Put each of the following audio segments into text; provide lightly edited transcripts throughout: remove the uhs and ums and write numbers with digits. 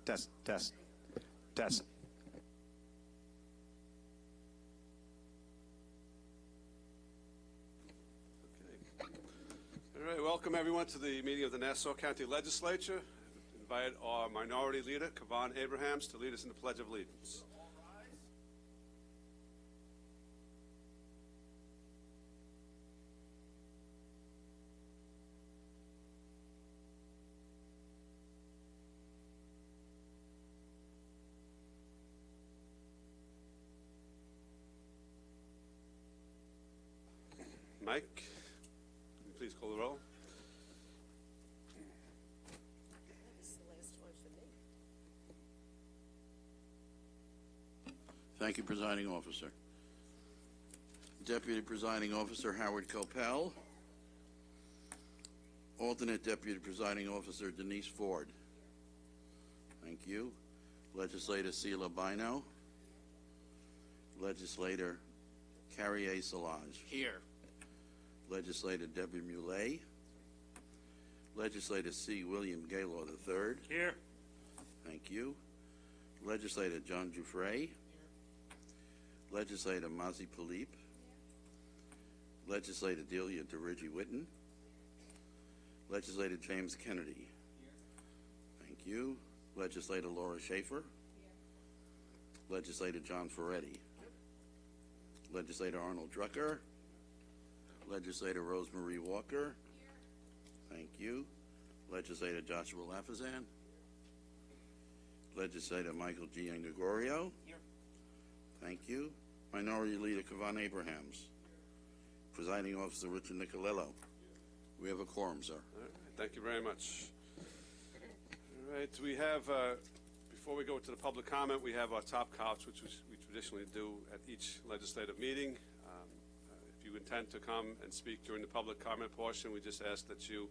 Test, test, test. All right, welcome everyone to the meeting of the Nassau County Legislature. Invite our Minority Leader, Kavan Abrahams, to lead us in the Pledge of Allegiance. Mike, can you please call the roll? Thank you, Presiding Officer. Deputy Presiding Officer Howard Copel. Alternate Deputy Presiding Officer Denise Ford. Thank you. Legislator Sheila Bino. Legislator Carrie A. Solage. Here. Legislator Debbie Muley. Legislator C. William Gaylord III. Here. Thank you. Legislator John Giuffre. Legislator Mazi Palip. Legislator Delia DeRigi Witten. Legislator James Kennedy. Thank you. Legislator Laura Schaefer. Legislator John Ferretti. Legislator Arnold Drucker. Legislator Rosemarie Walker. Thank you. Legislator Joshua Lafazan. Legislator Michael G. Gregorio. Here. Thank you. Minority Leader Kavan Abrahams. Presiding Officer Richard Nicolello. We have a quorum, sir. All right, thank you very much. All right, we have, before we go to the public comment, we have our top cops, which we traditionally do at each legislative meeting. If you intend to come and speak during the public comment portion, we just ask that you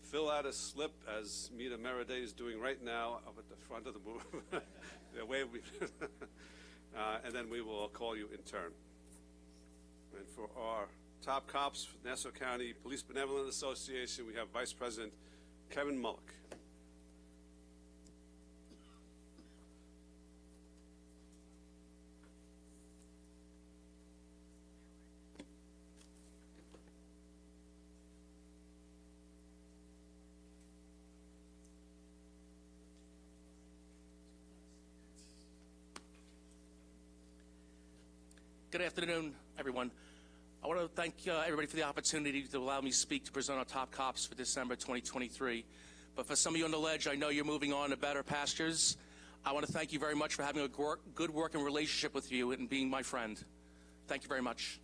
fill out a slip, as Mita Meride is doing right now up at the front of the booth. And then we will call you in turn. And for our top cops, Nassau County Police Benevolent Association, we have Vice President Kevin Mullock. Good afternoon, everyone. I want to thank everybody for the opportunity to allow me to speak to present our top cops for December 2023. But for some of you on the ledge, I know you're moving on to better pastures. I want to thank you very much for having a good working relationship with you and being my friend. Thank you very much.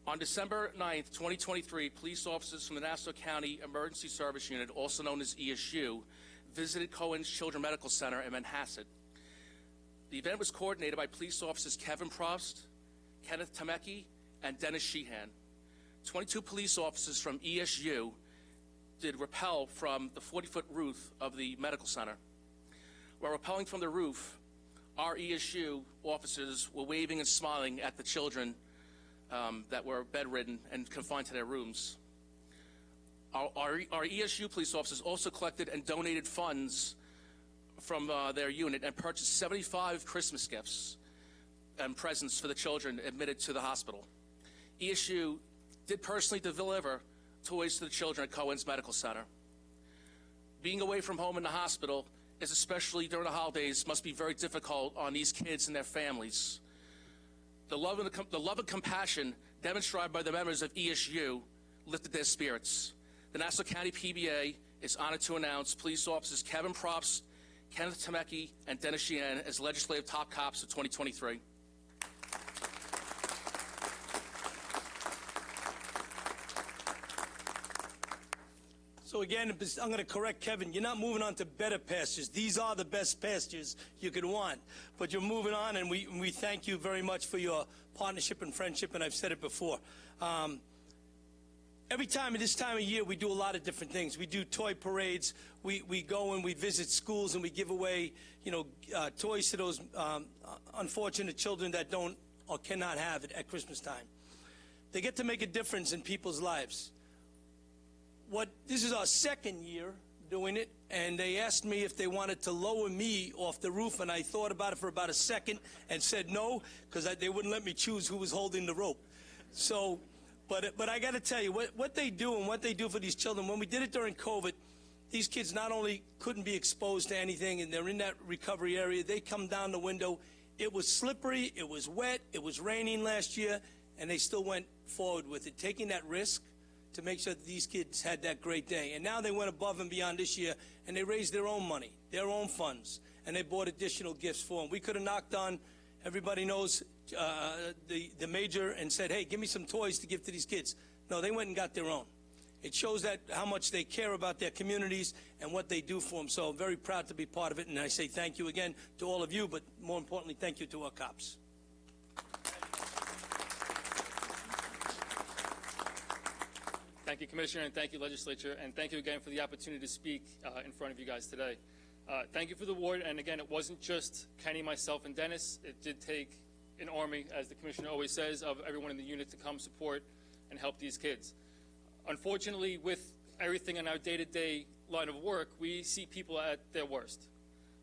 On December 9th, 2023, police officers from the Nassau County Emergency Service Unit, also known as ESU, visited Cohen's Children's Medical Center in Manhasset. The event was coordinated by police officers Kevin Prost, Kenneth Temecki, and Dennis Sheehan. 22 police officers from ESU did rappel from the 40-foot roof of the medical center. While rappelling from the roof, our ESU officers were waving and smiling at the children that were bedridden and confined to their rooms. Our ESU police officers also collected and donated funds from their unit and purchased 75 Christmas gifts and presents for the children admitted to the hospital. ESU did personally deliver toys to the children at Cohen's Medical Center. Being away from home in the hospital, is especially during the holidays, must be very difficult on these kids and their families. The love and compassion demonstrated by the members of ESU lifted their spirits. The Nassau County PBA is honored to announce police officers Kevin Props, Kenneth Temecki, and Dennis Sheehan as legislative top cops of 2023. So again, I'm going to correct Kevin. You're not moving on to better pastures. These are the best pastures you could want. But you're moving on, and we thank you very much for your partnership and friendship, and I've said it before. Every time at this time of year, we do a lot of different things. We do toy parades. We go and we visit schools and we give away, toys to those unfortunate children that don't or cannot have it at Christmas time. They get to make a difference in people's lives. This is our second year doing it, and they asked me if they wanted to lower me off the roof, and I thought about it for about a second and said no, because they wouldn't let me choose who was holding the rope. So, but I got to tell you, what they do and what they do for these children, when we did it during COVID, these kids not only couldn't be exposed to anything, and they're in that recovery area, they come down the window. It was slippery, it was wet, it was raining last year, and they still went forward with it, taking that risk to make sure that these kids had that great day. And now they went above and beyond this year, and they raised their own money, their own funds, and they bought additional gifts for them. We could have knocked on, everybody knows, the major and said, hey, give me some toys to give to these kids. No, they went and got their own. It shows that how much they care about their communities and what they do for them. So I'm very proud to be part of it, and I say thank you again to all of you, but more importantly, thank you to our cops. Thank you, Commissioner, and thank you, Legislature, and thank you again for the opportunity to speak in front of you guys today. Thank you for the award, and again, it wasn't just Kenny, myself, and Dennis. It did take an army, as the Commissioner always says, of everyone in the unit to come support and help these kids. Unfortunately, with everything in our day-to-day line of work, we see people at their worst,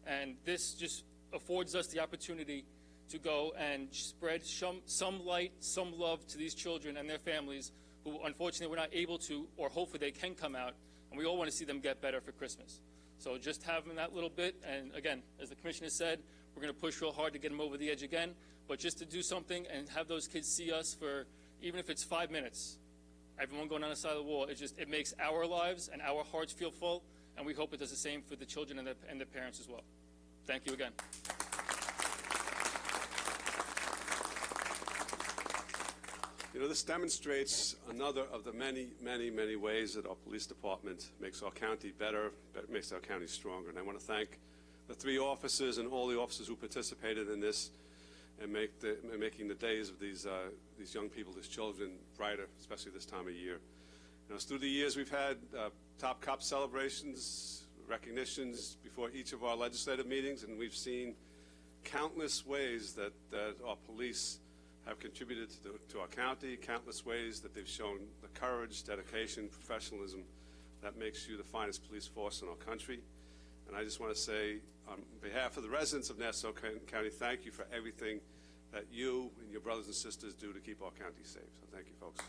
and this just affords us the opportunity to go and spread some light, some love to these children and their families who unfortunately we're not able to, or hopefully they can come out, and we all want to see them get better for Christmas. So just having that little bit, and again, as the Commissioner said, we're going to push real hard to get them over the edge again, but just to do something and have those kids see us for, even if it's 5 minutes, everyone going on the side of the wall, it makes our lives and our hearts feel full, and we hope it does the same for the children and their parents as well. Thank you again. You know, this demonstrates another of the many, many, many ways that our police department makes our county better, makes our county stronger. And I want to thank the 3 officers and all the officers who participated in this and making the days of these young people, these children, brighter, especially this time of year. You know, through the years, we've had top cop celebrations, recognitions before each of our legislative meetings, and we've seen countless ways that our police have contributed to our county, countless ways that they've shown the courage, dedication, professionalism that makes you the finest police force in our country. And I just want to say, on behalf of the residents of Nassau County, thank you for everything that you and your brothers and sisters do to keep our county safe. So thank you, folks.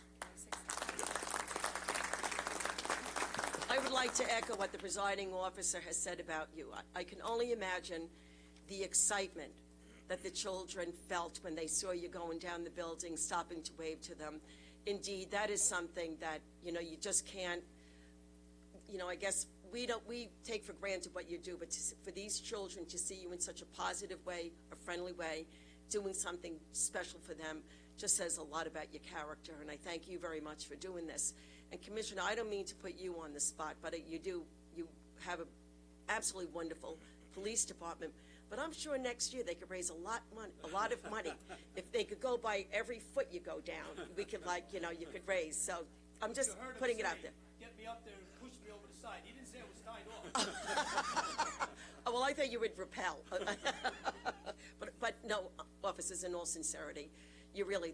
I would like to echo what the presiding officer has said about you. I can only imagine the excitement that the children felt when they saw you going down the building, stopping to wave to them. Indeed, that is something that, you know, you just can't, you know, I guess we take for granted what you do, but for these children to see you in such a positive way, a friendly way, doing something special for them, just says a lot about your character, and I thank you very much for doing this. And Commissioner, I don't mean to put you on the spot, but you have an absolutely wonderful police department. But I'm sure next year they could raise a lot of money. If they could go by every foot you go down, we could, like, you know, you could raise. So I'm just putting it out there. Get me up there and push me over the side. He didn't say it was tied off. Oh, well, I thought you would rappel. but no, officers, in all sincerity,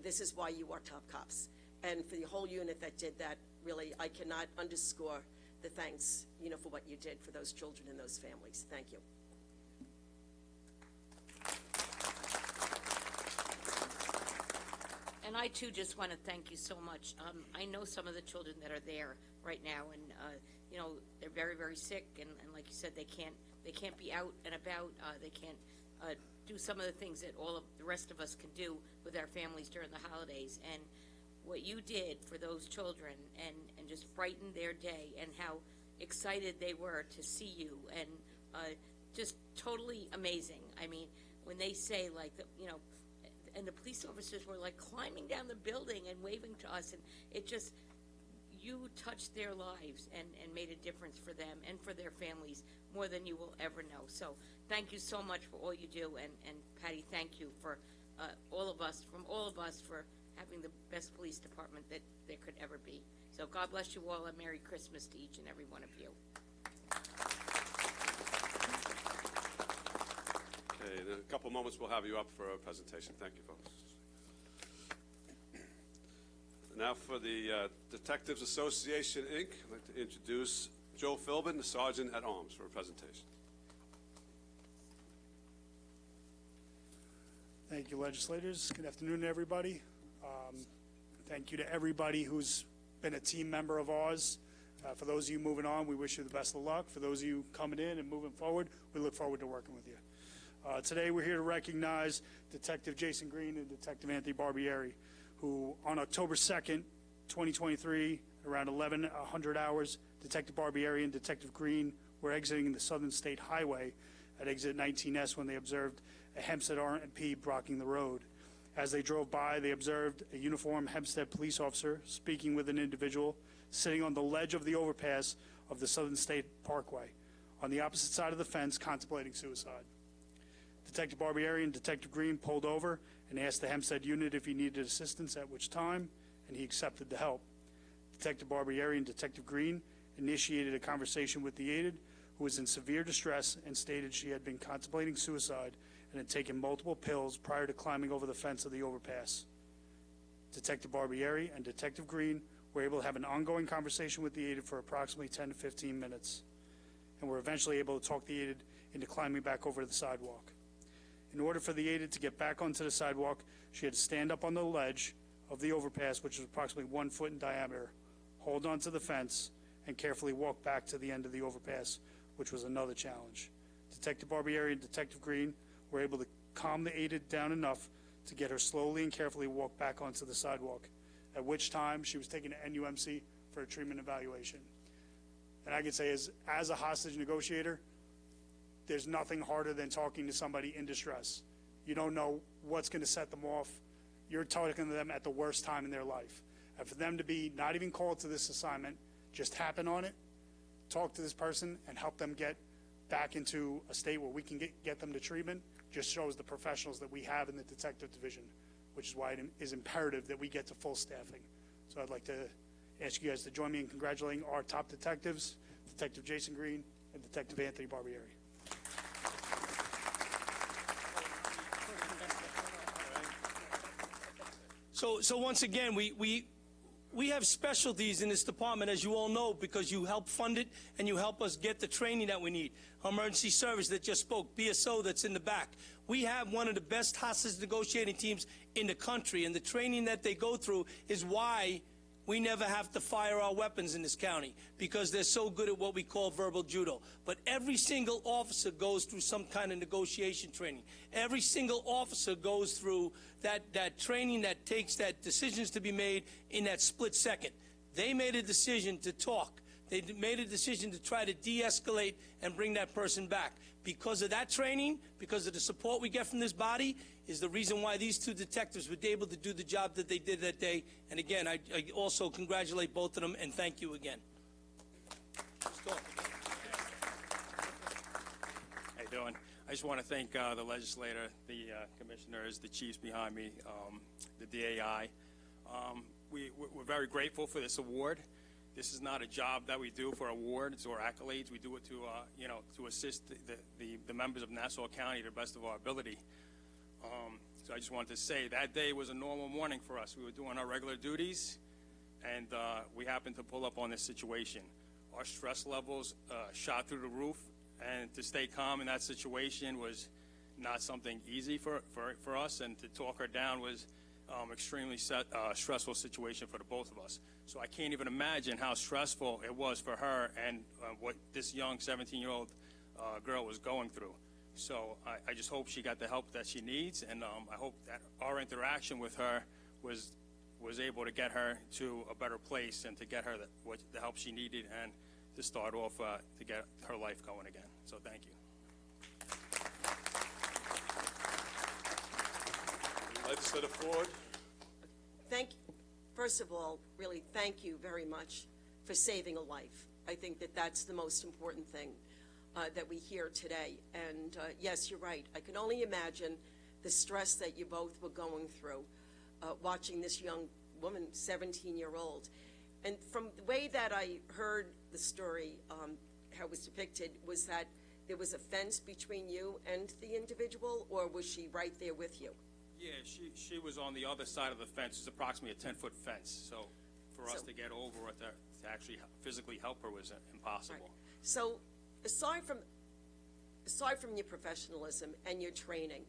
this is why you are top cops. And for the whole unit that did that, really, I cannot underscore the thanks, you know, for what you did for those children and those families. Thank you. And I, too, just want to thank you so much. I know some of the children that are there right now, and, you know, they're very, very sick, and like you said, they can't be out and about. They can't do some of the things that all of the rest of us can do with our families during the holidays. And what you did for those children and just brightened their day, and how excited they were to see you, and just totally amazing. I mean, when they say, like, you know, and the police officers were like climbing down the building and waving to us, and it just, you touched their lives and made a difference for them and for their families more than you will ever know. So thank you so much for all you do, and Patty, thank you for all of us for having the best police department that there could ever be. So God bless you all, and Merry Christmas to each and every one of you. Okay, in a couple moments we'll have you up for a presentation. Thank you, folks. Now for the Detectives Association, Inc., I'd like to introduce Joe Philbin, the Sergeant at Arms, for a presentation. Thank you, legislators. Good afternoon, everybody. Thank you to everybody who's been a team member of ours. For those of you moving on, we wish you the best of luck. For those of you coming in and moving forward, we look forward to working with you. Today, we're here to recognize Detective Jason Green and Detective Anthony Barbieri, who on October 2nd, 2023, around 1100 hours, Detective Barbieri and Detective Green were exiting the Southern State Highway at exit 19S when they observed a Hempstead RMP blocking the road. As they drove by, they observed a uniformed Hempstead police officer speaking with an individual sitting on the ledge of the overpass of the Southern State Parkway on the opposite side of the fence, contemplating suicide. Detective Barbieri and Detective Green pulled over and asked the Hempstead unit if he needed assistance, at which time, and he accepted the help. Detective Barbieri and Detective Green initiated a conversation with the aided, who was in severe distress and stated she had been contemplating suicide and had taken multiple pills prior to climbing over the fence of the overpass. Detective Barbieri and Detective Green were able to have an ongoing conversation with the aided for approximately 10 to 15 minutes, and were eventually able to talk the aided into climbing back over the sidewalk. In order for the aided to get back onto the sidewalk, she had to stand up on the ledge of the overpass, which was approximately 1 foot in diameter, hold onto the fence, and carefully walk back to the end of the overpass, which was another challenge. Detective Barbieri and Detective Green were able to calm the aided down enough to get her slowly and carefully walk back onto the sidewalk, at which time she was taken to NUMC for a treatment evaluation. And I can say, as a hostage negotiator, there's nothing harder than talking to somebody in distress. You don't know what's going to set them off. You're talking to them at the worst time in their life. And for them to be not even called to this assignment, just happen on it, talk to this person, and help them get back into a state where we can get them to treatment, just shows the professionals that we have in the detective division, which is why it is imperative that we get to full staffing. So I'd like to ask you guys to join me in congratulating our top detectives, Detective Jason Green and Detective Anthony Barbieri. So once again, we have specialties in this department, as you all know, because you help fund it and you help us get the training that we need. Emergency service that just spoke, BSO that's in the back. We have one of the best hostage negotiating teams in the country, and the training that they go through is why we never have to fire our weapons in this county, because they're so good at what we call verbal judo. But every single officer goes through some kind of negotiation training. Every single officer goes through that training that takes that decisions to be made in that split second. They made a decision to talk. They made a decision to try to de-escalate and bring that person back. Because of that training, because of the support we get from this body, is the reason why these two detectives were able to do the job that they did that day. And again, I also congratulate both of them and thank you again. How you doing? I just want to thank the legislator, the commissioners, the chiefs behind me, the DAI. We're very grateful for this award. This is not a job that we do for awards or accolades. We do it to, to assist the members of Nassau County to the best of our ability. So I just wanted to say that day was a normal morning for us. We were doing our regular duties, and we happened to pull up on this situation. Our stress levels shot through the roof, and to stay calm in that situation was not something easy for us, and to talk her down was extremely stressful situation for the both of us. So I can't even imagine how stressful it was for her and what this young 17-year-old girl was going through. So I just hope she got the help that she needs, and I hope that our interaction with her was able to get her to a better place and to get her the help she needed and to start off to get her life going again. So thank you. Legislator Ford. First of all, really thank you very much for saving a life. I think that that's the most important thing that we hear today. And yes, you're right. I can only imagine the stress that you both were going through watching this young woman, 17-year-old. And from the way that I heard the story, how it was depicted, was that there was a fence between you and the individual, or was she right there with you? Yeah, she was on the other side of the fence. It's approximately a 10-foot fence. So for us to get over at to actually physically help her was impossible. So, aside from your professionalism and your training,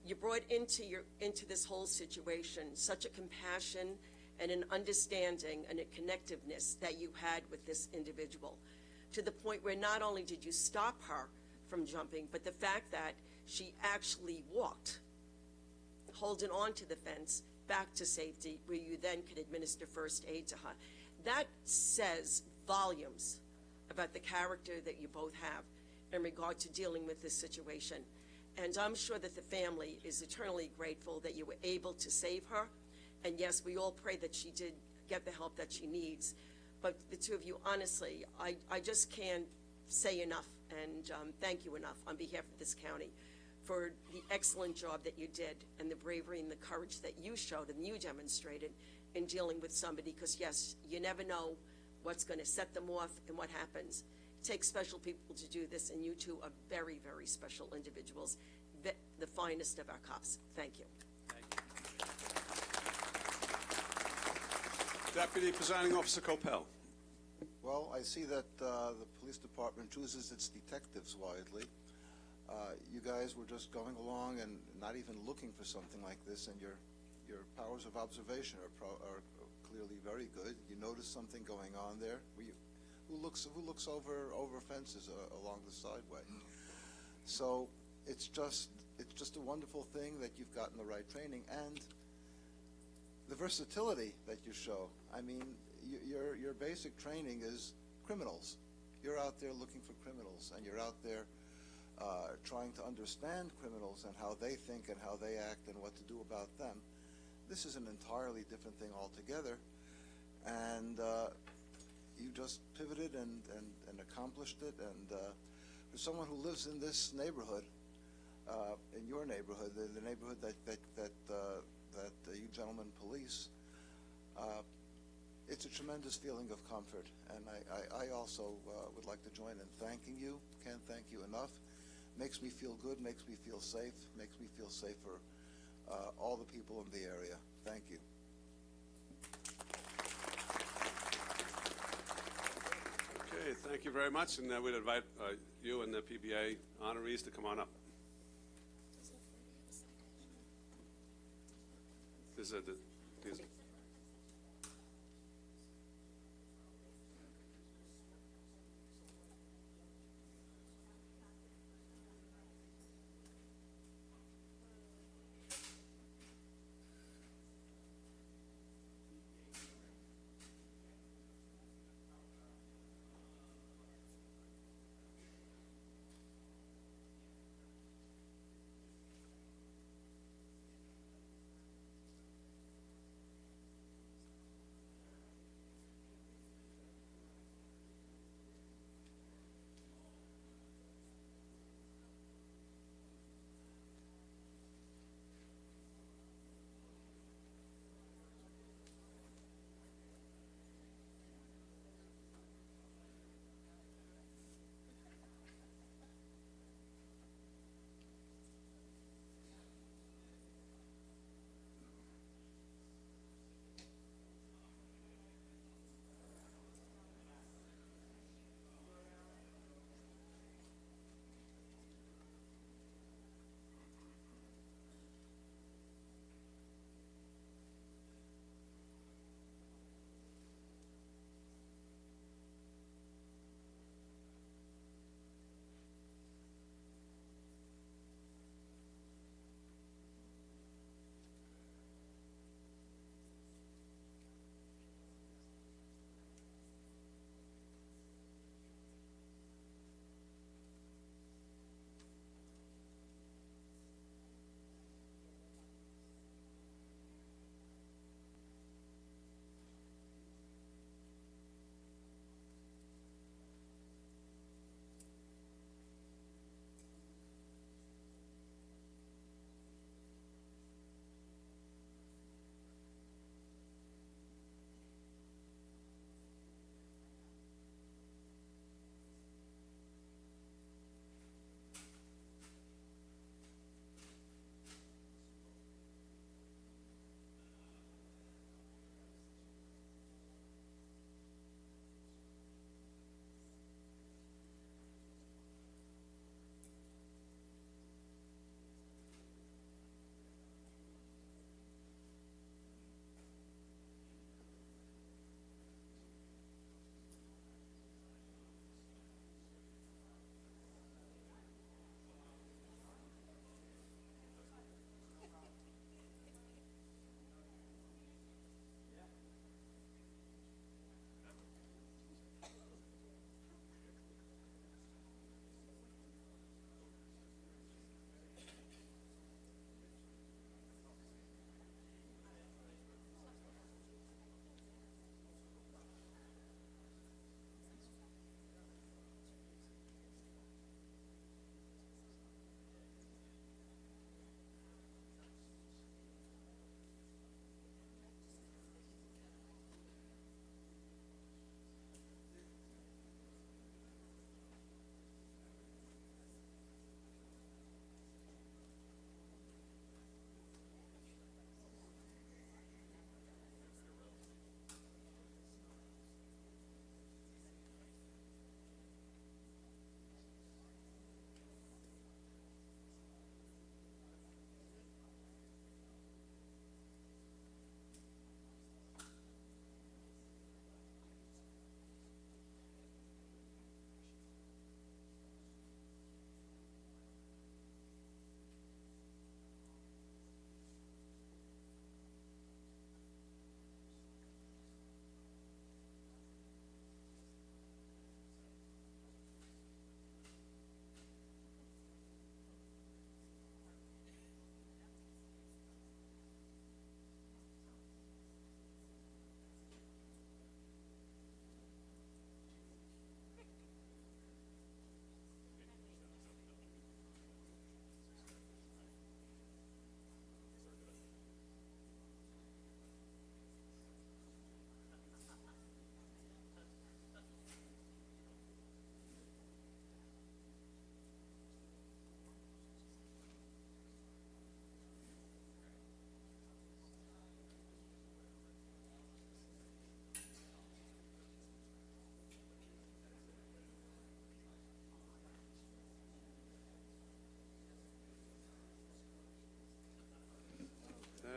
you brought into this whole situation such a compassion and an understanding and a connectiveness that you had with this individual, to the point where not only did you stop her from jumping, but the fact that she actually walked, holding on to the fence, back to safety, where you then could administer first aid to her. That says volumes about the character that you both have in regard to dealing with this situation. And I'm sure that the family is eternally grateful that you were able to save her. And yes, we all pray that she did get the help that she needs. But the two of you, honestly, I just can't say enough and thank you enough on behalf of this county for the excellent job that you did and the bravery and the courage that you showed and you demonstrated in dealing with somebody. Because yes, you never know what's going to set them off and what happens. It takes special people to do this, and you two are very, very special individuals, the finest of our cops. Thank you. Deputy Presiding Officer Coppell. Well, I see that the police department chooses its detectives widely. You guys were just going along and not even looking for something like this, and your powers of observation are clearly very good. You notice something going on there. Who looks over fences along the sideway? So it's just a wonderful thing that you've gotten the right training and the versatility that you show. I mean, your basic training is criminals. You're out there looking for criminals, and you're out there trying to understand criminals and how they think and how they act and what to do about them. This is an entirely different thing altogether, and you just pivoted and accomplished it. And for someone who lives in this neighborhood, in your neighborhood, the neighborhood that you gentlemen police, it's a tremendous feeling of comfort. And I also would like to join in thanking you. Can't thank you enough. Makes me feel good, makes me feel safe, makes me feel safe for all the people in the area. Thank you. Okay, thank you very much, and we'd invite you and the PBA honorees to come on up.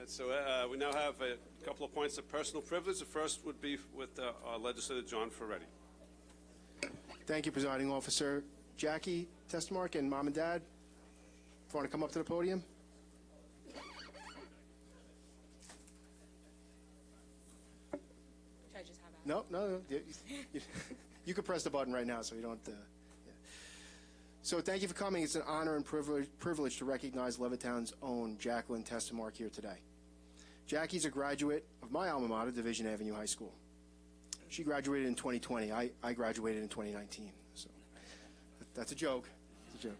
right, so we now have a couple of points of personal privilege. The first would be with our legislator, John Ferretti. Thank you, Presiding Officer. Jackie Testmark and Mom and Dad, if you want to come up to the podium. Should I just have that? No. You can press the button right now, so you don't. Yeah. So thank you for coming. It's an honor and privilege to recognize Levittown's own Jacqueline Testmark here today. Jackie's a graduate of my alma mater, Division Avenue High School. She graduated in 2020. I graduated in 2019. So that's a joke. It's a joke.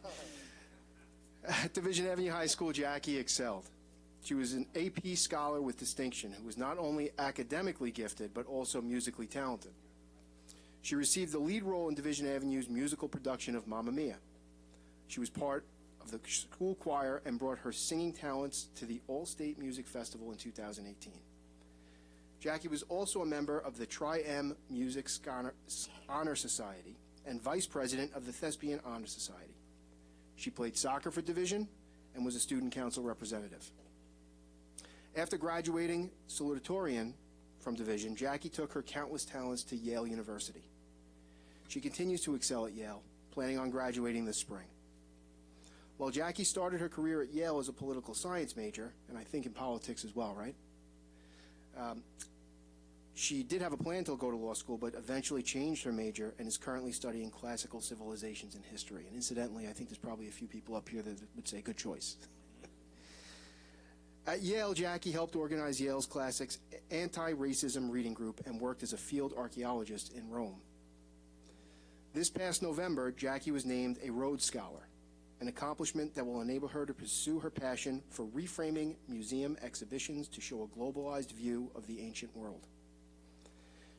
At Division Avenue High School, Jackie excelled. She was an AP scholar with distinction who was not only academically gifted, but also musically talented. She received the lead role in Division Avenue's musical production of Mamma Mia. She was part of the school choir and brought her singing talents to the All-State Music Festival in 2018. Jackie was also a member of the Tri-M Music Honor Society and vice president of the Thespian Honor Society. She played soccer for Division and was a student council representative. After graduating salutatorian from Division, Jackie took her countless talents to Yale University. She continues to excel at Yale, planning on graduating this spring. While Jackie started her career at Yale as a political science major, and I think in politics as well, right? She did have a plan to go to law school, but eventually changed her major and is currently studying classical civilizations and history. And incidentally, I think there's probably a few people up here that would say good choice. At Yale, Jackie helped organize Yale's Classics anti-racism reading group and worked as a field archaeologist in Rome. This past November, Jackie was named a Rhodes Scholar, an accomplishment that will enable her to pursue her passion for reframing museum exhibitions to show a globalized view of the ancient world.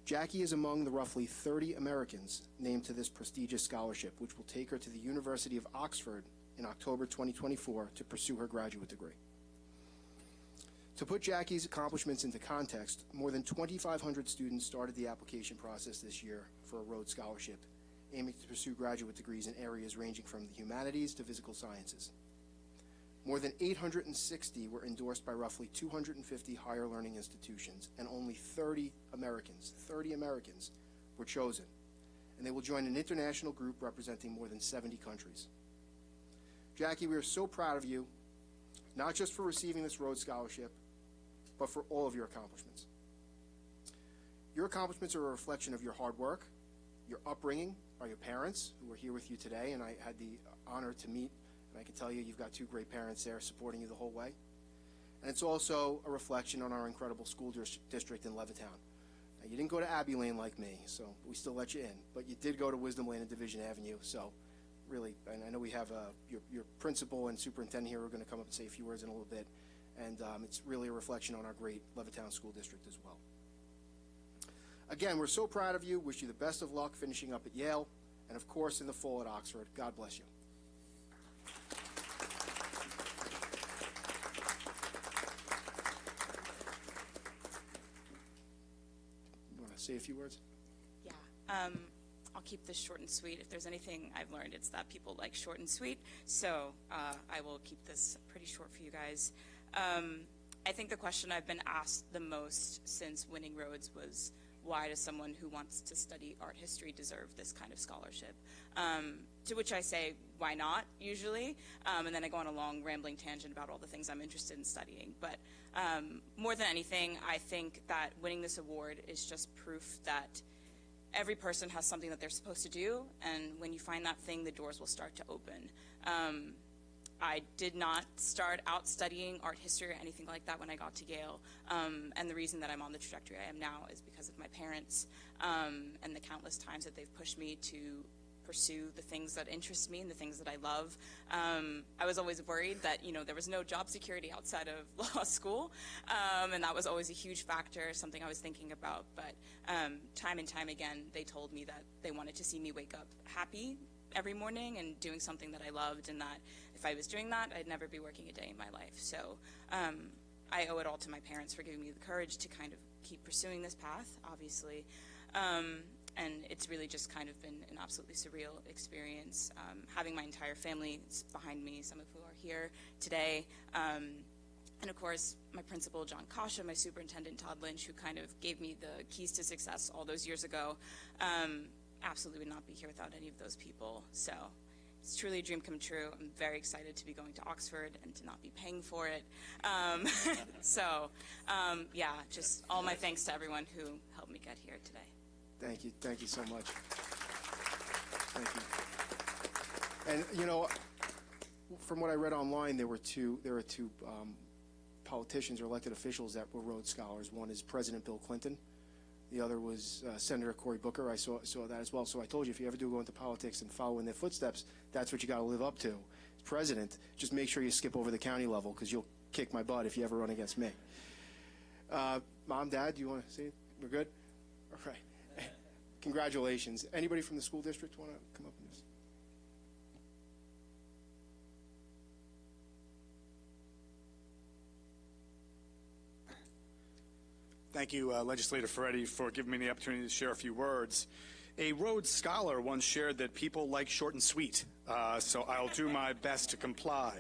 Jackie is among the roughly 30 Americans named to this prestigious scholarship, which will take her to the University of Oxford in October 2024 to pursue her graduate degree. To put Jackie's accomplishments into context, more than 2,500 students started the application process this year for a Rhodes Scholarship, aiming to pursue graduate degrees in areas ranging from the humanities to physical sciences. More than 860 were endorsed by roughly 250 higher learning institutions, and only 30 Americans were chosen. And they will join an international group representing more than 70 countries. Jackie, we are so proud of you, not just for receiving this Rhodes Scholarship, but for all of your accomplishments. Your accomplishments are a reflection of your hard work, your upbringing by your parents, who are here with you today, and I had the honor to meet, and I can tell you you've got two great parents there supporting you the whole way. And it's also a reflection on our incredible school district in Levittown. Now, you didn't go to Abbey Lane like me, so we still let you in, but you did go to Wisdom Lane and Division Avenue, so really, and I know we have your principal and superintendent here who are going to come up and say a few words in a little bit, and it's really a reflection on our great Levittown School District as well. Again, we're so proud of you, wish you the best of luck finishing up at Yale, and of course in the fall at Oxford. God bless you. You want to say a few words? Yeah. I'll keep this short and sweet. If there's anything I've learned, it's that people like short and sweet. So I will keep this pretty short for you guys. I think the question I've been asked the most since winning Rhodes was, why does someone who wants to study art history deserve this kind of scholarship? To which I say, why not, usually? And then I go on a long rambling tangent about all the things I'm interested in studying. But more than anything, I think that winning this award is just proof that every person has something that they're supposed to do, and when you find that thing, the doors will start to open. I did not start out studying art history or anything like that when I got to Yale, and the reason that I'm on the trajectory I am now is because of my parents and the countless times that they've pushed me to pursue the things that interest me and the things that I love. I was always worried that, there was no job security outside of law school, and that was always a huge factor, something I was thinking about. But time and time again, they told me that they wanted to see me wake up happy every morning and doing something that I loved, and that if I was doing that, I'd never be working a day in my life. So I owe it all to my parents for giving me the courage to kind of keep pursuing this path, obviously. And it's really just kind of been an absolutely surreal experience, having my entire family behind me, some of who are here today, And of course, my principal, John Kasha, my superintendent, Todd Lynch, who kind of gave me the keys to success all those years ago. Absolutely would not be here without any of those people. So it's truly a dream come true. I'm very excited to be going to Oxford and to not be paying for it. Yeah, just all my thanks to everyone who helped me get here today. Thank you. Thank you so much. Thank you. And, you know, from what I read online, there were two politicians or elected officials that were Rhodes Scholars. One is President Bill Clinton. The other was Senator Cory Booker. I saw that as well. So I told you, if you ever do go into politics and follow in their footsteps, that's what you got to live up to. As president, just make sure you skip over the county level, because you'll kick my butt if you ever run against me. Mom, Dad, do you want to say it? We're good? All right. Congratulations. Anybody from the school district want to come up and just? Thank you, Legislator Ferretti, for giving me the opportunity to share a few words. A Rhodes Scholar once shared that people like short and sweet, so I'll do my best to comply.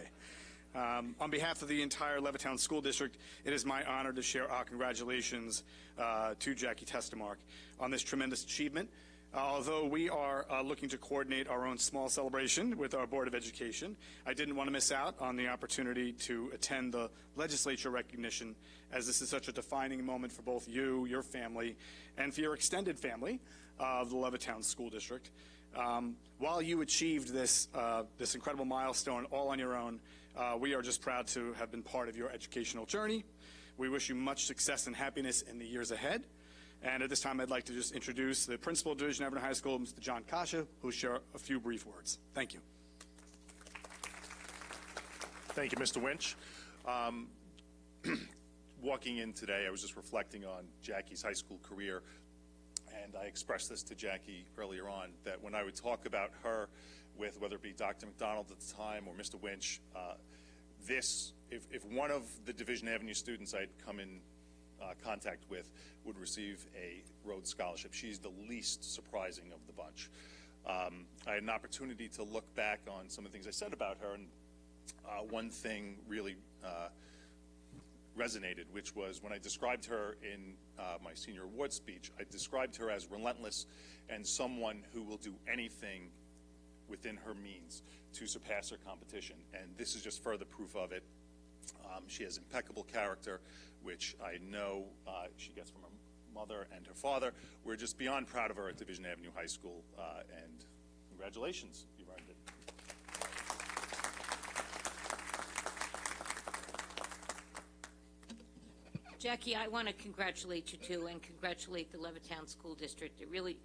On behalf of the entire Levittown School District, it is my honor to share our congratulations to Jackie Testemark on this tremendous achievement. Although we are looking to coordinate our own small celebration with our Board of Education, I didn't want to miss out on the opportunity to attend the legislature recognition, as this is such a defining moment for both you, your family, and for your extended family of the Levittown School District. While you achieved this incredible milestone all on your own, we are just proud to have been part of your educational journey. We wish you much success and happiness in the years ahead. And at this time, I'd like to just introduce the principal of Division Avenue High School, Mr. John Kasha, who will share a few brief words. Thank you. Thank you, Mr. Winch. Walking in today, I was just reflecting on Jackie's high school career, and I expressed this to Jackie earlier on, that when I would talk about her with whether it be Dr. McDonald at the time or Mr. Winch, if one of the Division Avenue students I'd come in contact with would receive a Rhodes Scholarship, she's the least surprising of the bunch. I had an opportunity to look back on some of the things I said about her, and one thing really resonated, which was when I described her in my senior award speech, I described her as relentless and someone who will do anything within her means to surpass her competition, and this is just further proof of it. She has impeccable character, which I know she gets from her mother and her father. We're just beyond proud of her at Division Avenue High School, and congratulations, you've earned it. Jackie, I want to congratulate you too, and congratulate the Levittown School District. It really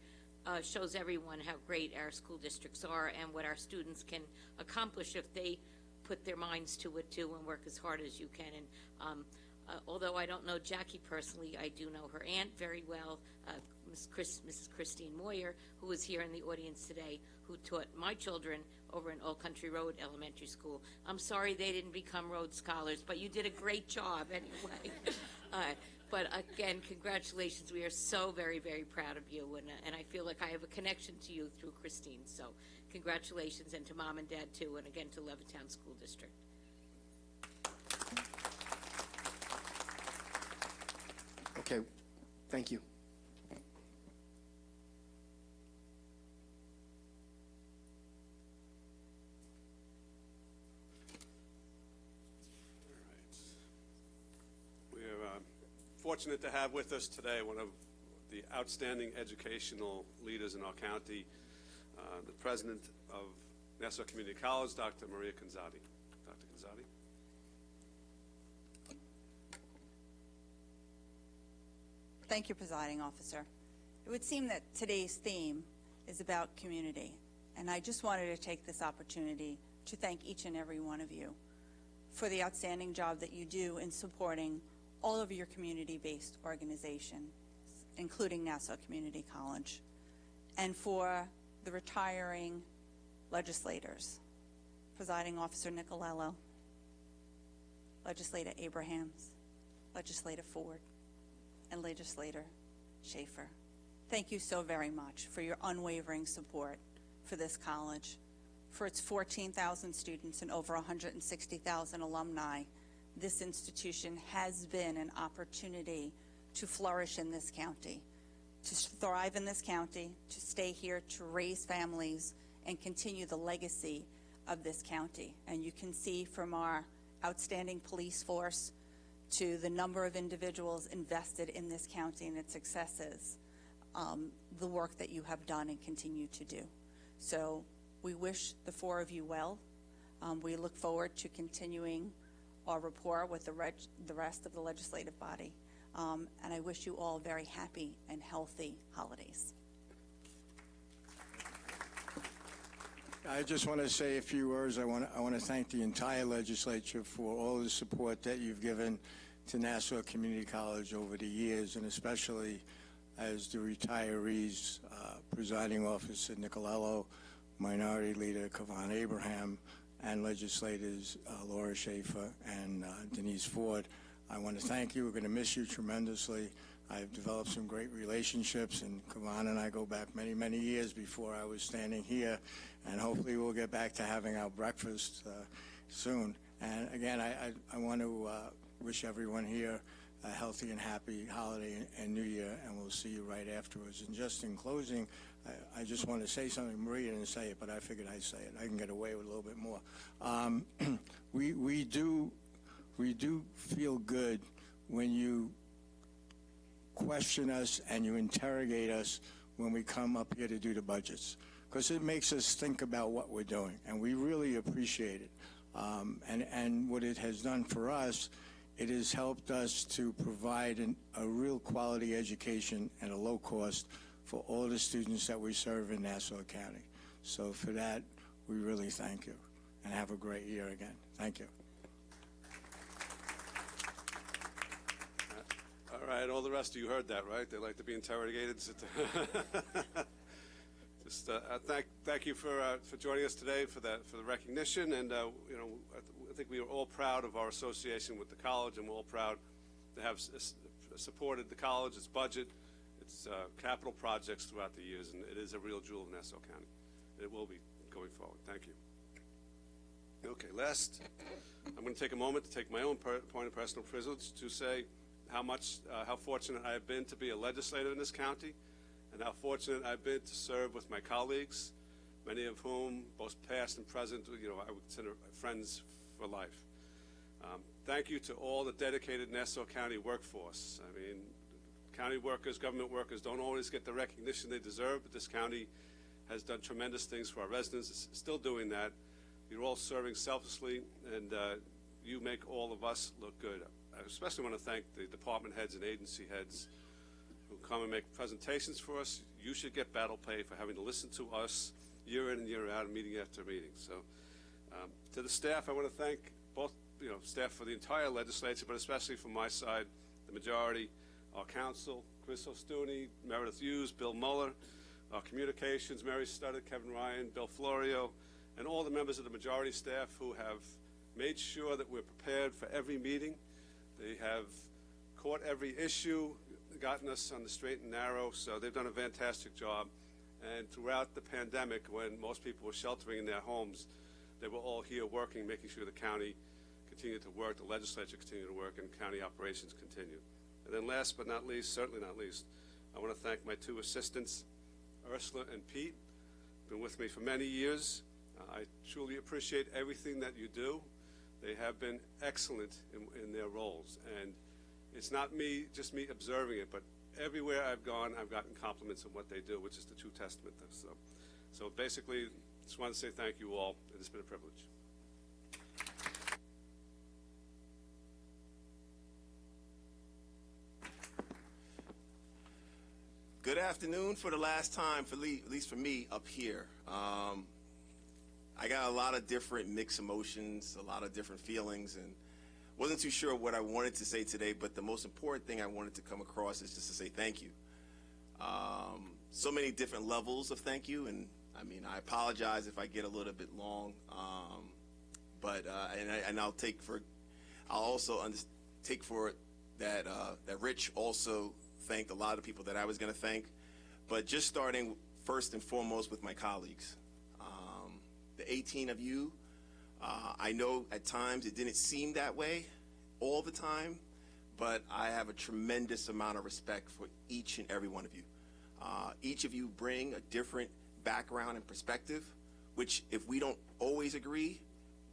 shows everyone how great our school districts are and what our students can accomplish if they put their minds to it too and work as hard as you can. And although I don't know Jackie personally, I do know her aunt very well, Mrs. Christine Moyer, who is here in the audience today, who taught my children over in Old Country Road Elementary School. I'm sorry they didn't become Rhodes Scholars, but you did a great job anyway. But again, congratulations. We are so very, very proud of you, and I feel like I have a connection to you through Christine. So congratulations, and to Mom and Dad too, and again to Levittown School District. Okay, thank you. We are fortunate to have with us today one of the outstanding educational leaders in our county, the president of Nassau Community College, Dr. Maria Canzati. Dr. Canzati. Thank you, Presiding Officer. It would seem that today's theme is about community, and I just wanted to take this opportunity to thank each and every one of you for the outstanding job that you do in supporting all of your community-based organizations, including Nassau Community College, and for the retiring legislators, Presiding Officer Nicolello, Legislator Abrahams, Legislator Ford, and Legislator Schaefer. Thank you so very much for your unwavering support for this college, for its 14,000 students and over 160,000 alumni this institution has been an opportunity to flourish in this county, to thrive in this county, to stay here, to raise families, and continue the legacy of this county. And you can see from our outstanding police force to the number of individuals invested in this county and its successes, the work that you have done and continue to do. So we wish the four of you well. We look forward to continuing our rapport with the rest of the legislative body. And I wish you all very happy and healthy holidays. I just want to say a few words. I want to thank the entire legislature for all the support that you've given to Nassau Community College over the years, and especially as the retirees, Presiding Officer Nicolello, Minority Leader Kavan Abraham, and legislators Laura Schaefer and Denise Ford. I want to thank you. We're going to miss you tremendously. I've developed some great relationships, and Kavan and I go back many, many years before I was standing here, and hopefully we'll get back to having our breakfast soon. And again, I want to wish everyone here a healthy and happy holiday and New Year, and we'll see you right afterwards. And just in closing, I just want to say something. Maria didn't say it, but I figured I'd say it. I can get away with a little bit more. We do feel good when you question us and you interrogate us when we come up here to do the budgets, because it makes us think about what we're doing, and we really appreciate it. And what it has done for us, it has helped us to provide a real quality education at a low cost for all the students that we serve in Nassau County. So for that, we really thank you, and have a great year again. Thank you. All right, all the rest of you heard that, right? They like to be interrogated. Just thank you for joining us today for the recognition, and you know, I think we are all proud of our association with the college, and we're all proud to have supported the college, its budget, its capital projects throughout the years, and it is a real jewel of Nassau County. It will be going forward. Thank you. Okay, last, I'm going to take a moment to take my own point of personal privilege to say how fortunate I have been to be a legislator in this county, and how fortunate I've been to serve with my colleagues, many of whom, both past and present, you know, I would consider friends for life. Thank you to all the dedicated Nassau County workforce. I mean, county workers, government workers don't always get the recognition they deserve, but this county has done tremendous things for our residents. It's still doing that. You're all serving selflessly, and you make all of us look good. I especially want to thank the department heads and agency heads who come and make presentations for us. You should get battle pay for having to listen to us year in and year out, meeting after meeting. So to the staff, I want to thank both, you know, staff for the entire legislature, but especially from my side, the majority, our council, Chris O'Stooney, Meredith Hughes, Bill Muller, our communications, Mary Studdard, Kevin Ryan, Bill Florio, and all the members of the majority staff who have made sure that we're prepared for every meeting. They have caught every issue, gotten us on the straight and narrow, so they've done a fantastic job. And throughout the pandemic, when most people were sheltering in their homes, they were all here working, making sure the county continued to work, the legislature continued to work, and county operations continued. And then last but not least, certainly not least, I want to thank my two assistants, Ursula and Pete, been with me for many years. I truly appreciate everything that you do. They have been excellent in their roles, and it's not just me observing it, but everywhere I've gone, I've gotten compliments on what they do, which is the true testament. So basically, just want to say thank you all. It's been a privilege. Good afternoon for the last time, at least for me, up here. I got a lot of different mixed emotions, a lot of different feelings, and wasn't too sure what I wanted to say today, but the most important thing I wanted to come across is just to say thank you. So many different levels of thank you, and I mean, I apologize if I get a little bit long, but I'll also take for it that that Rich also thanked a lot of people that I was going to thank, but just starting first and foremost with my colleagues. The 18 of you, I know at times it didn't seem that way, all the time, but I have a tremendous amount of respect for each and every one of you. Each of you bring a different background and perspective, which if we don't always agree,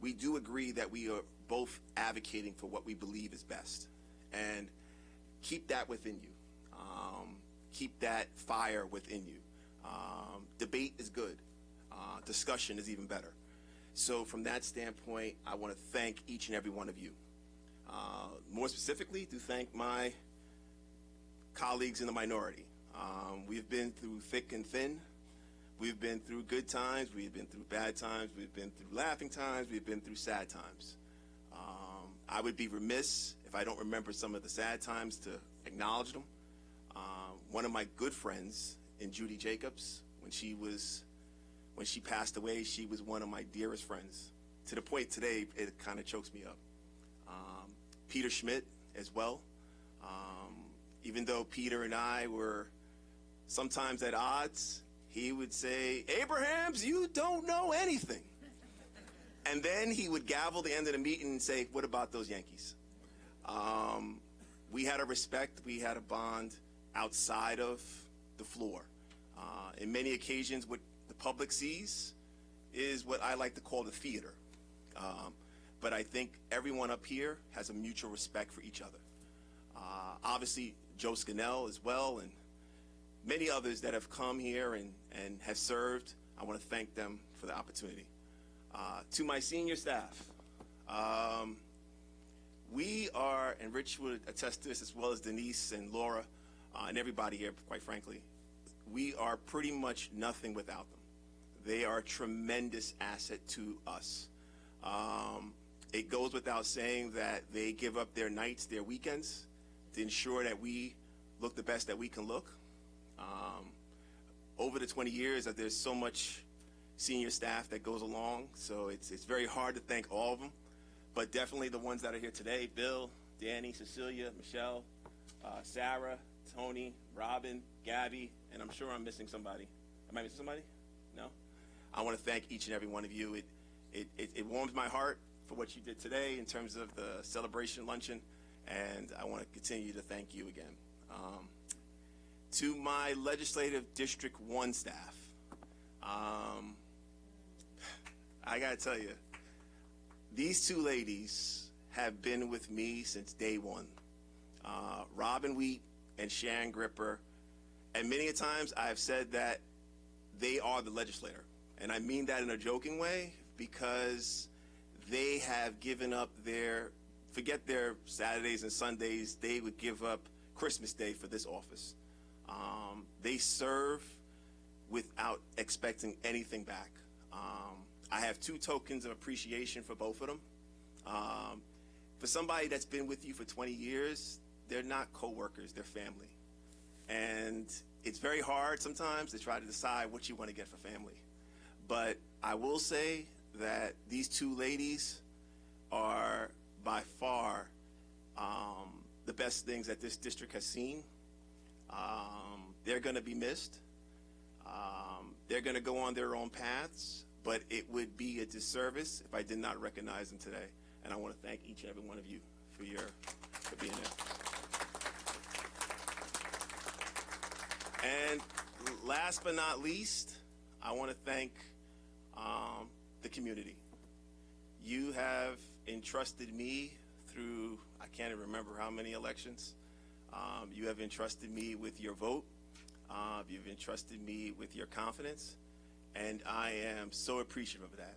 we do agree that we are both advocating for what we believe is best. And keep that within you. Keep that fire within you. Debate is good. Discussion is even better. So from that standpoint, I want to thank each and every one of you. More specifically, to thank my colleagues in the minority. We've been through thick and thin. We've been through good times. We've been through bad times. We've been through laughing times. We've been through sad times. I would be remiss if I don't remember some of the sad times to acknowledge them. One of my good friends in Judy Jacobs, when she passed away, she was one of my dearest friends. To the point today, it kind of chokes me up. Peter Schmidt as well. Even though Peter and I were sometimes at odds, he would say, "Abrahams, you don't know anything." And then he would gavel the end of the meeting and say, "What about those Yankees?" We had a respect, we had a bond outside of the floor. In many occasions, what the public sees is what I like to call the theater. But I think everyone up here has a mutual respect for each other. Obviously, Joe Scannell as well, and many others that have come here and have served. I want to thank them for the opportunity. To my senior staff, we are, and Rich would attest to this as well as Denise and Laura and everybody here, quite frankly, we are pretty much nothing without them. They are a tremendous asset to us. It goes without saying that they give up their nights, their weekends, to ensure that we look the best that we can look. Over the 20 years, there's so much senior staff that goes along, so it's very hard to thank all of them, but definitely the ones that are here today: Bill, Danny, Cecilia, Michelle, Sarah, Tony, Robin, Gabby, and I'm sure I'm missing somebody. Am I missing somebody? No? I want to thank each and every one of you. It warms my heart for what you did today in terms of the celebration luncheon, and I want to continue to thank you again. To my Legislative District 1 staff, I got to tell you, these two ladies have been with me since day one. Robin Wheat and Sharon Gripper, and many a times I've said that they are the legislator. And I mean that in a joking way, because they have given up forget their Saturdays and Sundays, they would give up Christmas Day for this office. They serve without expecting anything back. I have two tokens of appreciation for both of them. For somebody that's been with you for 20 years, they're not co-workers, they're family. And it's very hard sometimes to try to decide what you want to get for family. But I will say that these two ladies are by far the best things that this district has seen. They're going to be missed. They're going to go on their own paths, but it would be a disservice if I did not recognize them today. And I want to thank each and every one of you for being there. And last but not least, I want to thank the community. You have entrusted me through, I can't even remember how many elections. You have entrusted me with your vote. You've entrusted me with your confidence, and I am so appreciative of that.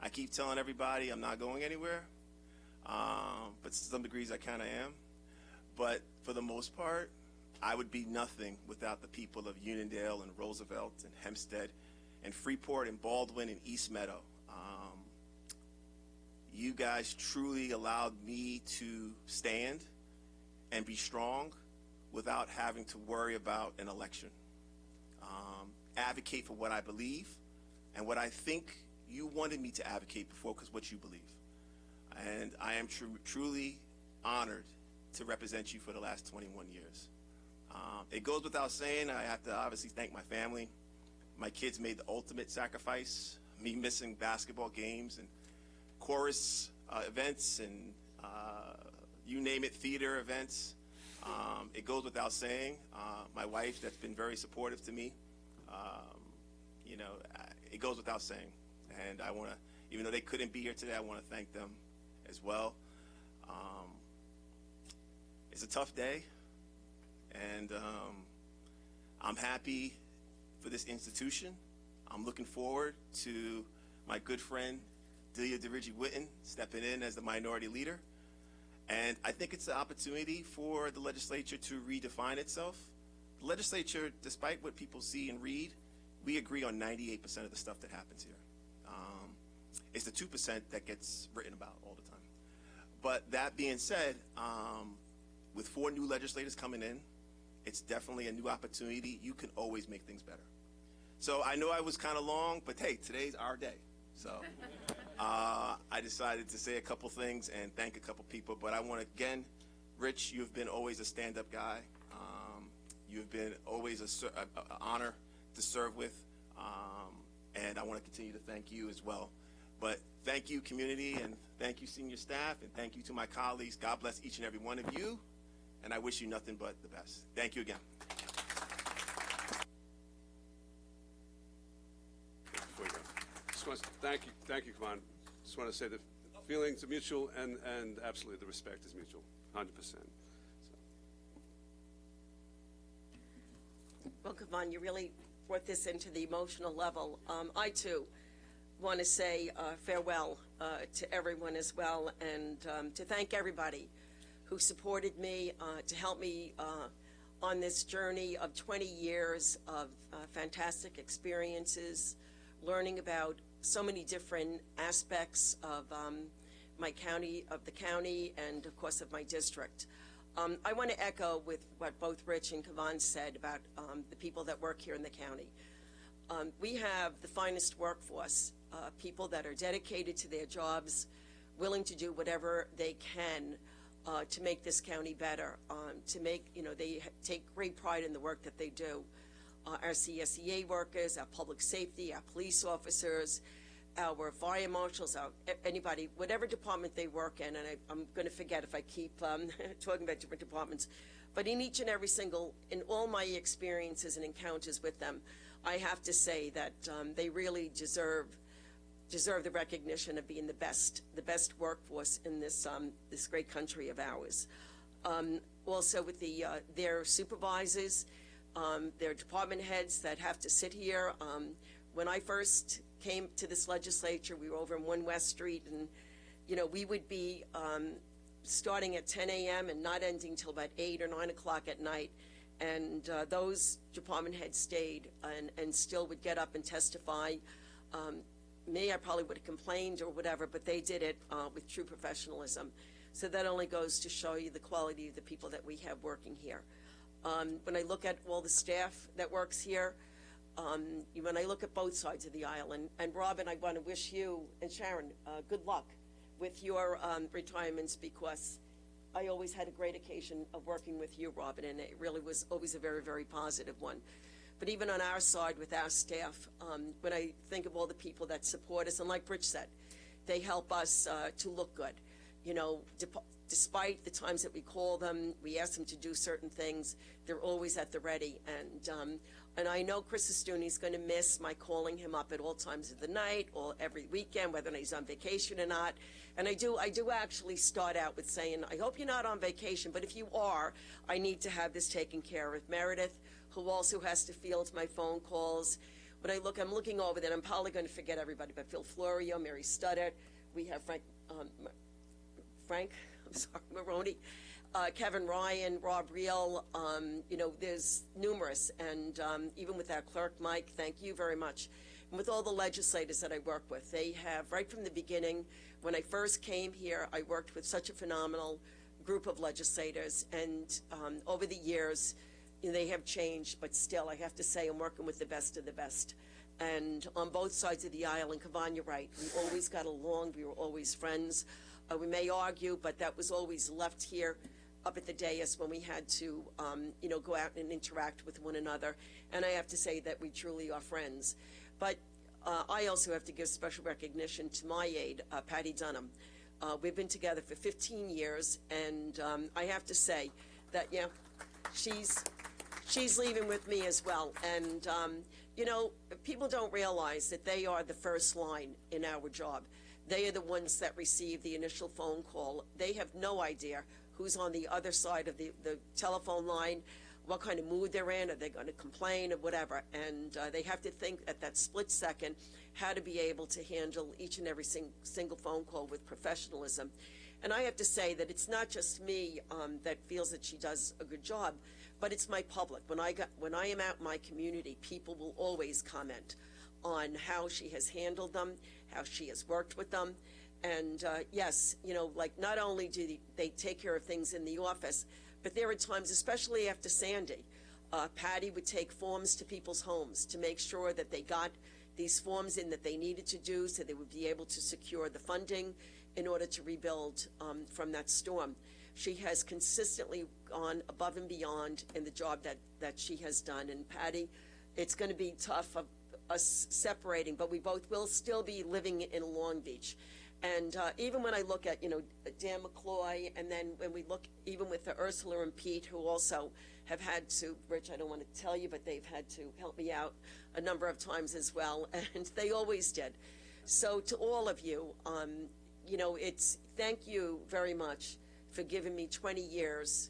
I keep telling everybody I'm not going anywhere, but to some degrees I kind of am. But for the most part, I would be nothing without the people of Uniondale and Roosevelt and Hempstead and Freeport and Baldwin and East Meadow. You guys truly allowed me to stand and be strong without having to worry about an election. Advocate for what I believe and what I think you wanted me to advocate before, because what you believe. And I am truly honored to represent you for the last 21 years. It goes without saying, I have to obviously thank my family. My kids made the ultimate sacrifice, me missing basketball games and chorus events and you name it, theater events. It goes without saying. My wife, that's been very supportive to me, it goes without saying. And I want to, even though they couldn't be here today, I want to thank them as well. It's a tough day, and I'm happy for this institution. I'm looking forward to my good friend, Delia DeRiggi-Witten, stepping in as the minority leader. And I think it's an opportunity for the legislature to redefine itself. The legislature, despite what people see and read, we agree on 98% of the stuff that happens here. It's the 2% that gets written about all the time. But that being said, with 4 new legislators coming in, it's definitely a new opportunity. You can always make things better. So I know I was kind of long, but hey, today's our day. So I decided to say a couple things and thank a couple people. But I want to, again, Rich, you've been always a stand-up guy. You've been always an honor to serve with. And I want to continue to thank you as well. But thank you, community, and thank you, senior staff, and thank you to my colleagues. God bless each and every one of you, and I wish you nothing but the best. Thank you again. Before you go, just want to thank you, Kavan. Just want to say that the feelings are mutual, and absolutely the respect is mutual, 100%. Well, Kavan, you really brought this into the emotional level. I, too, want to say farewell to everyone as well, and to thank everybody who supported me, to help me on this journey of 20 years of fantastic experiences, learning about so many different aspects of my county, of the county, and of course of my district. I want to echo with what both Rich and Kavan said about the people that work here in the county. We have the finest workforce, people that are dedicated to their jobs, willing to do whatever they can to make this county better, they take great pride in the work that they do. Our CSEA workers, our public safety, our police officers, our fire marshals, anybody, whatever department they work in, and I'm going to forget if I keep talking about different departments, but in each and every single, in all my experiences and encounters with them, I have to say that they really deserve the recognition of being the best workforce in this this great country of ours. Also with their supervisors, their department heads that have to sit here. When I first came to this legislature, we were over in 1 West Street, and we would be starting at 10 a.m. and not ending till about 8 or 9 o'clock at night. And those department heads stayed and still would get up and testify. Me, I probably would have complained or whatever, but they did it with true professionalism. So that only goes to show you the quality of the people that we have working here. When I look at all the staff that works here, when I look at both sides of the aisle, and Robin, I want to wish you and Sharon good luck with your retirements, because I always had a great occasion of working with you, Robin, and it really was always a very, very positive one. But even on our side with our staff, when I think of all the people that support us, and like Rich said, they help us to look good. Despite the times that we call them, we ask them to do certain things, they're always at the ready. And I know Chris Estuni's going to miss my calling him up at all times of the night or every weekend, whether he's on vacation or not. And I do actually start out with saying, I hope you're not on vacation, but if you are, I need to have this taken care of. Meredith, who also has to field my phone calls. When I'm looking over that, I'm probably going to forget everybody, but Phil Florio, Mary Studdert, we have Maroney, Kevin Ryan, Rob Reel, there's numerous, and even with our clerk, Mike, thank you very much. And with all the legislators that I work with, they have, right from the beginning, when I first came here, I worked with such a phenomenal group of legislators, and over the years, they have changed, but still, I have to say, I'm working with the best of the best. And on both sides of the aisle, and Kavan, you're right, we always got along, we were always friends. We may argue, but that was always left here up at the dais when we had to, go out and interact with one another. And I have to say that we truly are friends. But I also have to give special recognition to my aide, Patty Dunham. We've been together for 15 years, and I have to say that, yeah, she's leaving with me as well. And, you know, people don't realize that they are the first line in our job. They are the ones that receive the initial phone call. They have no idea who's on the other side of the telephone line, what kind of mood they're in, are they going to complain or whatever. And they have to think at that split second how to be able to handle each and every single phone call with professionalism. And I have to say that it's not just me that feels that she does a good job, but it's my public. When I am out in my community, people will always comment on how she has handled them, how she has worked with them. And yes, you know, like not only do they take care of things in the office, but there are times, especially after Sandy, Patty would take forms to people's homes to make sure that they got these forms in that they needed to do so they would be able to secure the funding in order to rebuild from that storm. She has consistently gone above and beyond in the job that she has done. And Patty, it's going to be tough of us separating, but we both will still be living in Long Beach. And even when I look at, you know, Dan McCloy, and then when we look even with the Ursula and Pete, who also have had to, Rich, I don't want to tell you, but they've had to help me out a number of times as well, and they always did. So to all of you, you know, thank you very much for giving me 20 years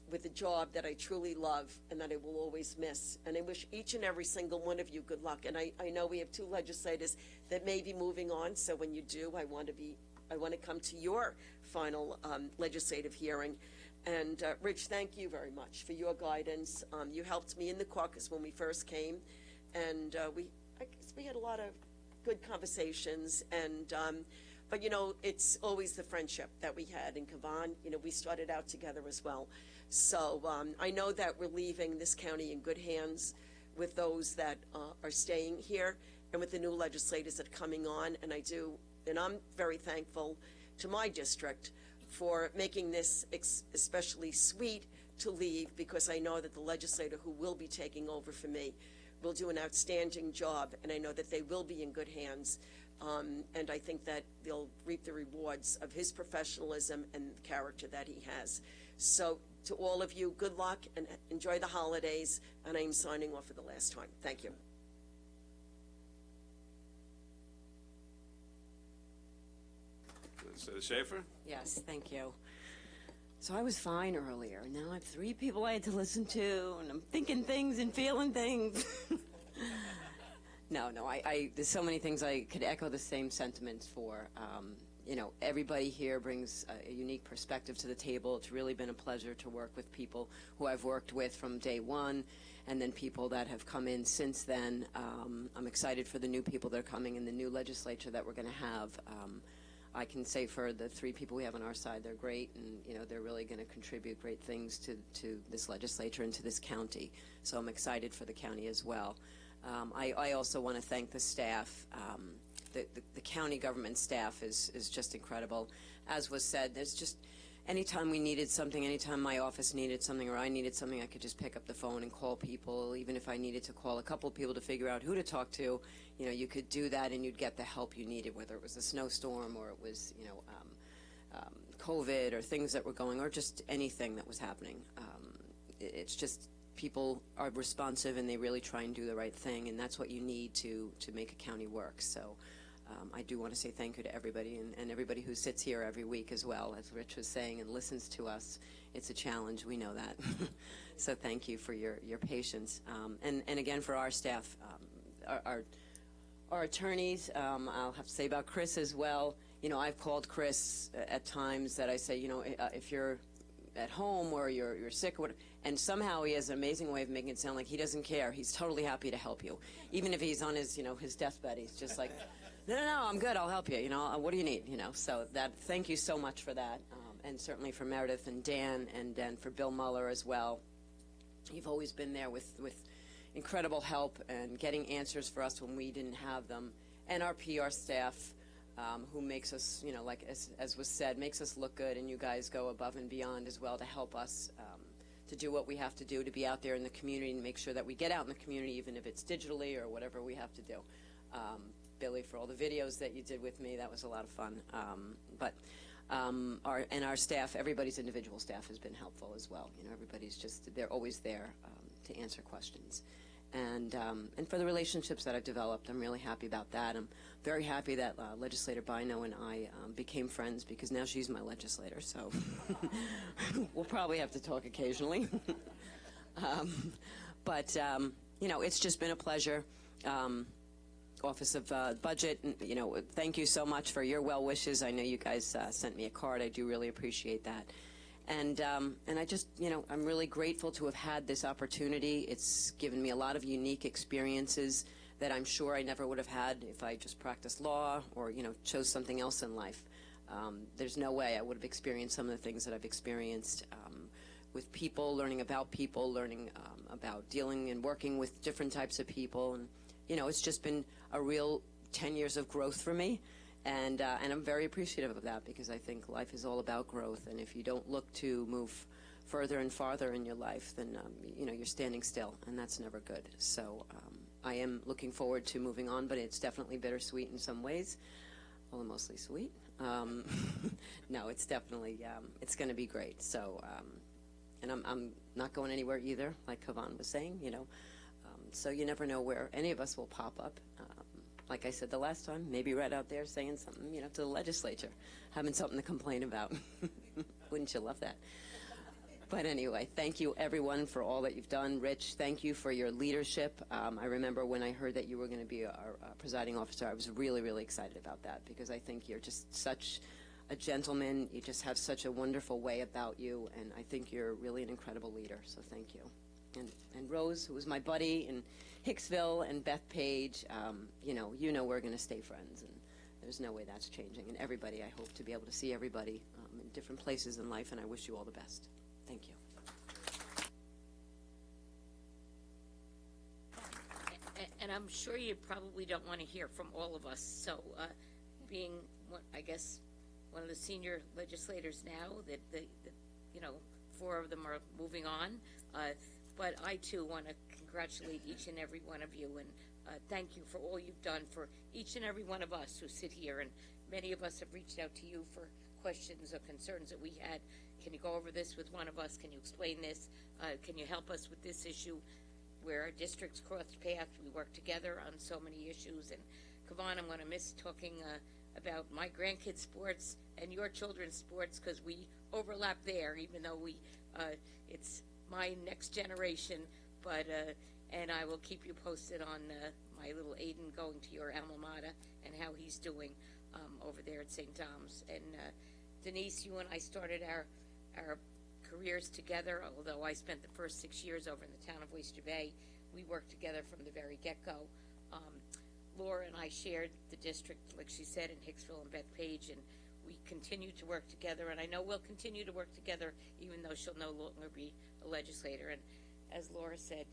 with a job that I truly love and that I will always miss. And I wish each and every single one of you good luck. And I know we have 2 legislators that may be moving on, so when you do, I want to come to your final legislative hearing. And Rich, thank you very much for your guidance. You helped me in the caucus when we first came, and I guess we had a lot of good conversations. And but you know, it's always the friendship that we had in Cavan. You know, we started out together as well. So I know that we're leaving this county in good hands with those that are staying here and with the new legislators that are coming on. And I'm very thankful to my district for making this especially sweet to leave, because I know that the legislator who will be taking over for me will do an outstanding job, and I know that they will be in good hands. And I think that they'll reap the rewards of his professionalism and the character that he has. So to all of you, good luck and enjoy the holidays, and I'm signing off for the last time. Thank you. Senator Schaefer? Yes, thank you. So I was fine earlier. Now I have 3 people I had to listen to, and I'm thinking things and feeling things. No, there's so many things I could echo the same sentiments for. You know, everybody here brings a unique perspective to the table. It's really been a pleasure to work with people who I've worked with from day one, and then people that have come in since then. I'm excited for the new people that are coming in the new legislature that we're going to have. I can say for the 3 people we have on our side, they're great, and you know, they're really going to contribute great things to this legislature and to this county. So I'm excited for the county as well. I also want to thank the staff. The county government staff is just incredible. As was said, there's just, anytime we needed something, anytime my office needed something or I needed something, I could just pick up the phone and call people. Even if I needed to call a couple of people to figure out who to talk to, you know, you could do that and you'd get the help you needed, whether it was a snowstorm or it was, you know, COVID or things that were going, or just anything that was happening. It's just, people are responsive and they really try and do the right thing, and that's what you need to make a county work. So I do want to say thank you to everybody, and everybody who sits here every week as well, as Rich was saying, and listens to us. It's a challenge, we know that. So thank you for your patience. And again, for our staff, our attorneys, I'll have to say about Chris as well. You know, I've called Chris at times that I say, you know, if you're at home or you're sick or whatever, and somehow he has an amazing way of making it sound like he doesn't care. He's totally happy to help you. Even if he's on his, you know, his deathbed, he's just like, no, I'm good, I'll help you, you know, what do you need, you know? So thank you so much for that, and certainly for Meredith and Dan, and then for Bill Mueller as well. You've always been there with incredible help and getting answers for us when we didn't have them, and our PR staff, who makes us, you know, like as was said, makes us look good, and you guys go above and beyond as well to help us to do what we have to do to be out there in the community and make sure that we get out in the community, even if it's digitally or whatever we have to do. Billy, for all the videos that you did with me. That was a lot of fun. Our staff, everybody's individual staff has been helpful as well. You know, everybody's they're always there to answer questions. And for the relationships that I've developed, I'm really happy about that. I'm very happy that Legislator Bino and I became friends, because now she's my legislator, so we'll probably have to talk occasionally. You know, it's just been a pleasure. Office of Budget, you know, thank you so much for your well wishes. I know you guys sent me a card. I do really appreciate that. And I just, you know, I'm really grateful to have had this opportunity. It's given me a lot of unique experiences that I'm sure I never would have had if I just practiced law or, you know, chose something else in life. There's no way I would have experienced some of the things that I've experienced with people, learning about dealing and working with different types of people. And, you know, it's just been a real 10 years of growth for me. And I'm very appreciative of that, because I think life is all about growth. And if you don't look to move further and farther in your life, then, you know, you're standing still, and that's never good. So I am looking forward to moving on, but it's definitely bittersweet in some ways. Well, mostly sweet. No, it's definitely, it's going to be great. So, and I'm not going anywhere either, like Kavan was saying, you know. So you never know where any of us will pop up. Like I said the last time, maybe right out there saying something, you know, to the legislature, having something to complain about. Wouldn't you love that? But anyway, thank you, everyone, for all that you've done. Rich, thank you for your leadership. I remember when I heard that you were going to be our presiding officer, I was really, really excited about that, because I think you're just such a gentleman. You just have such a wonderful way about you, and I think you're really an incredible leader, so thank you. And Rose, who was my buddy in Hicksville, and Beth Page, you know we're going to stay friends, and there's no way that's changing. And everybody, I hope to be able to see everybody in different places in life, and I wish you all the best. Thank you. And I'm sure you probably don't want to hear from all of us. So being, I guess, one of the senior legislators now, that you know, 4 of them are moving on. But I, too, want to congratulate each and every one of you, and thank you for all you've done for each and every one of us who sit here. And many of us have reached out to you for questions or concerns that we had. Can you go over this with one of us? Can you explain this? Can you help us with this issue? Where our districts crossed paths, we work together on so many issues. And Kavan, I'm going to miss talking about my grandkids' sports and your children's sports, because we overlap there, even though it's my next generation. But and I will keep you posted on my little Aiden going to your alma mater and how he's doing over there at St. Thomas. And Denise, you and I started our careers together, although I spent the first 6 years over in the town of Oyster Bay. We worked together from the very get-go. Laura and I shared the district, like she said, in Hicksville and Bethpage, and we continue to work together, and I know we'll continue to work together even though she'll no longer be a legislator. And as Laura said,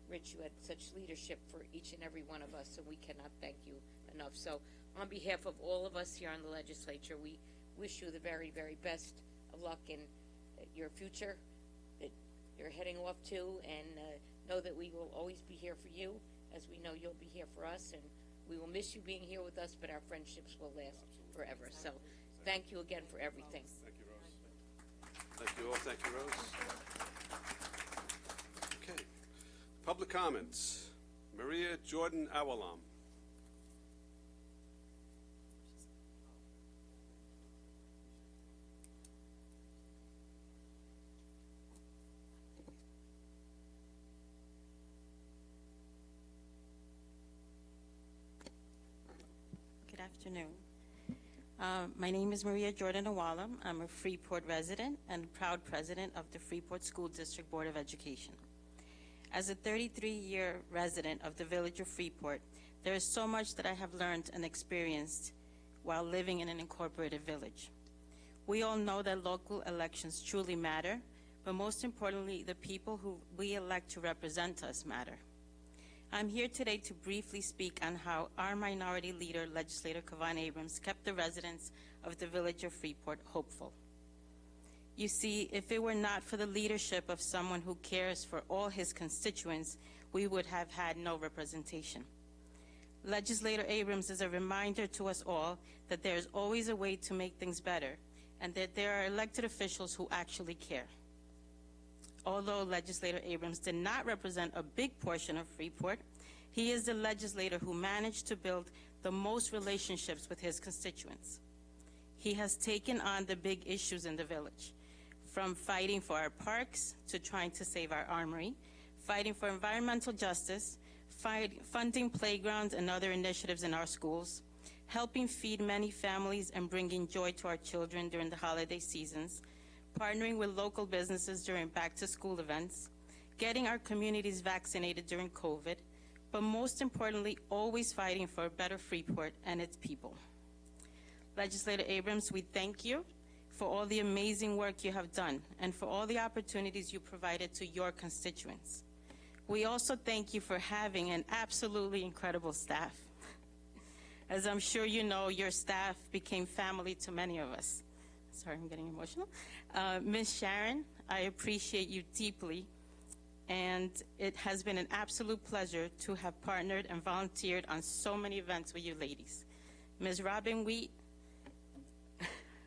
Rich, you had such leadership for each and every one of us, and we cannot thank you enough. So on behalf of all of us here in the legislature, we wish you the very, very best of luck in your future that you're heading off to, and know that we will always be here for you, as we know you'll be here for us, and we will miss you being here with us, but our friendships will last forever. So thank you again for everything. Thank you, Rose. Thank you all. Thank you, Rose. Okay. Public comments. Maria Jordan Awalam. Good afternoon. My name is Maria Jordan Awalam. I'm a Freeport resident and proud president of the Freeport School District Board of Education. As a 33-year resident of the village of Freeport, there is so much that I have learned and experienced while living in an incorporated village. We all know that local elections truly matter, but most importantly, the people who we elect to represent us matter. I'm here today to briefly speak on how our minority leader, Legislator Kavan Abrams, kept the residents of the village of Freeport hopeful. You see, if it were not for the leadership of someone who cares for all his constituents, we would have had no representation. Legislator Abrams is a reminder to us all that there is always a way to make things better, and that there are elected officials who actually care. Although Legislator Abrams did not represent a big portion of Freeport, he is the legislator who managed to build the most relationships with his constituents. He has taken on the big issues in the village, from fighting for our parks to trying to save our armory, fighting for environmental justice, funding playgrounds and other initiatives in our schools, helping feed many families and bringing joy to our children during the holiday seasons, partnering with local businesses during back-to-school events, getting our communities vaccinated during COVID, but most importantly, always fighting for a better Freeport and its people. Legislator Abrams, we thank you for all the amazing work you have done and for all the opportunities you provided to your constituents. We also thank you for having an absolutely incredible staff. As I'm sure you know, your staff became family to many of us. Sorry, I'm getting emotional. Ms. Sharon, I appreciate you deeply, and it has been an absolute pleasure to have partnered and volunteered on so many events with you ladies. Ms. Robin Wheat,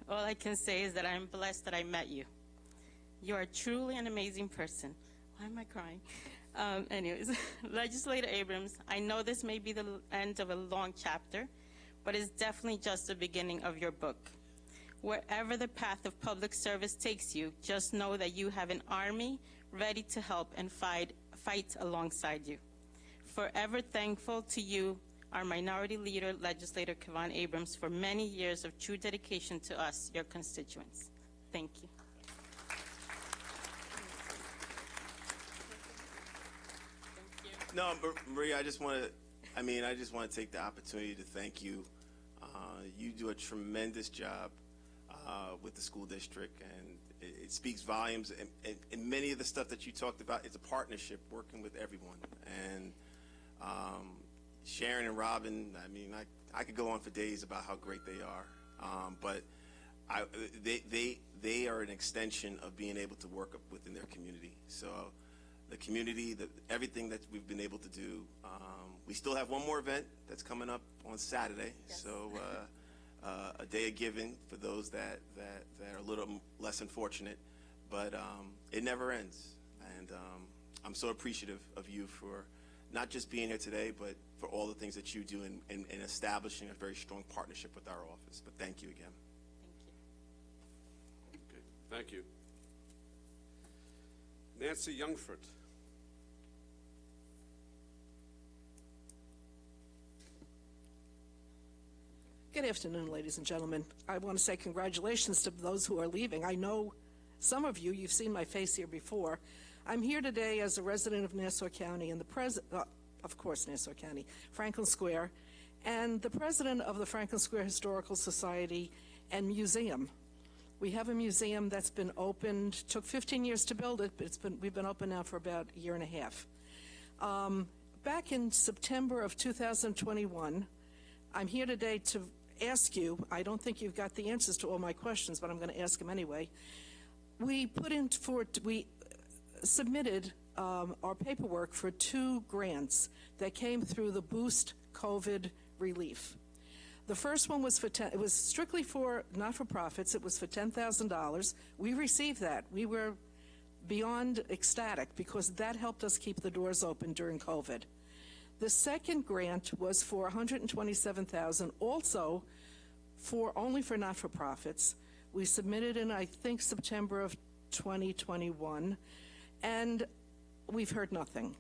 all I can say is that I'm blessed that I met you. You are truly an amazing person. Why am I crying? Anyways, Legislator Abrams, I know this may be the end of a long chapter, but it's definitely just the beginning of your book. Wherever the path of public service takes you, just know that you have an army ready to help and fight alongside you. Forever thankful to you, our minority leader, Legislator Kevon Abrams, for many years of true dedication to us, your constituents. Thank you. No, Maria, I just want to take the opportunity to thank you. You do a tremendous job with the school district, and it speaks volumes. And many of the stuff that you talked about is a partnership working with everyone. And Sharon and Robin, I could go on for days about how great they are. But they are an extension of being able to work within their community. So the community, everything that we've been able to do. We still have one more event that's coming up on Saturday. Yes. So a day of giving for those that are a little less unfortunate. But it never ends. And I'm so appreciative of you for not just being here today, but for all the things that you do in establishing a very strong partnership with our office. But thank you again. Okay, thank you. Nancy Youngford. Good afternoon, ladies and gentlemen. I want to say congratulations to those who are leaving. I know some of you, you've seen my face here before. I'm here today as a resident of Nassau County and of course Nassau County, Franklin Square, and the president of the Franklin Square Historical Society and Museum. We have a museum that's been opened, took 15 years to build it, but we've been open now for about a year and a half. Back in September of 2021, I'm here today to ask you, I don't think you've got the answers to all my questions, but I'm going to ask them anyway. We submitted our paperwork for 2 grants that came through the Boost COVID relief. The first one was it was strictly for not-for-profits. It was for $10,000. We received that. We were beyond ecstatic because that helped us keep the doors open during COVID. The second grant was for $127,000, also only for not-for-profits. We submitted in, I think, September of 2021, and we've heard nothing.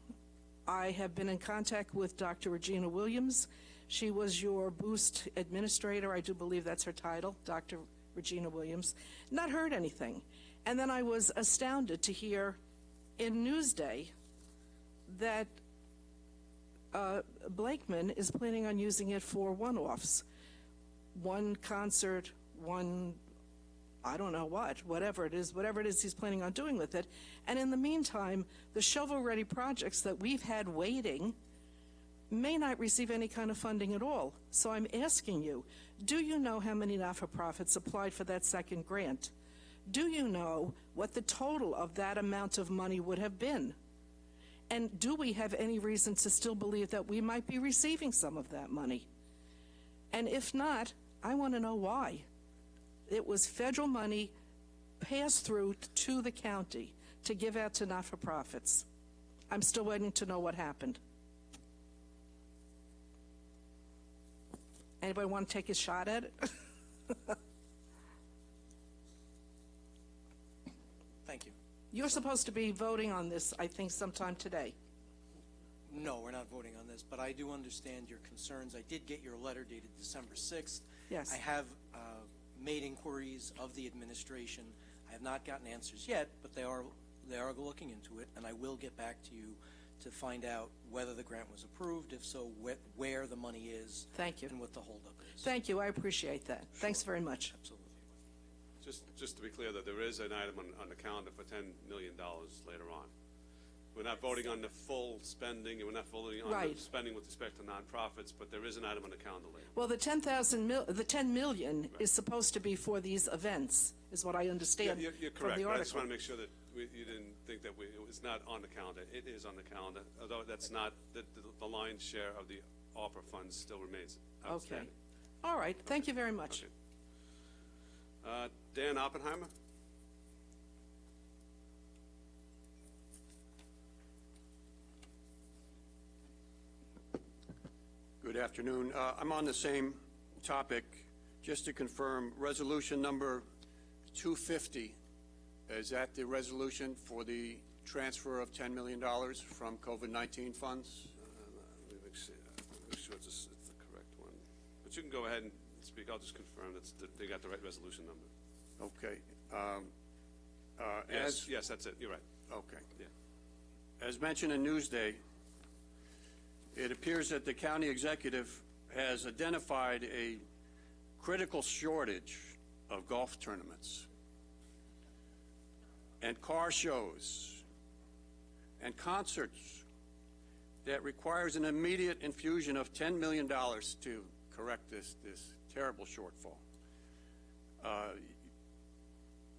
I have been in contact with Dr. Regina Williams. She was your Boost administrator. I do believe that's her title, Dr. Regina Williams. Not heard anything. And then I was astounded to hear in Newsday that Blakeman is planning on using it for one-offs. One concert, one, I don't know whatever it is he's planning on doing with it. And in the meantime, the shovel-ready projects that we've had waiting may not receive any kind of funding at all. So I'm asking you, do you know how many not-for-profits applied for that second grant? Do you know what the total of that amount of money would have been? And do we have any reason to still believe that we might be receiving some of that money? And if not, I want to know why. It was federal money passed through to the county to give out to not-for-profits. I'm still waiting to know what happened. Anybody want to take a shot at it? Thank you. You're supposed to be voting on this, I think, sometime today. No, we're not voting on this, but I do understand your concerns. I did get your letter dated December 6th. Yes. I have made inquiries of the administration. I have not gotten answers yet, but they are looking into it, and I will get back to you to find out whether the grant was approved, if so, where the money is. Thank you. And what the holdup is. Thank you. I appreciate that. Thanks very much. Absolutely. Just to be clear, that there is an item on the calendar for $10 million later on. We're not voting on the full spending, and we're not voting on Right. the spending with respect to nonprofits, but there is an item on the calendar later. Well, the $10 million is supposed to be for these events, is what I understand You're from correct, the but I just article. want to make sure that you didn't think that it was not on the calendar. It is on the calendar, although that's not, the lion's share of the ARPA funds still remains Okay. outstanding. All right. Thank you very much. Okay. Dan Oppenheimer? Good afternoon. I'm on the same topic. Just to confirm, resolution number 250, is that the resolution for the transfer of $10 million from COVID-19 funds? Let me make sure it's the correct one. But you can go ahead and speak. I'll just confirm that they got the right resolution number. Okay. Yes, that's it. You're right. Okay. Yeah. As mentioned in Newsday, it appears that the county executive has identified a critical shortage of golf tournaments and car shows and concerts that requires an immediate infusion of $10 million to correct this terrible shortfall.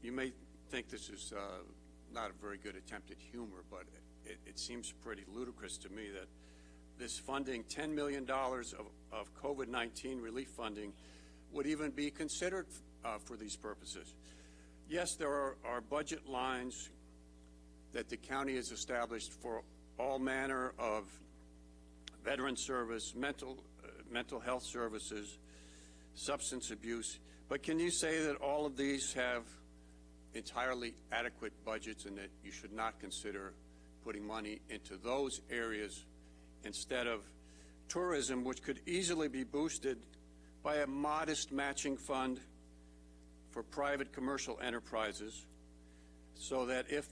You may think this is not a very good attempt at humor, but it seems pretty ludicrous to me that this funding, $10 million of COVID-19 relief funding, would even be considered for these purposes. Yes, there are budget lines that the county has established for all manner of veteran service, mental health services, substance abuse, but can you say that all of these have entirely adequate budgets and that you should not consider putting money into those areas instead of tourism, which could easily be boosted by a modest matching fund for private commercial enterprises, so that if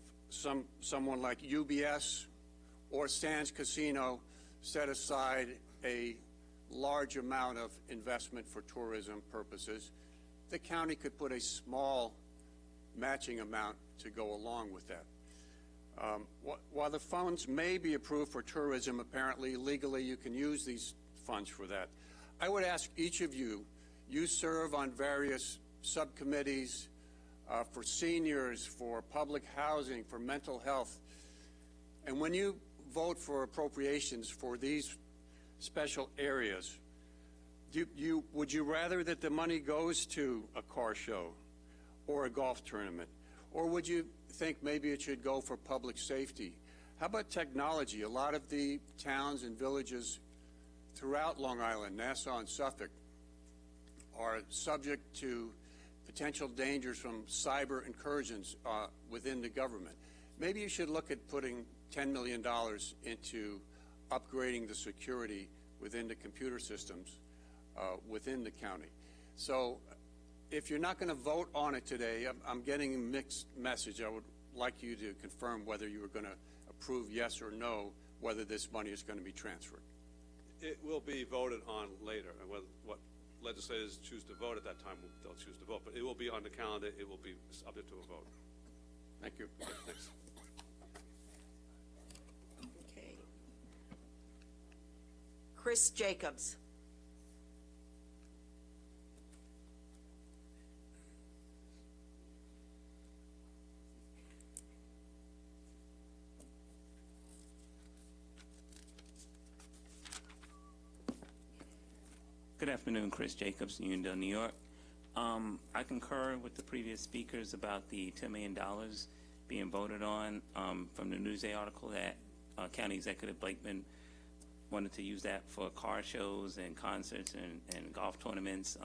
someone like UBS or Sands Casino set aside a large amount of investment for tourism purposes, the county could put a small matching amount to go along with that. While the funds may be approved for tourism, apparently legally you can use these funds for that. I would ask each of you, you serve on various subcommittees for seniors, for public housing, for mental health, and when you vote for appropriations for these special areas, would you rather that the money goes to a car show or a golf tournament? Or would you think maybe it should go for public safety? How about technology? A lot of the towns and villages throughout Long Island, Nassau and Suffolk, are subject to potential dangers from cyber incursions within the government. Maybe you should look at putting $10 million into upgrading the security within the computer systems within the county. So if you're not going to vote on it today, I'm getting a mixed message. I would like you to confirm whether you are going to approve yes or no, whether this money is going to be transferred. It will be voted on later, and what legislators choose to vote at that time, they'll choose to vote. But it will be on the calendar. It will be subject to a vote. Thank you. Thanks. Okay. Chris Jacobs. Good afternoon, Chris Jacobs, Uniondale, New York. I concur with the previous speakers about the $10 million being voted on from the Newsday article that County Executive Blakeman wanted to use that for car shows and concerts and golf tournaments.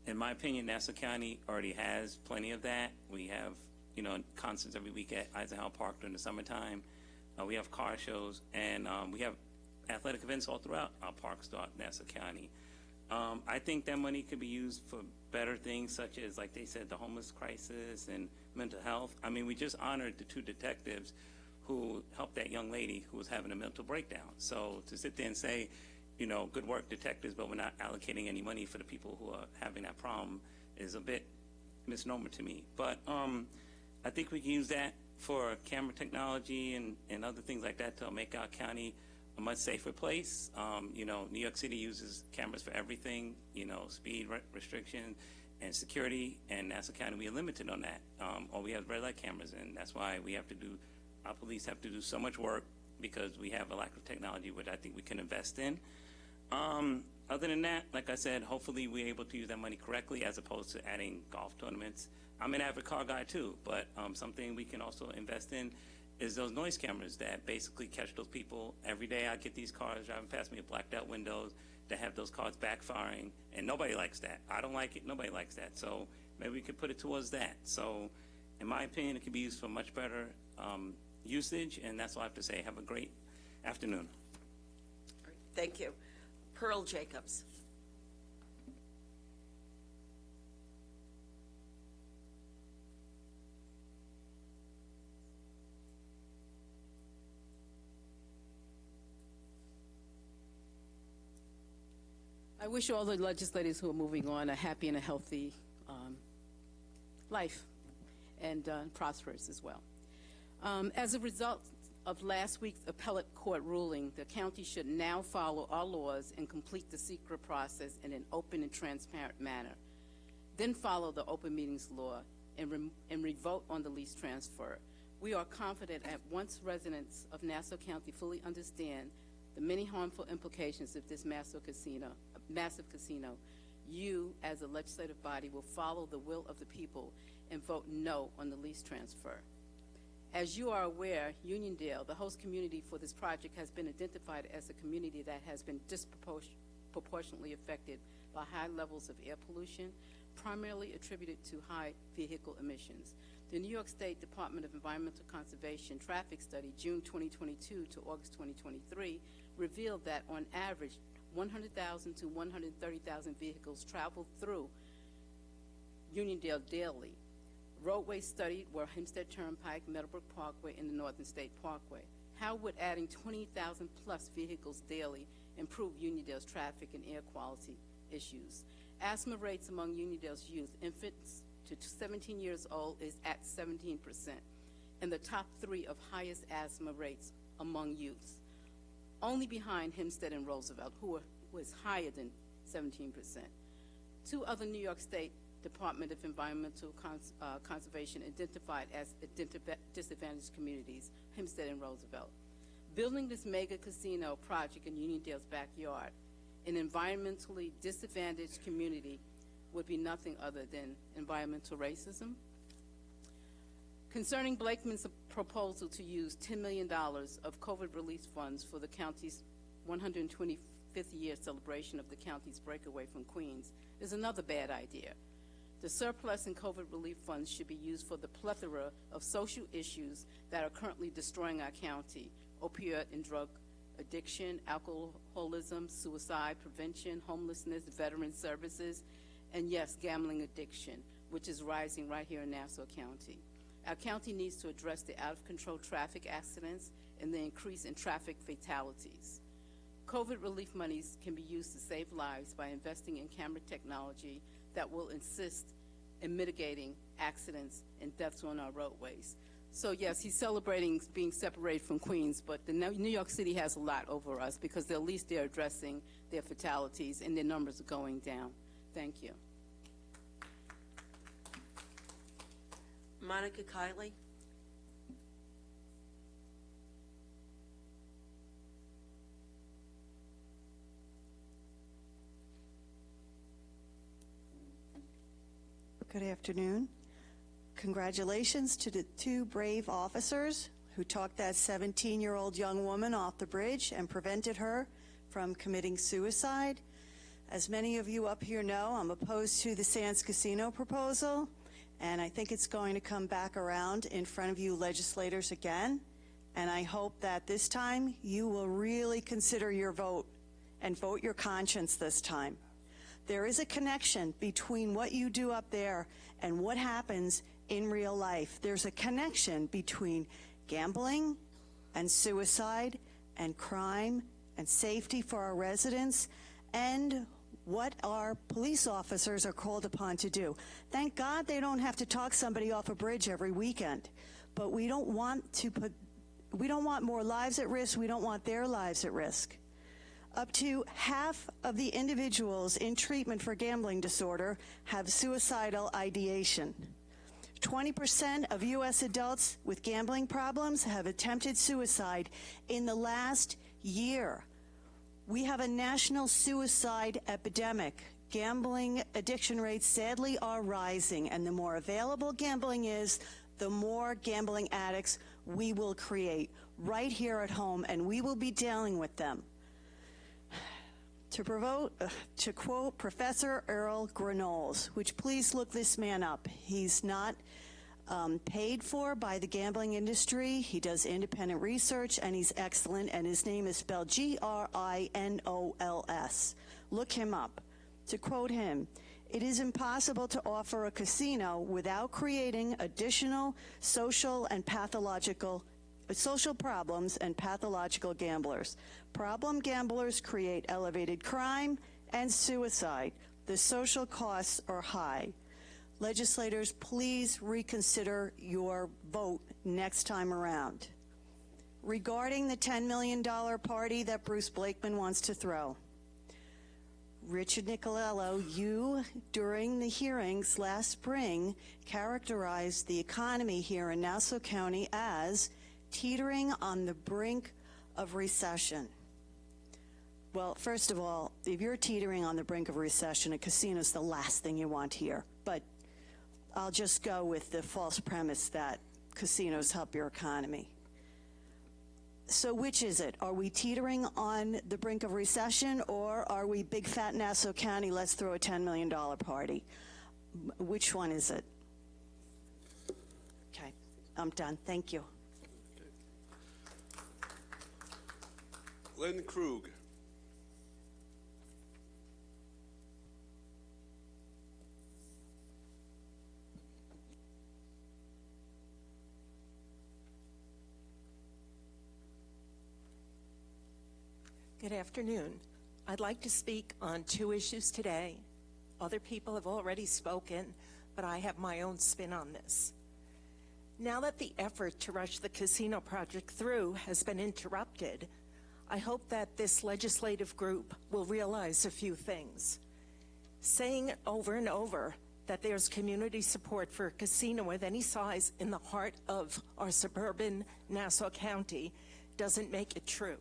In my opinion, Nassau County already has plenty of that. We have, concerts every week at Eisenhower Park during the summertime. We have car shows, and we have athletic events all throughout our parks throughout Nassau County. I think that money could be used for better things, such as, like they said, the homeless crisis and mental health. I mean, we just honored the 2 detectives who helped that young lady who was having a mental breakdown. So to sit there and say, good work, detectives, but we're not allocating any money for the people who are having that problem is a bit misnomer to me. But I think we can use that for camera technology and other things like that to make our county a much safer place. New York City uses cameras for everything, speed restriction and security, and Nassau County, we are limited on that. Or we have red light cameras, and that's why our police have to do so much work because we have a lack of technology, which I think we can invest in. Other than that, like I said, hopefully we're able to use that money correctly as opposed to adding golf tournaments. I'm an avid car guy too, but something we can also invest in is those noise cameras that basically catch those people. Every day I get these cars driving past me with blacked out windows that have those cars backfiring, and nobody likes that. I don't like it, nobody likes that. So maybe we could put it towards that. So in my opinion, it could be used for much better usage, and that's all I have to say. Have a great afternoon. Thank you. Pearl Jacobs. I wish all the legislators who are moving on a happy and a healthy life, and prosperous as well. As a result of last week's appellate court ruling, the county should now follow our laws and complete the secret process in an open and transparent manner. Then follow the open meetings law and revote on the lease transfer. We are confident that once residents of Nassau County fully understand the many harmful implications of this massive casino, you, as a legislative body, will follow the will of the people and vote no on the lease transfer. As you are aware, Uniondale, the host community for this project, has been identified as a community that has been disproportionately affected by high levels of air pollution, primarily attributed to high vehicle emissions. The New York State Department of Environmental Conservation traffic study, June 2022 to August 2023, revealed that on average, 100,000 to 130,000 vehicles travel through Uniondale daily. Roadways studied were Hempstead Turnpike, Meadowbrook Parkway, and the Northern State Parkway. How would adding 20,000 plus vehicles daily improve Uniondale's traffic and air quality issues? Asthma rates among Uniondale's youth, infants to 17 years old, is at 17%, and the top 3 of highest asthma rates among youths, only behind Hempstead and Roosevelt, who was higher than 17%. 2 other New York State Department of Environmental Conservation identified as disadvantaged communities, Hempstead and Roosevelt. Building this mega casino project in Uniondale's backyard, an environmentally disadvantaged community, would be nothing other than environmental racism. Concerning Blakeman's proposal to use $10 million of COVID relief funds for the county's 125th year celebration of the county's breakaway from Queens is another bad idea. The surplus in COVID relief funds should be used for the plethora of social issues that are currently destroying our county: opioid and drug addiction, alcoholism, suicide prevention, homelessness, veteran services, and yes, gambling addiction, which is rising right here in Nassau County. Our county needs to address the out-of-control traffic accidents and the increase in traffic fatalities. COVID relief monies can be used to save lives by investing in camera technology that will assist in mitigating accidents and deaths on our roadways. So yes, he's celebrating being separated from Queens, but New York City has a lot over us because at least they're addressing their fatalities and their numbers are going down. Thank you. Monica Kiley. Good afternoon. Congratulations to the two brave officers who talked that 17-year-old young woman off the bridge and prevented her from committing suicide. As many of you up here know, I'm opposed to the Sands Casino proposal, and I think it's going to come back around in front of you legislators again. And I hope that this time you will really consider your vote and vote your conscience this time. There is a connection between what you do up there and what happens in real life. There's a connection between gambling and suicide and crime and safety for our residents and what our police officers are called upon to do. Thank God they don't have to talk somebody off a bridge every weekend, but we don't want more lives at risk. We don't want their lives at risk. Up to half of the individuals in treatment for gambling disorder have suicidal ideation. 20% of U.S. adults with gambling problems have attempted suicide in the last year. We have a national suicide epidemic. Gambling addiction rates sadly are rising, and the more available gambling is, the more gambling addicts we will create right here at home, and we will be dealing with them. To quote Professor Earl Granoll's, which please look this man up. He's not paid for by the gambling industry. He does independent research, and he's excellent, and his name is spelled Grinols. Look him up. To quote him, "It is impossible to offer a casino without creating additional social problems and pathological gamblers. Problem gamblers create elevated crime and suicide. The social costs are high." Legislators, please reconsider your vote next time around. Regarding the $10 million party that Bruce Blakeman wants to throw, Richard Nicolello, you, during the hearings last spring, characterized the economy here in Nassau County as teetering on the brink of recession. Well, first of all, if you're teetering on the brink of recession, a casino is the last thing you want here. But I'll just go with the false premise that casinos help your economy. So which is it? Are we teetering on the brink of recession, or are we big fat Nassau County, let's throw a $10 million party? Which one is it? Okay, I'm done. Thank you. Lynn Krug. Good afternoon. I'd like to speak on two issues today. Other people have already spoken, but I have my own spin on this. Now that the effort to rush the casino project through has been interrupted, I hope that this legislative group will realize a few things. Saying over and over that there's community support for a casino of any size in the heart of our suburban Nassau County doesn't make it true.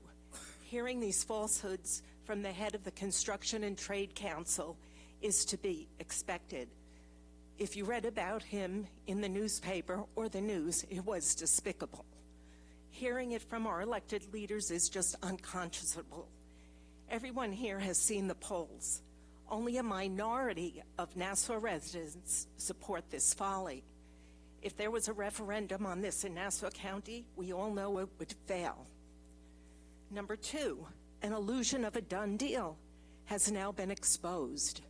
Hearing these falsehoods from the head of the Construction and Trade Council is to be expected. If you read about him in the newspaper or the news, it was despicable. Hearing it from our elected leaders is just unconscionable. Everyone here has seen the polls. Only a minority of Nassau residents support this folly. If there was a referendum on this in Nassau County, we all know it would fail. Number two, an illusion of a done deal has now been exposed.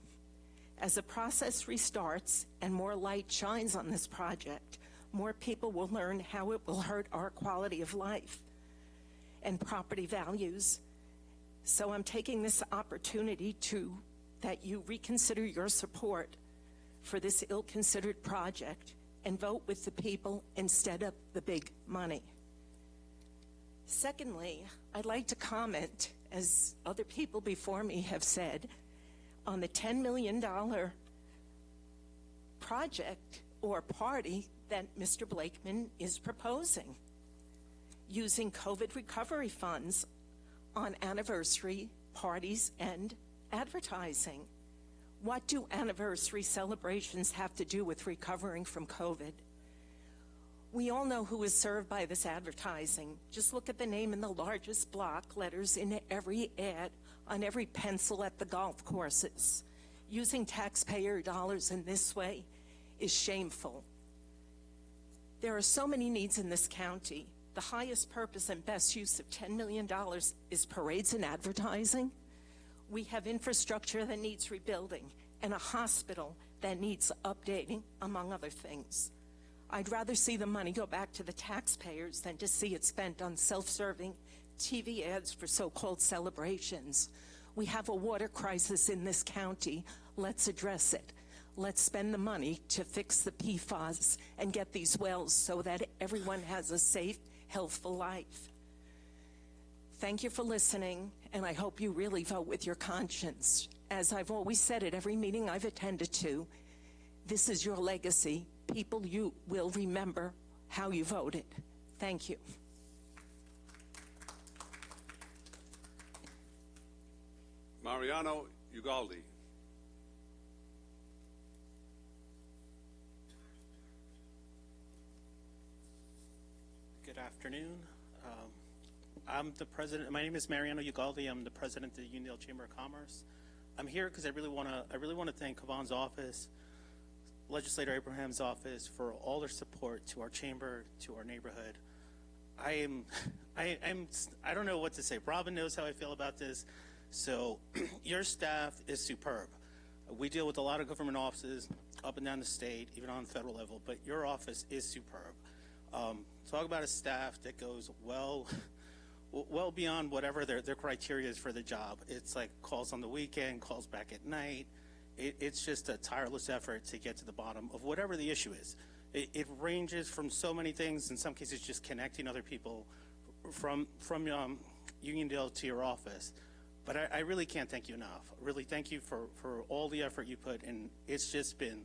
As the process restarts and more light shines on this project, more people will learn how it will hurt our quality of life and property values. So I'm taking this opportunity that you reconsider your support for this ill-considered project and vote with the people instead of the big money. Secondly, I'd like to comment, as other people before me have said, on the $10 million project or party that Mr. Blakeman is proposing, using COVID recovery funds on anniversary parties and advertising. What do anniversary celebrations have to do with recovering from COVID? We all know who is served by this advertising. Just look at the name in the largest block letters in every ad, on every pencil at the golf courses. Using taxpayer dollars in this way is shameful. There are so many needs in this county. The highest purpose and best use of $10 million is parades and advertising. We have infrastructure that needs rebuilding and a hospital that needs updating, among other things. I'd rather see the money go back to the taxpayers than to see it spent on self-serving TV ads for so-called celebrations. We have a water crisis in this county. Let's address it. Let's spend the money to fix the PFAS and get these wells so that everyone has a safe, healthful life. Thank you for listening, and I hope you really vote with your conscience. As I've always said at every meeting I've attended to, this is your legacy. People, you will remember how you voted. Thank you. Mariano Ugaldi. Good afternoon. I'm the president. My name is Mariano Ugaldi. I'm the president of the Uniondale Chamber of Commerce. I'm here because I really want to thank Kavan's office, Legislator Abraham's office, for all their support to our chamber, to our neighborhood. I don't know what to say. Robin knows how I feel about this. So your staff is superb. We deal with a lot of government offices up and down the state, even on the federal level, but your office is superb. Talk about a staff that goes well beyond whatever their criteria is for the job. It's like calls on the weekend, calls back at night. It's just a tireless effort to get to the bottom of whatever the issue is. It ranges from so many things, in some cases just connecting other people from Uniondale to your office. But I really can't thank you enough. Really thank you for all the effort you put in. It's just been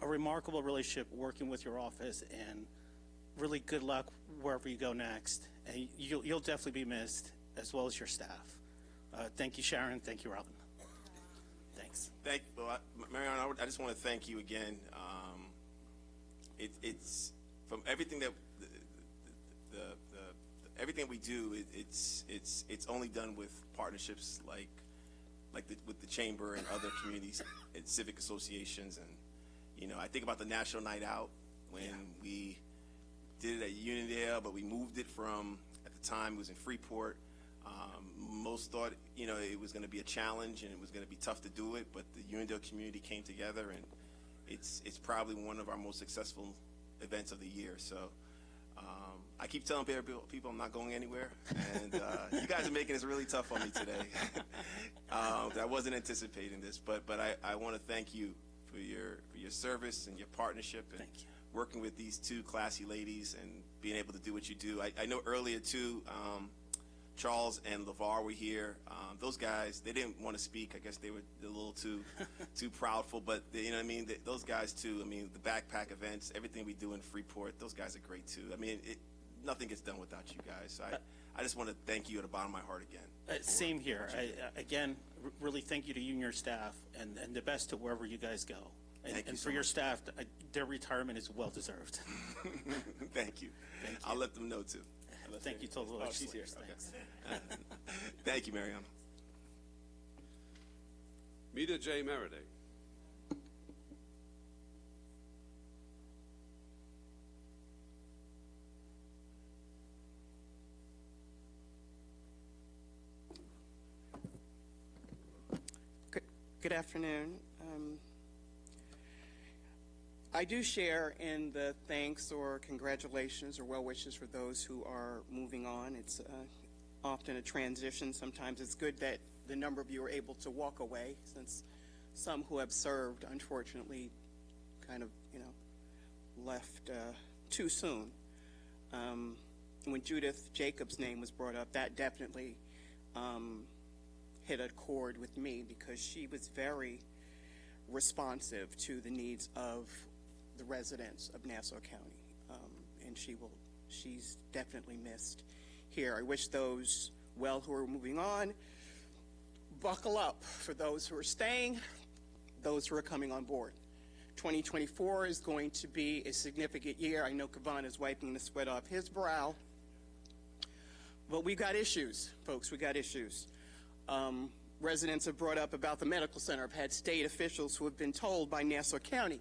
a remarkable relationship working with your office, and really good luck wherever you go next. And you'll definitely be missed, as well as your staff. Thank you, Sharon. Thank you, Robin. Thanks. Mariano, I just want to thank you again. It's from everything that everything we do. It's only done with partnerships like with the chamber and other communities and civic associations. And I think about the National Night Out when we did it at Uniondale, but we moved it from, at the time it was in Freeport. Most thought it was going to be a challenge and it was going to be tough to do it, but the Uniondale community came together, and it's probably one of our most successful events of the year. So I keep telling people I'm not going anywhere, and you guys are making this really tough on me today. I wasn't anticipating this, but I want to thank you for your service and your partnership, and working with these two classy ladies and being able to do what you do. I know earlier too, Charles and LeVar were here. Those guys, they didn't want to speak. I guess they were a little too proudful, but you know what I mean? Those guys too, I mean, the backpack events, everything we do in Freeport, those guys are great too. I mean, nothing gets done without you guys. So I just want to thank you at the bottom of my heart again. Same here. Again, really thank you to you and your staff, and the best to wherever you guys go. And for your staff, their retirement is well deserved. Thank you. I'll let them know too. Thank you to all the legislators. Thanks. Thank you, Mariano. Mita J. Meriday. Good afternoon. I do share in the thanks or congratulations or well wishes for those who are moving on. It's often a transition. Sometimes it's good that the number of you are able to walk away, since some who have served, unfortunately, kind of, left too soon. When Judith Jacobs' name was brought up, that definitely hit a chord with me, because she was very responsive to the needs of the residents of Nassau County, and she's definitely missed here. I wish those who are moving on, buckle up. For those who are staying, those who are coming on board. 2024 is going to be a significant year. I know Kavan is wiping the sweat off his brow. But we've got issues, folks. We've got issues. Residents have brought up about the medical center. I've had state officials who have been told by Nassau County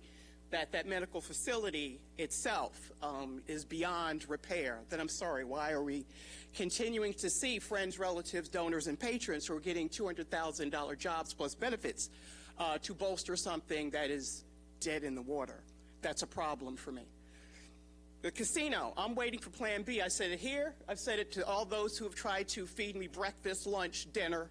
that that medical facility itself is beyond repair. Then I'm sorry, why are we continuing to see friends, relatives, donors, and patrons who are getting $200,000 jobs plus benefits to bolster something that is dead in the water? That's a problem for me. The casino, I'm waiting for Plan B. I said it here. I've said it to all those who have tried to feed me breakfast, lunch, dinner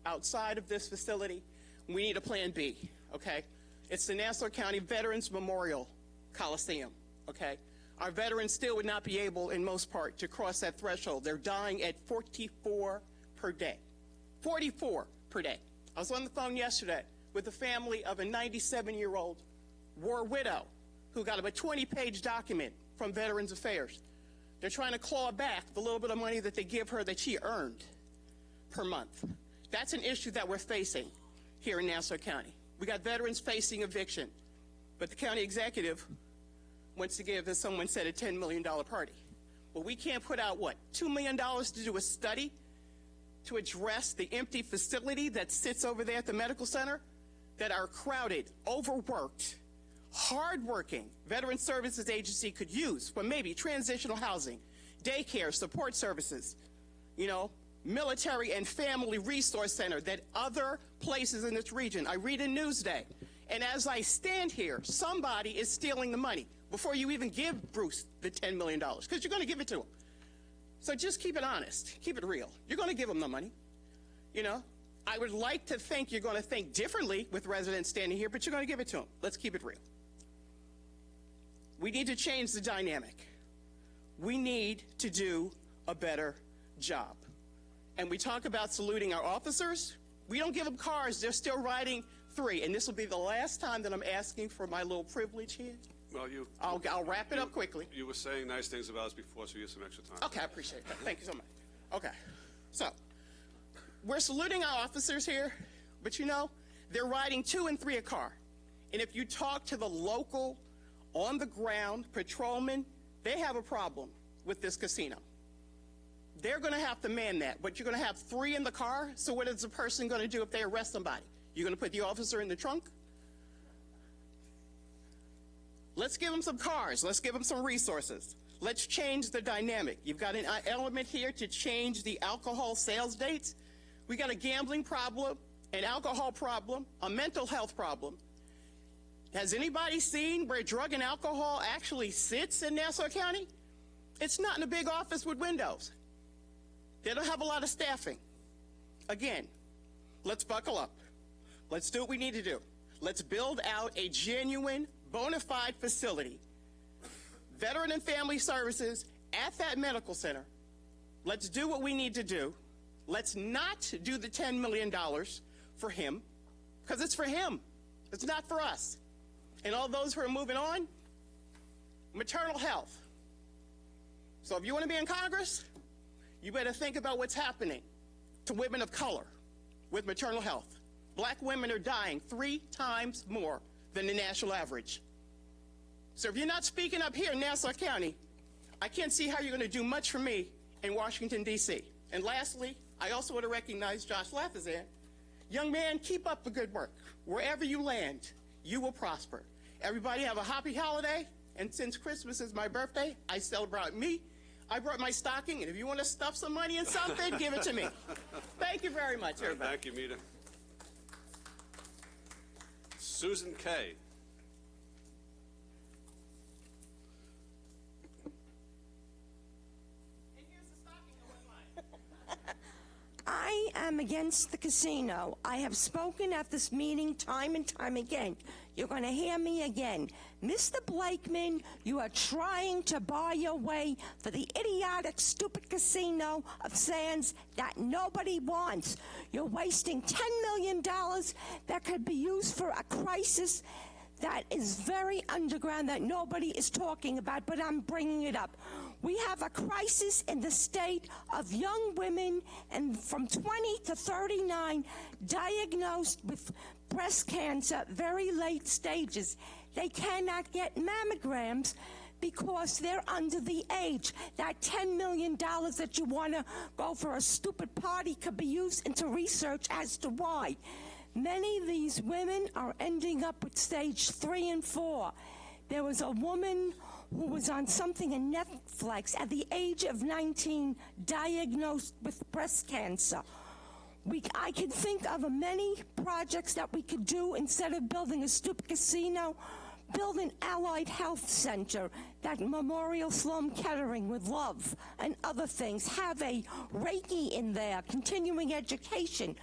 outside of this facility. We need a Plan B, okay? It's the Nassau County Veterans Memorial Coliseum, okay? Our veterans still would not be able, in most part, to cross that threshold. They're dying at 44 per day. 44 per day. I was on the phone yesterday with the family of a 97-year-old war widow who got a 20-page document from Veterans Affairs. They're trying to claw back the little bit of money that they give her that she earned per month. That's an issue that we're facing here in Nassau County. We got veterans facing eviction, but the county executive wants to give, as someone said, a $10 million party. Well, we can't put out, what, $2 million to do a study to address the empty facility that sits over there at the medical center that our crowded, overworked, hardworking Veteran Services Agency could use for maybe transitional housing, daycare, support services, you know, military and family resource center that other places in this region. I read in Newsday, and as I stand here, somebody is stealing the money before you even give Bruce the $10 million, because you're going to give it to him. So just keep it honest, keep it real. You're going to give him the money, you know. I would like to think you're going to think differently with residents standing here, but you're going to give it to him. Let's keep it real. We need to change the dynamic. We need to do a better job. And we talk about saluting our officers. We don't give them cars. They're still riding 3. And this will be the last time that I'm asking for my little privilege here. Well, I'll wrap it up quickly. You were saying nice things about us before, so you have some extra time. Okay, I appreciate that. Thank you so much. Okay, so we're saluting our officers here, but you know, they're riding 2 and 3 a car. And if you talk to the local, on-the-ground patrolmen, they have a problem with this casino. They're going to have to man that, but you're going to have 3 in the car, so what is the person going to do if they arrest somebody? You're going to put the officer in the trunk? Let's give them some cars. Let's give them some resources. Let's change the dynamic. You've got an element here to change the alcohol sales dates. We got a gambling problem, an alcohol problem, a mental health problem. Has anybody seen where drug and alcohol actually sits in Nassau County? It's not in a big office with windows. They don't have a lot of staffing. Again, let's buckle up. Let's do what we need to do. Let's build out a genuine, bona fide facility, Veteran and Family Services at that medical center. Let's do what we need to do. Let's not do the $10 million for him, because it's for him. It's not for us. And all those who are moving on, maternal health. So if you want to be in Congress, you better think about what's happening to women of color with maternal health. Black women are dying 3 times more than the national average. So if you're not speaking up here in Nassau County, I can't see how you're going to do much for me in Washington, D.C. And lastly, I also want to recognize Josh Lathazan. Young man, keep up the good work. Wherever you land, you will prosper. Everybody have a happy holiday. And since Christmas is my birthday, I celebrate me. I brought my stocking, and if you want to stuff some money in something, give it to me. Thank you very much, everybody. Thank you, Mita. Susan Kay. I am against the casino. I have spoken at this meeting time and time again. You're going to hear me again. Mr. Blakeman, you are trying to bar your way for the idiotic, stupid casino of Sands that nobody wants. You're wasting $10 million that could be used for a crisis that is very underground that nobody is talking about, but I'm bringing it up. We have a crisis in the state of young women and from 20 to 39 diagnosed with breast cancer, very late stages. They cannot get mammograms because they're under the age. That $10 million that you want to go for a stupid party could be used into research as to why. Many of these women are ending up with stage 3 and 4. There was a woman who was on something in Netflix at the age of 19 diagnosed with breast cancer. I can think of many projects that we could do instead of building a stupid casino. Build an allied health center that Memorial Sloan Kettering would love, and other things. Have a Reiki in there, continuing education,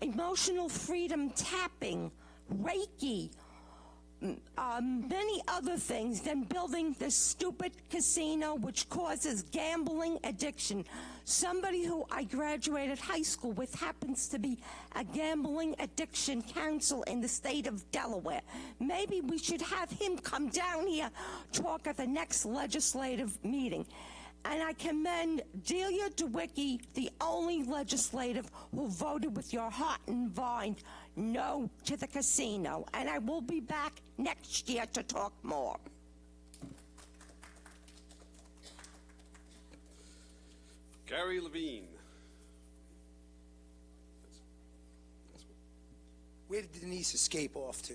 emotional freedom tapping, Reiki, many other things than building this stupid casino which causes gambling addiction. Somebody who I graduated high school with happens to be a gambling addiction counsel in the state of Delaware. Maybe we should have him come down here, talk at the next legislative meeting. And I commend Delia DeWicki, the only legislative who voted with your heart and mind no to the casino. And I will be back next year to talk more. Gary Levine. Where did Denise escape off to?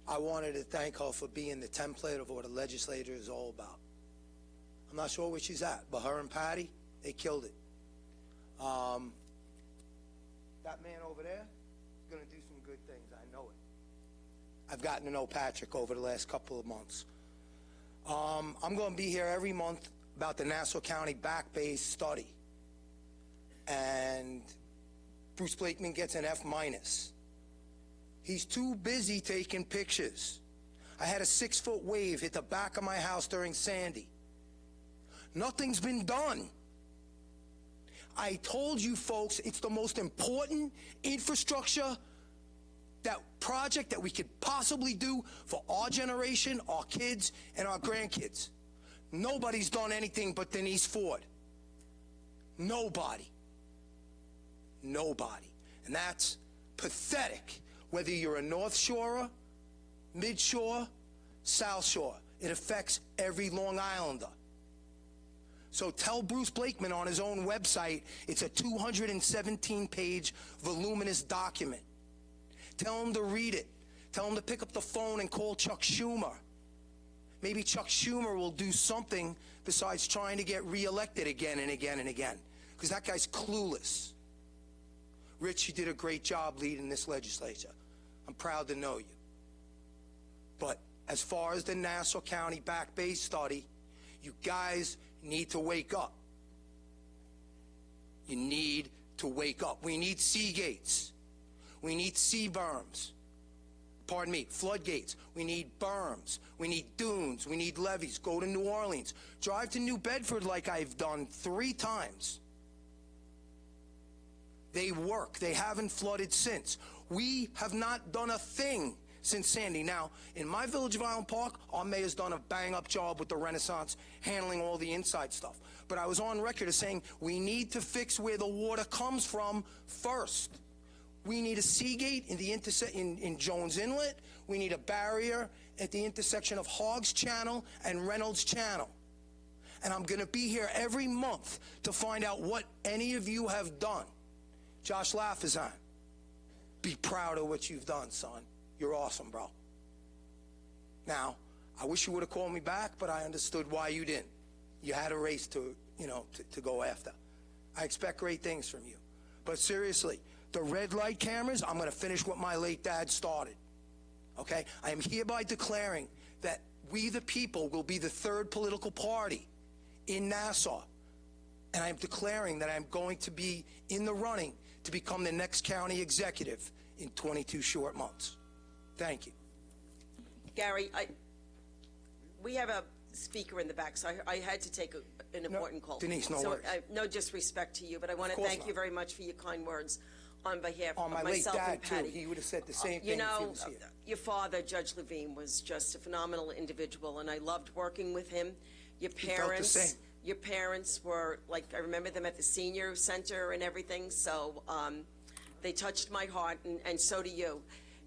I wanted to thank her for being the template of what a legislator is all about. I'm not sure where she's at, but her and Patty, they killed it. That man over there is going to do some good things. I know it. I've gotten to know Patrick over the last couple of months. I'm going to be here every month about the Nassau County Back Bay study. And Bruce Blakeman gets an F-. He's too busy taking pictures. I had a 6-foot wave hit the back of my house during Sandy. Nothing's been done. I told you folks it's the most important infrastructure project that we could possibly do for our generation, our kids, and our grandkids. Nobody's done anything but Denise Ford. Nobody. Nobody. And that's pathetic. Whether you're a North Shorer, Mid Shore, South Shore, it affects every Long Islander. So tell Bruce Blakeman on his own website it's a 217-page voluminous document. Tell him to read it. Tell him to pick up the phone and call Chuck Schumer. Maybe Chuck Schumer will do something besides trying to get reelected again and again and again, because that guy's clueless. Rich, you did a great job leading this legislature. I'm proud to know you. But as far as the Nassau County Back Bay study, you guys need to wake up. You need to wake up. We need sea gates. We need sea berms. Pardon me, floodgates. We need berms. We need dunes. We need levees. Go to New Orleans. Drive to New Bedford like I've done 3 times. They work. They haven't flooded since. We have not done a thing since Sandy. Now, in my village of Island Park, our mayor's done a bang-up job with the Renaissance, handling all the inside stuff. But I was on record as saying we need to fix where the water comes from first. We need a sea gate in the in Jones Inlet. We need a barrier at the intersection of Hoggs Channel and Reynolds Channel. And I'm going to be here every month to find out what any of you have done. Josh Laffazan, be proud of what you've done, son. You're awesome, bro. Now, I wish you would have called me back, but I understood why you didn't. You had a race to go after. I expect great things from you. But seriously, the red light cameras, I'm going to finish what my late dad started. Okay? I am hereby declaring that we the people will be the 3rd political party in Nassau. And I am declaring that I'm going to be in the running to become the next county executive in 22 short months. Thank you. Gary, we have a speaker in the back, so I had to take an important call. Denise, no worries. No disrespect to you, but I want to thank you very much for your kind words on behalf of my myself late dad, and Patty. too. He would have said the same thing You know, if he was here. Your father, Judge Levine, was just a phenomenal individual, and I loved working with him Your He felt the parents, same. your parents were, like, I remember them at the senior center and everything, so they touched my heart, and so do you.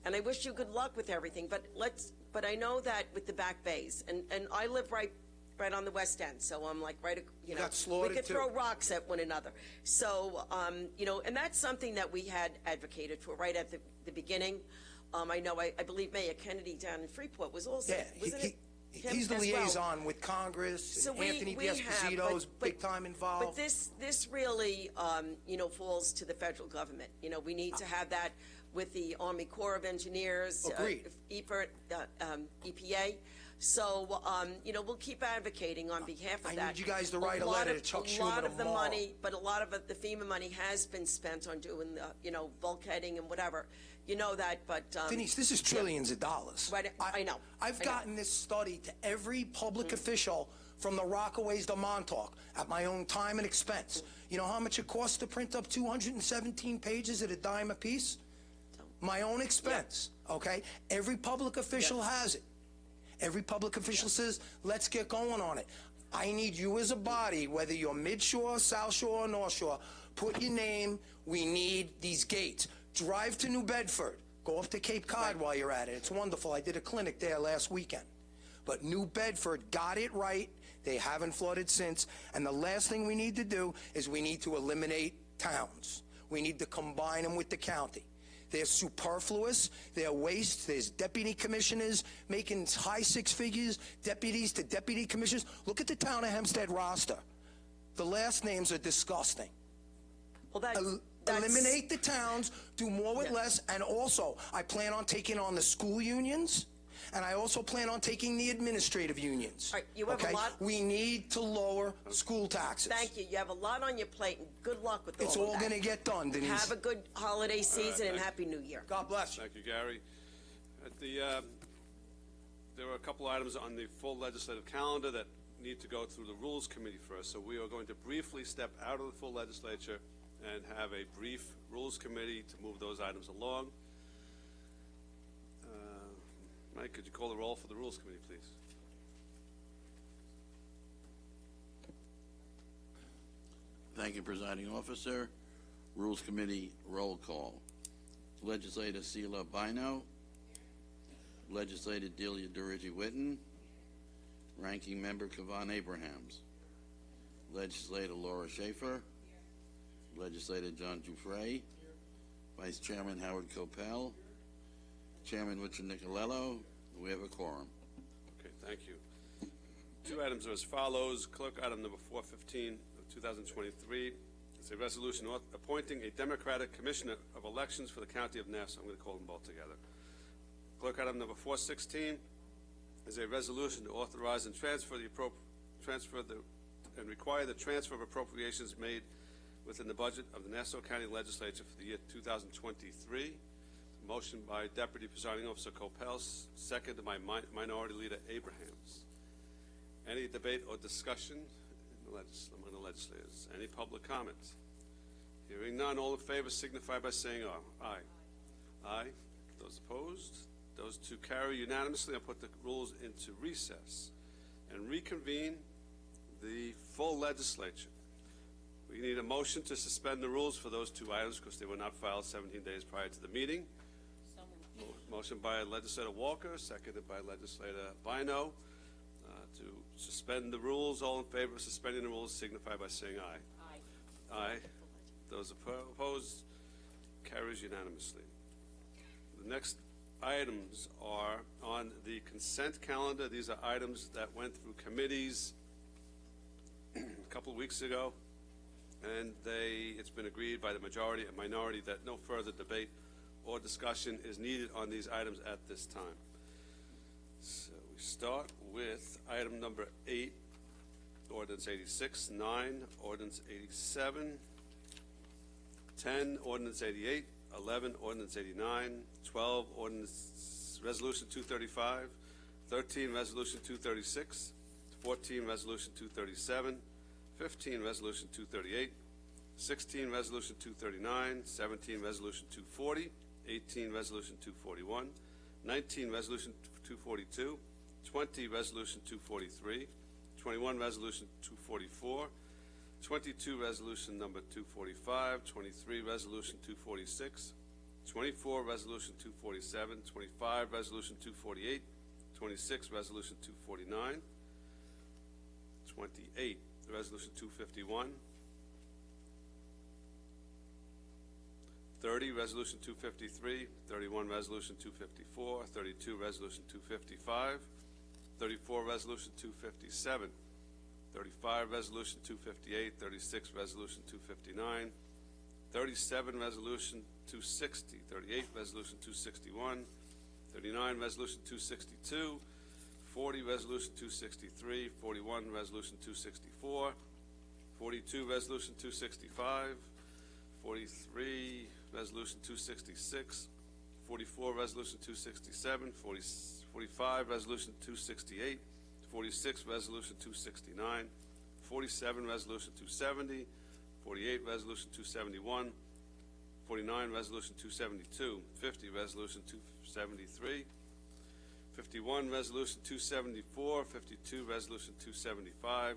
And I wish you good luck with everything, but I know that with the back bays, and I live right on the west end, so I'm like you know, got slaughtered, we could too. throw rocks at one another. So, you know, and that's something that we had advocated for right at the beginning. I know, I believe Mayor Kennedy down in Freeport was also, wasn't it? Him He's the as well? liaison with Congress. So And Anthony we have, D'Esposito's but- big time involved. But this really, you know, falls to the federal government. You know, we need to have that with the Army Corps of Engineers, Agreed. EPA. So, you know, we'll keep advocating on behalf of I that. need you guys to write a letter to Chuck A lot Schumer of the tomorrow. money, but a lot of the FEMA money has been spent on doing the, you know, bulkheading and whatever. You know that, but Denise, this is trillions of dollars. Right, I know. I've I know. gotten this study to every public official from the Rockaways to Montauk at my own time and expense. You know how much it costs to print up 217 pages at a dime a piece? My own expense, okay? Every public official has it. Every public official says, let's get going on it. I need you as a body, whether you're Mid-Shore, South Shore, or North Shore, put your name. We need these gates. Drive to New Bedford. Go up to Cape Cod while you're at it. It's wonderful. I did a clinic there last weekend. But New Bedford got it right. They haven't flooded since. And the last thing we need to do is we need to eliminate towns. We need to combine them with the county. They're superfluous. They're waste. There's deputy commissioners making high six figures, deputies to deputy commissioners. Look at the town of Hempstead roster. The last names are disgusting. Well, that's Eliminate the towns, do more with less, and also, I plan on taking on the school unions, and I also plan on taking the administrative unions. All right, you have a lot. We need to lower school taxes. Thank you. You have a lot on your plate, and good luck with all It's of all that. going to get done, Denise. Have a good holiday season and thank Happy New Year. God bless you. Thank you, Gary. At there were a couple items on the full legislative calendar that need to go through the Rules Committee first, so we are going to briefly step out of the full legislature and have a brief Rules Committee to move those items along. Mike, could you call the roll for the Rules Committee, please? Thank you, Presiding Officer. Rules Committee roll call. Legislator Sheila Bino. Legislator Delia Durigi-Witten. Ranking Member Kavan Abrahams. Legislator Laura Schaefer. Legislator John Giuffre. Vice Chairman Howard Copel. Chairman Richard Nicolello. We have a quorum. Okay, thank you. Two items are as follows. Clerk, item number 415 of 2023 is a resolution appointing a Democratic Commissioner of Elections for the County of Nassau. I'm going to call them both together. Clerk, item number 416 is a resolution to authorize and and require the transfer of appropriations made within the budget of the Nassau County Legislature for the year 2023. Motion by Deputy Presiding Officer Copel, seconded by Minority Leader Abrahams. Any debate or discussion among the legislators? Any public comments? Hearing none, all in favor signify by saying aye. Aye. Those opposed? Those two carry unanimously. I'll put the rules into recess and reconvene the full legislature. We need a motion to suspend the rules for those two items because they were not filed 17 days prior to the meeting. Motion by Legislator Walker, seconded by Legislator Bino, to suspend the rules. All in favor of suspending the rules signify by saying aye. Aye. Those opposed? Carries unanimously. The next items are on the consent calendar. These are items that went through committees a couple of weeks ago, and it's been agreed by the majority and minority that no further debate or discussion is needed on these items at this time. So we start with item number 8, Ordinance 86, 9, Ordinance 87, 10, Ordinance 88, 11, Ordinance 89, 12, Ordinance Resolution 235, 13, Resolution 236, 14, Resolution 237, 15, Resolution 238, 16, Resolution 239, 17, Resolution 240, 18, Resolution 241, 19, Resolution 242, 20, Resolution 243, 21, Resolution 244. 22, Resolution number 245. 23, Resolution 246. 24, Resolution 247. 25, Resolution 248. 26, Resolution 249. 28, Resolution 251. 30, Resolution 253, 31, Resolution 254, 32, Resolution 255, 34, Resolution 257, 35, Resolution 258, 36, Resolution 259, 37, Resolution 260, 38, Resolution 261, 39, Resolution 262, 40, Resolution 263, 41, Resolution 264, 42, Resolution 265, 43, Resolution 266, 44, Resolution 267, 45, Resolution 268, 46, Resolution 269, 47, Resolution 270, 48, Resolution 271, 49, Resolution 272, 50, Resolution 273, 51, Resolution 274, 52, Resolution 275,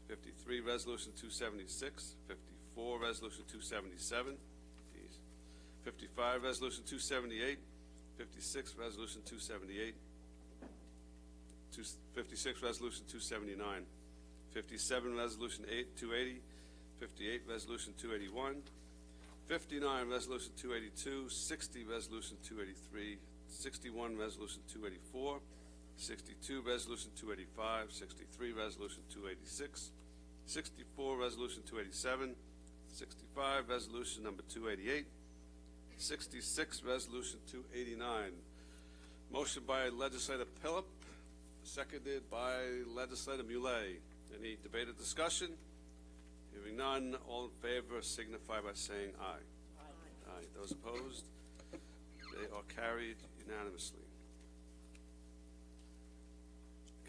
53, Resolution 276, 54, Resolution 277, 55, Resolution 278, 56, Resolution 278, 56, Resolution 279, 57, Resolution 280, 58, Resolution 281, 59, Resolution 282, 60, Resolution 283, 61, Resolution 284, 62, Resolution 285, 63, Resolution 286, 64, Resolution 287, 65, Resolution number 288, 66, Resolution 289. Motion by Legislator Phillip, seconded by Legislator Muley. Any debate or discussion? Hearing none, all in favor signify by saying aye. Aye. Aye. Those opposed? They are carried unanimously.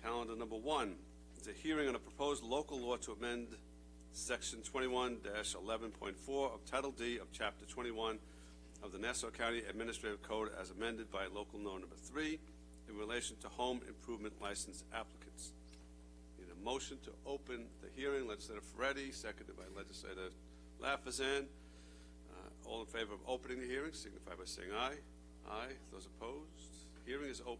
Calendar number 1 is a hearing on a proposed local law to amend Section 21-11.4 of Title D of Chapter 21 of the Nassau County Administrative Code as amended by local law number 3 in relation to home improvement license applicants. Need a motion to open the hearing. Legislator Ferretti, seconded by Legislator Lafazan. All in favor of opening the hearing signify by saying aye. Aye. Those opposed? Hearing is open.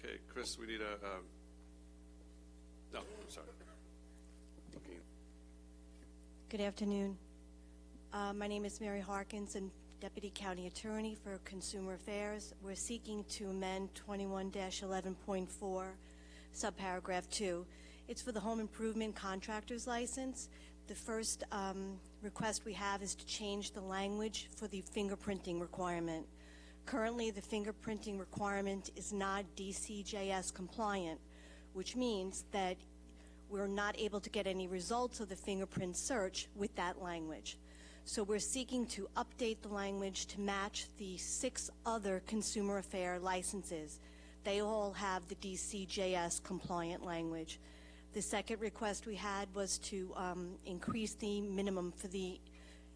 Okay, Chris, we need a no, I'm sorry. Okay. Good afternoon. My name is Mary Harkins, and Deputy County Attorney for Consumer Affairs. We're seeking to amend 21-11.4, subparagraph 2. It's for the home improvement contractor's license. The first request we have is to change the language for the fingerprinting requirement. Currently, the fingerprinting requirement is not DCJS compliant, which means that we're not able to get any results of the fingerprint search with that language. So we're seeking to update the language to match the 6 other consumer affair licenses. They all have the DCJS compliant language. The second request we had was to increase the minimum for the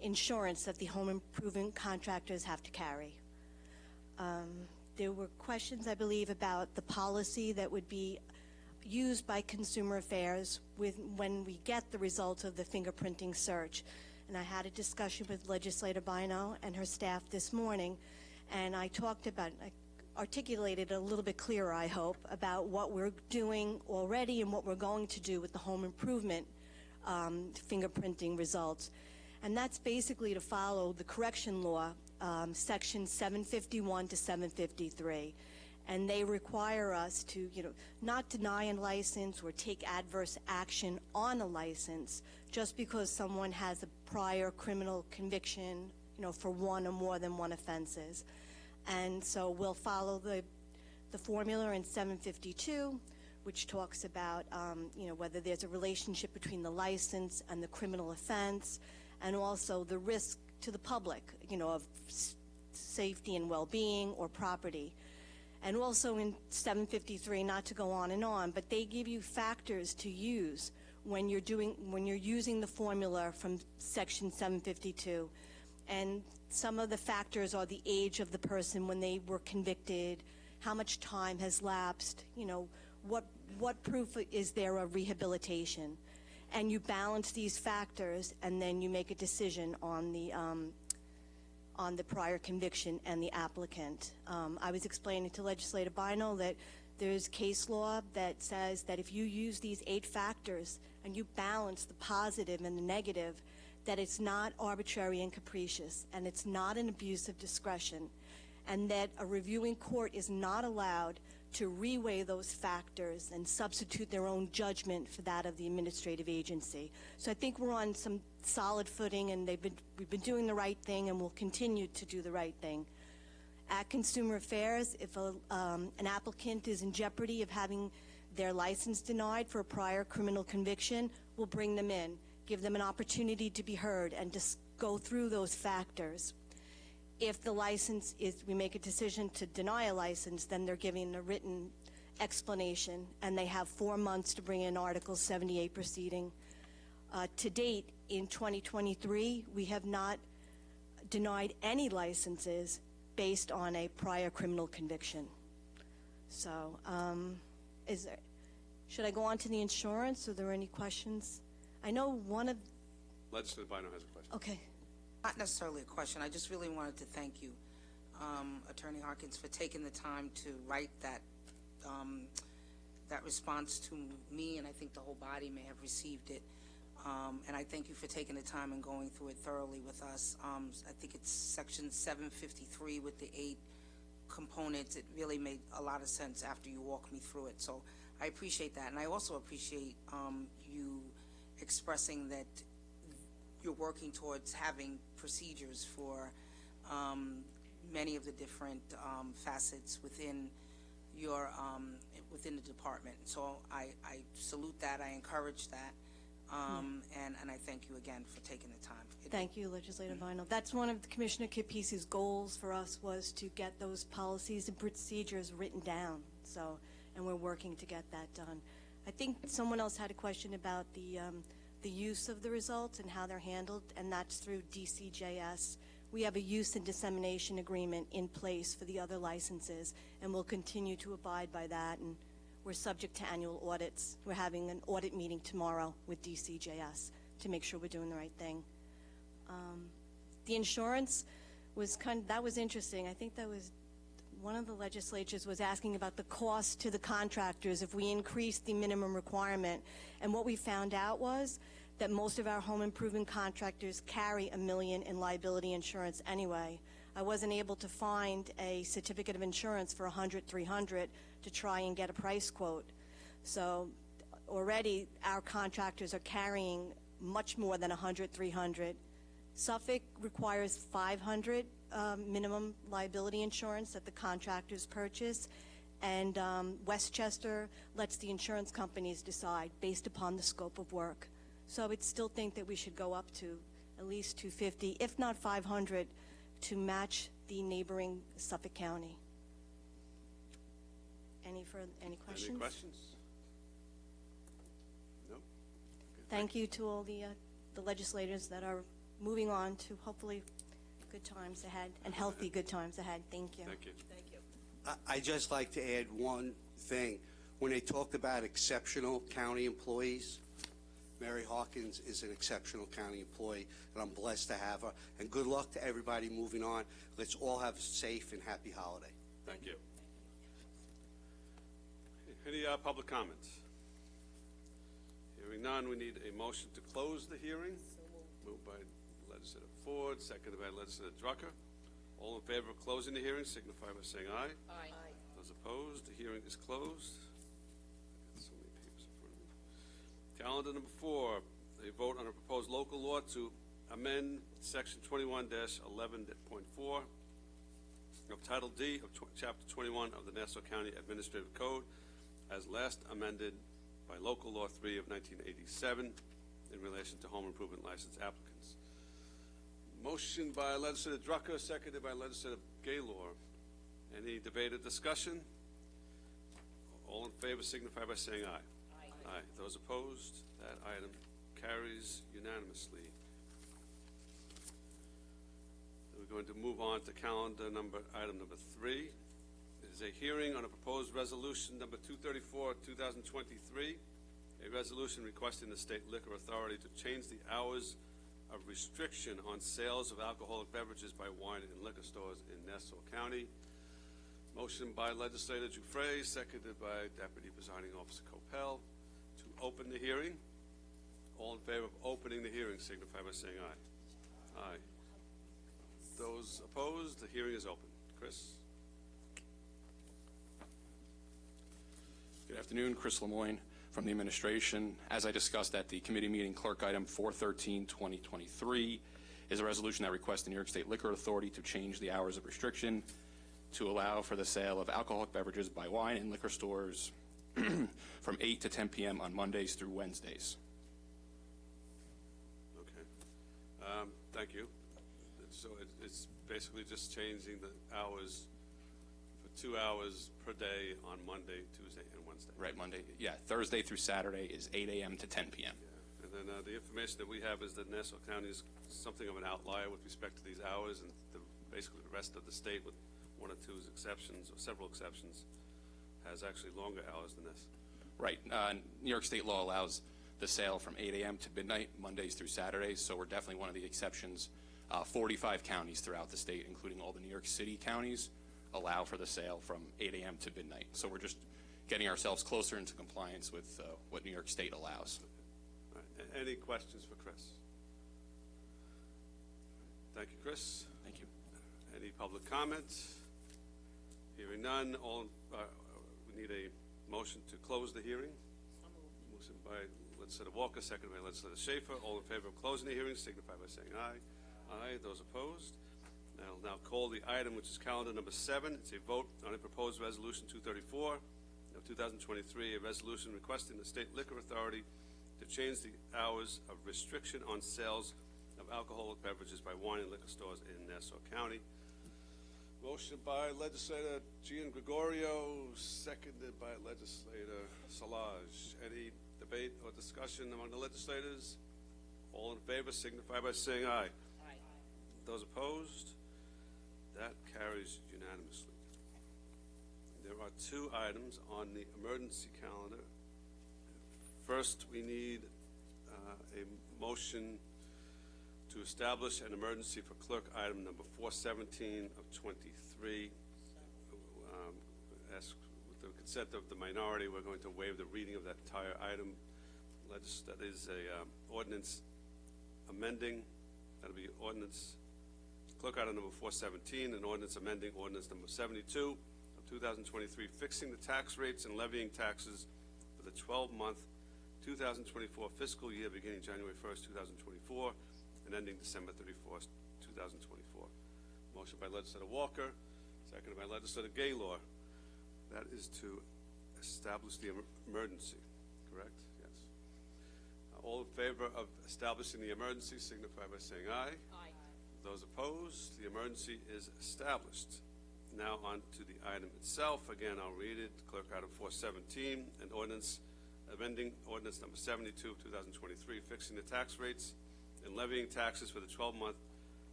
insurance that the home improvement contractors have to carry. There were questions, I believe, about the policy that would be used by Consumer Affairs when we get the results of the fingerprinting search. And I had a discussion with Legislator Bino and her staff this morning, and I articulated a little bit clearer, I hope, about what we're doing already and what we're going to do with the home improvement fingerprinting results. And that's basically to follow the correction law, section 751 to 753. And they require us to, not deny a license or take adverse action on a license just because someone has a prior criminal conviction, for one or more than one offenses. And so we'll follow the formula in 752, which talks about, whether there's a relationship between the license and the criminal offense, and also the risk to the public, of safety and well-being or property. And also in 753, not to go on, but they give you factors to use when you're using the formula from section 752. And some of the factors are the age of the person when they were convicted, how much time has lapsed, you know, what proof is there of rehabilitation. And you balance these factors, and then you make a decision on the prior conviction and the applicant. I was explaining to Legislator Bino that there's case law that says that if you use these 8 factors and you balance the positive and the negative, that it's not arbitrary and capricious, and it's not an abuse of discretion, and that a reviewing court is not allowed to reweigh those factors and substitute their own judgment for that of the administrative agency. So I think we're on some solid footing, and we've been doing the right thing, and we'll continue to do the right thing. At Consumer Affairs, if an applicant is in jeopardy of having their license denied for a prior criminal conviction, we'll bring them in, give them an opportunity to be heard, and just go through those factors. If the license is, we make a decision to deny a license, then they're giving a written explanation, and they have 4 months to bring in Article 78 proceeding. To date, in 2023, we have not denied any licenses based on a prior criminal conviction. So, should I go on to the insurance? Are there any questions? I know one of... Legislator Bino has a question. Okay. Not necessarily a question. I just really wanted to thank you, Attorney Harkins, for taking the time to write that response to me, and I think the whole body may have received it. And I thank you for taking the time and going through it thoroughly with us. I think it's section 753 with the 8 components. It really made a lot of sense after you walked me through it. So I appreciate that. And I also appreciate you expressing that you're working towards having procedures for many of the different facets within your within the department. So I salute that. I encourage that. And I thank you again for taking the time. Thank you, Legislator Bino. That's one of Commissioner Capice's goals for us, was to get those policies and procedures written down. So, and we're working to get that done. I think someone else had a question about the use of the results and how they're handled, and that's through DCJS. We have a use and dissemination agreement in place for the other licenses, and we'll continue to abide by that. And we're subject to annual audits. We're having an audit meeting tomorrow with DCJS to make sure we're doing the right thing. The insurance was that was interesting. I think that was one of the legislatures was asking about the cost to the contractors if we increased the minimum requirement. And what we found out was that most of our home improvement contractors carry $1 million in liability insurance anyway. I wasn't able to find a certificate of insurance for $100, $300 to try and get a price quote. So already our contractors are carrying much more than $100, $300. Suffolk requires $500 minimum liability insurance that the contractors purchase, and Westchester lets the insurance companies decide based upon the scope of work. So I would still think that we should go up to at least $250, if not $500, to match the neighboring Suffolk County. Any questions? Any questions? No? Okay, Thank you to all the legislators that are moving on to hopefully good times ahead and healthy good times ahead. Thank you. Thank you. Thank you. I'd just like to add one thing. When they talked about exceptional county employees, Mary Hawkins is an exceptional county employee, and I'm blessed to have her. And good luck to everybody moving on. Let's all have a safe and happy holiday. Thank you. Any public comments? Hearing none, we need a motion to close the hearing. Moved by Legislator Ford, seconded by Legislator Drucker. All in favor of closing the hearing signify by saying aye. Aye. Those opposed, the hearing is closed. I've got so many papers in front of me. Calendar number 4, a vote on a proposed local law to amend Section 21-11.4 of Title D of Chapter 21 of the Nassau County Administrative Code as last amended by Local Law 3 of 1987 in relation to home improvement license applicants. Motion by Legislator Drucker, seconded by Legislator Gaylor. Any debate or discussion? All in favor signify by saying aye. Aye. Aye. Those opposed, that item carries unanimously. going to move on to item number 3. It is a hearing on a proposed resolution number 234, 2023, a resolution requesting the State Liquor Authority to change the hours of restriction on sales of alcoholic beverages by wine and liquor stores in Nassau County. Motion by Legislator Giuffre, seconded by Deputy Presiding Officer Coppell, to open the hearing. All in favor of opening the hearing signify by saying aye. Aye. Those opposed, the hearing is open. Chris? Good afternoon, Chris Lemoyne from the administration. As I discussed at the committee meeting, clerk item 413-2023 is a resolution that requests the New York State Liquor Authority to change the hours of restriction to allow for the sale of alcoholic beverages by wine and liquor stores from 8 to 10 p.m. on Mondays through Wednesdays. Okay. Thank you. So it's basically just changing the hours for 2 hours per day on Monday, Tuesday, and Wednesday. Right, Monday. Yeah, Thursday through Saturday is 8 a.m. to 10 p.m. Yeah. And then the information that we have is that Nassau County is something of an outlier with respect to these hours, and basically the rest of the state, with one or two exceptions or several exceptions, has actually longer hours than this. Right. New York State law allows the sale from 8 a.m. to midnight, Mondays through Saturdays, so we're definitely one of the exceptions. 45 counties throughout the state, including all the New York City counties, allow for the sale from 8 a.m. to midnight. So we're just getting ourselves closer into compliance with what New York State allows. All right. Any questions for Chris? Thank you, Chris. Thank you. Any public comment? Hearing none, we need a motion to close the hearing. Motion by Legislator Walker, second by Legislator Schaefer. All in favor of closing the hearing signify by saying aye. Aye. Those opposed? I'll now call the item, which is calendar number 7. It's a vote on a proposed resolution 234 of 2023, a resolution requesting the State Liquor Authority to change the hours of restriction on sales of alcoholic beverages by wine and liquor stores in Nassau County. Motion by Legislator Gian Gregorio, seconded by Legislator Salage. Any debate or discussion among the legislators? All in favor signify by saying aye. Aye. Those opposed? That carries unanimously. There are 2 items on the emergency calendar. First, we need a motion to establish an emergency for clerk item number 417 of 23. Ask with the consent of the minority, we're going to waive the reading of that entire item. That is a ordinance amending. That'll be ordinance clerk item number 417, an ordinance amending ordinance number 72 of 2023, fixing the tax rates and levying taxes for the 12-month 2024 fiscal year beginning January 1st, 2024, and ending December 31st, 2024. Motion by Legislator Walker, seconded by Legislator Gaylor. That is to establish the emergency, correct? Yes. All in favor of establishing the emergency signify by saying aye. Aye. Those opposed, the emergency is established. Now on to the item itself. Again, I'll read it. Clerk item 417, an ordinance amending ordinance number 72 of 2023, fixing the tax rates and levying taxes for the 12-month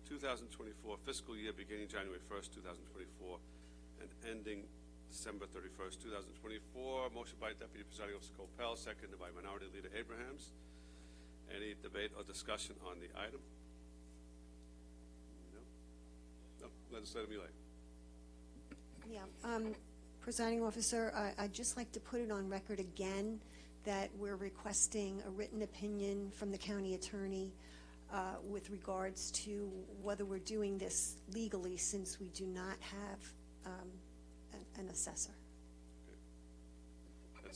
2024 fiscal year beginning January 1st, 2024, and ending December 31st, 2024. Motion by Deputy Presiding Officer Coppell, seconded by Minority Leader Abrahams. Any debate or discussion on the item? No? Legislator Millet. Yeah, Presiding Officer, I'd just like to put it on record again that we're requesting a written opinion from the county attorney with regards to whether we're doing this legally, since we do not have an assessor. Okay.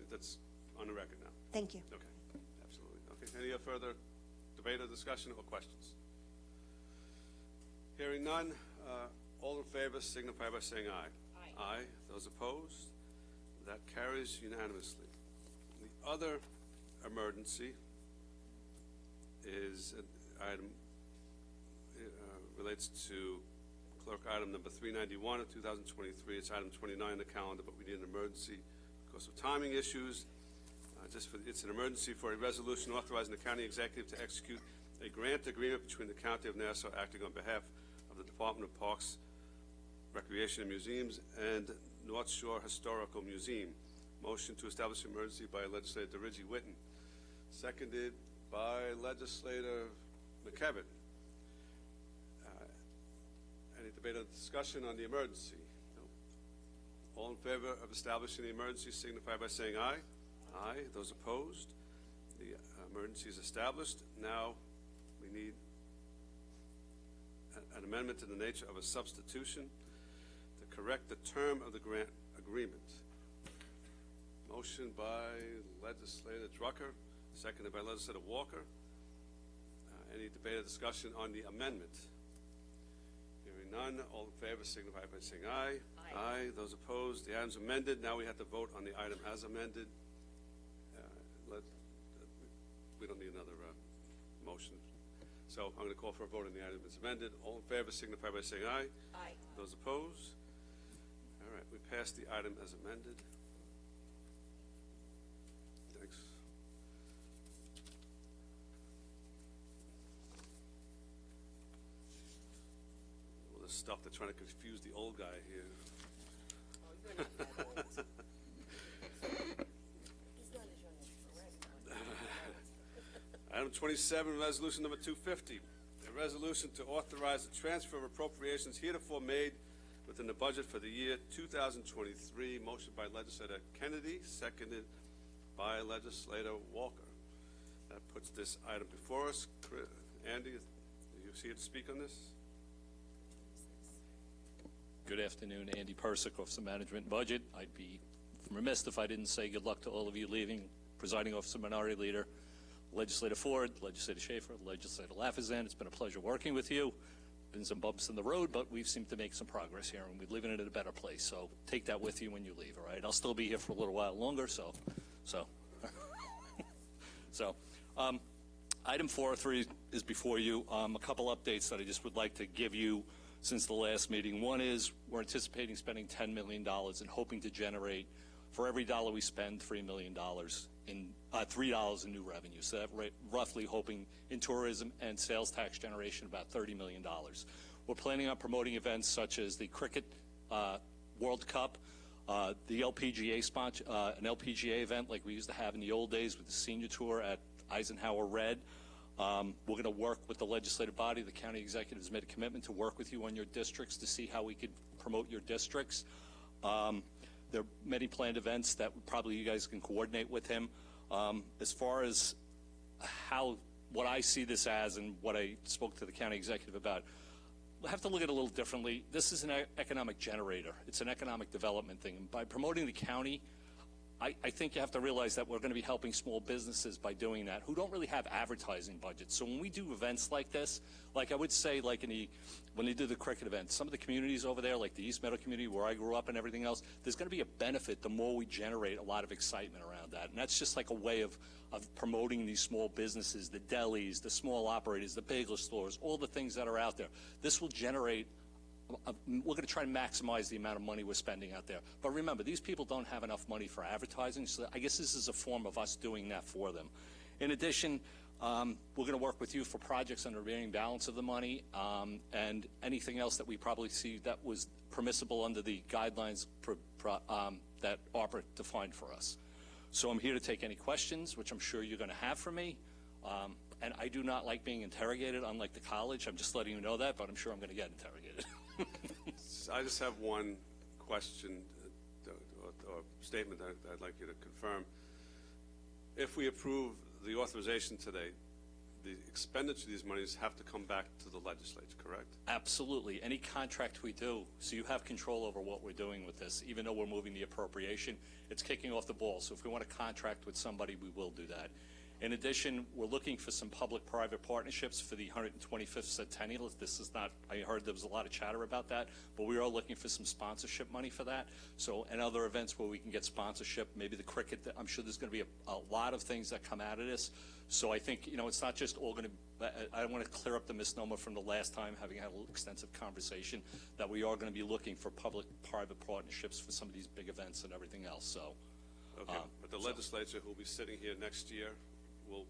That's on the record now. Thank you. Okay, absolutely. Okay, any further debate or discussion or questions? Hearing none, all in favor signify by saying aye. Aye. Aye. Those opposed? That carries unanimously. The other emergency is an item relates to clerk item number 391 of 2023. It's item 29 on the calendar, but we need an emergency because of timing issues. It's an emergency for a resolution authorizing the county executive to execute a grant agreement between the County of Nassau acting on behalf of of the Department of Parks, Recreation and Museums and North Shore Historical Museum. Motion to establish emergency by Legislator DeRigi Whitten, seconded by Legislator McKevitt. Any debate or discussion on the emergency? No. All in favor of establishing the emergency signify by saying aye. Aye. Those opposed? The emergency is established. Now we need an amendment in the nature of a substitution to correct the term of the grant agreement. Motion by Legislator Drucker, seconded by Legislator Walker. Any debate or discussion on the amendment? Hearing none, all in favor signify by saying aye. Aye. Aye. Those opposed? The item's amended. Now we have to vote on the item as amended. We don't need another motion. So I'm going to call for a vote on the item as amended. All in favor signify by saying aye. Aye. Those opposed? All right, we passed the item as amended. Thanks. All this stuff, they're trying to confuse the old guy here. Oh, you're not that old. Item 27, resolution number 250. A resolution to authorize the transfer of appropriations heretofore made within the budget for the year 2023. Motion by Legislator Kennedy, seconded by Legislator Walker. That puts this item before us. Andy, are you here to speak on this? Good afternoon, Andy Persick, Office of Management and Budget. I'd be remiss if I didn't say good luck to all of you leaving. Presiding Officer, Minority Leader, Legislator Ford, Legislator Schaefer, Legislator Lafazan. It's been a pleasure working with you. Been some bumps in the road, but we seem to make some progress here, and we're living in a better place. So take that with you when you leave, all right? I'll still be here for a little while longer, so. Item 403 is before you. A couple updates that I just would like to give you since the last meeting. One is we're anticipating spending $10 million and hoping to generate, for every dollar we spend, $3 million in $3 in new revenue. So that roughly hoping in tourism and sales tax generation about $30 million. We're planning on promoting events such as the Cricket World Cup, the LPGA an LPGA event like we used to have in the old days with the senior tour at Eisenhower Red. We're going to work with the legislative body. The county executive has made a commitment to work with you on your districts to see how we could promote your districts. There are many planned events that probably you guys can coordinate with him. As far as what I see this as and what I spoke to the county executive about, we'll have to look at it a little differently. This is an economic generator. It's an economic development thing. And by promoting the county, I think you have to realize that we're going to be helping small businesses by doing that who don't really have advertising budgets. So when we do events like this, like I would say, like when they do the cricket events, some of the communities over there, like the East Meadow community where I grew up and everything else, there's going to be a benefit the more we generate a lot of excitement around that. And that's just like a way of promoting these small businesses, the delis, the small operators, the bagel stores, all the things that are out there. This will generate. We're going to try to maximize the amount of money we're spending out there. But remember, these people don't have enough money for advertising, so I guess this is a form of us doing that for them. In addition, we're going to work with you for projects under the remaining balance of the money and anything else that we probably see that was permissible under the guidelines that ARPA defined for us. So I'm here to take any questions, which I'm sure you're going to have for me. And I do not like being interrogated, unlike the college. I'm just letting you know that, but I'm sure I'm going to get interrogated. I just have one question or statement that I'd like you to confirm. If we approve the authorization today, the expenditure of these monies have to come back to the legislature, correct? Absolutely. Any contract we do, so you have control over what we're doing with this. Even though we're moving the appropriation, it's kicking off the ball. So if we want to contract with somebody, we will do that. In addition, we're looking for some public-private partnerships for the 125th centennial. This is not, I heard there was a lot of chatter about that, but we are looking for some sponsorship money for that. So, and other events where we can get sponsorship, maybe the cricket, I'm sure there's going to be a lot of things that come out of this. So I think, it's not just all going to, I want to clear up the misnomer from the last time, having had an extensive conversation, that we are going to be looking for public-private partnerships for some of these big events and everything else, so. Okay, but the legislature who will be sitting here next year will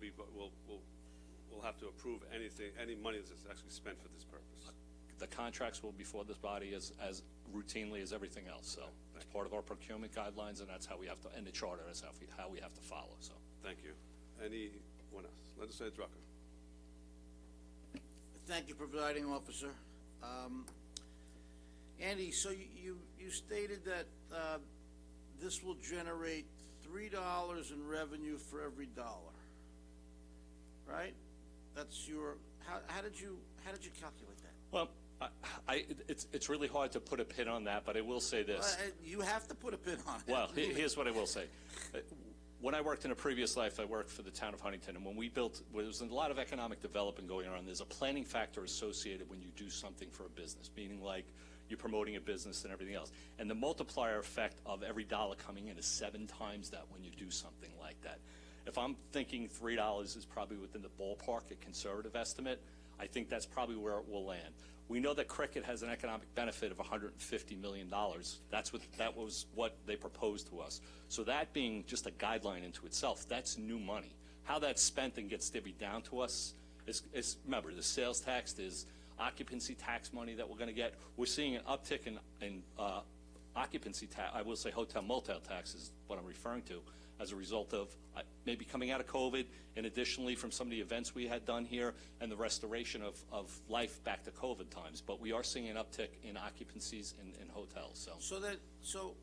have to approve any money that's actually spent for this purpose. the contracts will be before this body as routinely as everything else. So it's part of our procurement guidelines, and that's how we have to, and the charter is how we have to follow. So Thank you. Anyone else? Legislator Drucker. Thank you, Presiding Officer. Andy, so you stated that this will generate $3 in revenue for every dollar, right? That's your. How did you calculate that? Well, it's really hard to put a pin on that, but I will say this. You have to put a pin on it. Well, here's what I will say. When I worked in a previous life, I worked for the town of Huntington, and when we built, there was a lot of economic development going on. There's a planning factor associated when you do something for a business, meaning like you're promoting a business and everything else. And the multiplier effect of every dollar coming in is 7 times that when you do something like that. If I'm thinking $3 is probably within the ballpark, a conservative estimate, I think that's probably where it will land. We know that Cricket has an economic benefit of $150 million. That was what they proposed to us. So that being just a guideline into itself, that's new money. How that's spent and gets divvied down to us is remember, the sales tax, there's occupancy tax money that we're going to get. We're seeing an uptick in occupancy tax. I will say hotel motel tax is what I'm referring to, as a result of maybe coming out of COVID, and additionally from some of the events we had done here and the restoration of life back to COVID times. But we are seeing an uptick in occupancies in hotels. So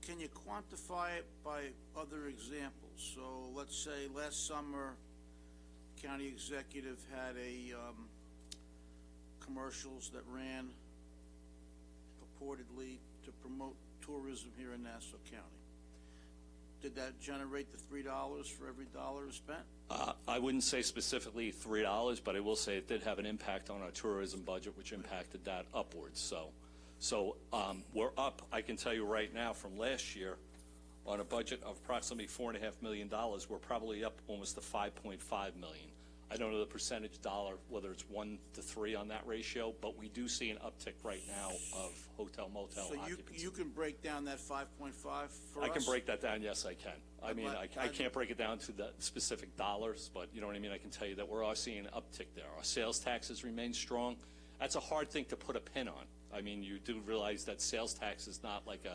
can you quantify it by other examples? So let's say last summer, county executive had commercials that ran purportedly to promote tourism here in Nassau County. Did that generate the $3 for every dollar spent? I wouldn't say specifically $3, but I will say it did have an impact on our tourism budget, which impacted that upwards. So we're up, I can tell you right now, from last year on a budget of approximately $4.5 million, we're probably up almost to $5.5 million. I don't know the percentage dollar, whether it's 1 to 3 on that ratio, but we do see an uptick right now of hotel motel occupancy. So you can break down that 5.5 for us? I can break that down, yes, I can. I mean, I can't break it down to the specific dollars, but you know what I mean? I can tell you that we're all seeing an uptick there. Our sales taxes remain strong. That's a hard thing to put a pin on. I mean, you do realize that sales tax is not like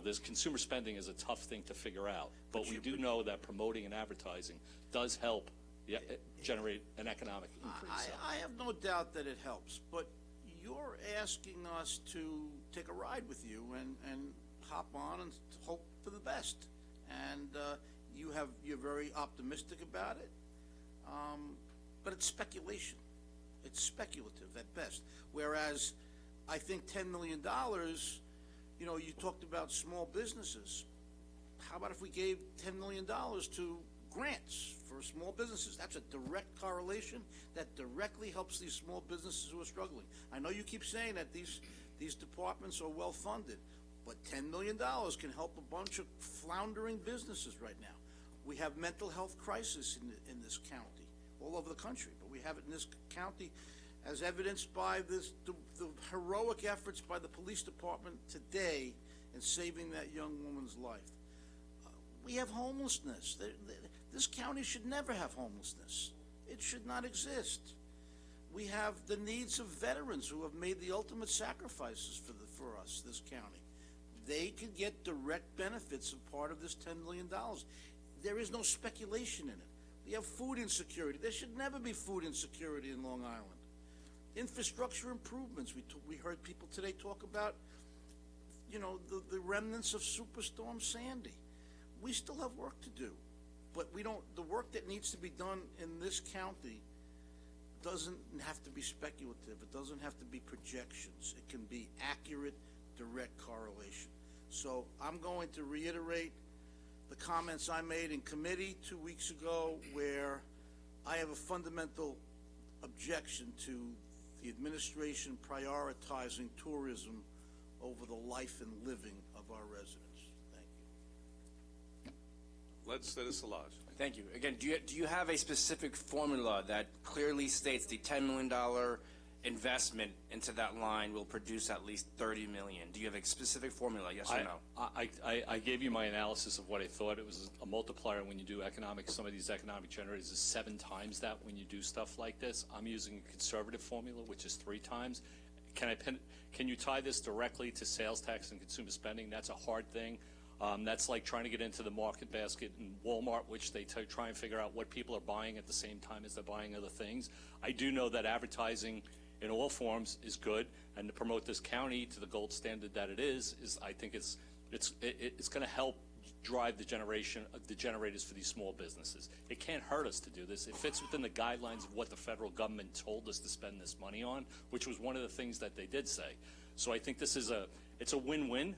there's consumer spending is a tough thing to figure out. But we do know that promoting and advertising does help generate an economic increase. I have no doubt that it helps, but you're asking us to take a ride with you and hop on and hope for the best. And you're very optimistic about it, but it's speculation. It's speculative at best. Whereas I think $10 million, you talked about small businesses. How about if we gave $10 million to grants for small businesses? That's a direct correlation that directly helps these small businesses who are struggling. I know you keep saying that these departments are well funded, but $10 million can help a bunch of floundering businesses right now. We have mental health crisis in this county, all over the country, but we have it in this county as evidenced by the heroic efforts by the police department today in saving that young woman's life. We have homelessness. This county should never have homelessness. It should not exist. We have the needs of veterans who have made the ultimate sacrifices for us, this county. They could get direct benefits of part of this $10 million. There is no speculation in it. We have food insecurity. There should never be food insecurity in Long Island. Infrastructure improvements. We heard people today talk about, the remnants of Superstorm Sandy. We still have work to do, but the work that needs to be done in this county doesn't have to be speculative. It doesn't have to be projections. It can be accurate, direct correlation. So I'm going to reiterate the comments I made in committee 2 weeks ago, where I have a fundamental objection to the administration prioritizing tourism over the life and living of our residents. Legislator Szilagyi. Thank you. Again, do you have a specific formula that clearly states the $10 million investment into that line will produce at least $30 million? Do you have a specific formula, yes or no? I gave you my analysis of what I thought. It was a multiplier when you do some of these economic generators is 7 times that when you do stuff like this. I'm using a conservative formula, which is 3 times. can you tie this directly to sales tax and consumer spending? That's a hard thing. That's like trying to get into the market basket in Walmart, which they try and figure out what people are buying at the same time as they're buying other things. I do know that advertising in all forms is good, and to promote this county to the gold standard that it is I think it's going to help drive the generators for these small businesses. It can't hurt us to do this. It fits within the guidelines of what the federal government told us to spend this money on, which was one of the things that they did say. So I think this is it's a win-win.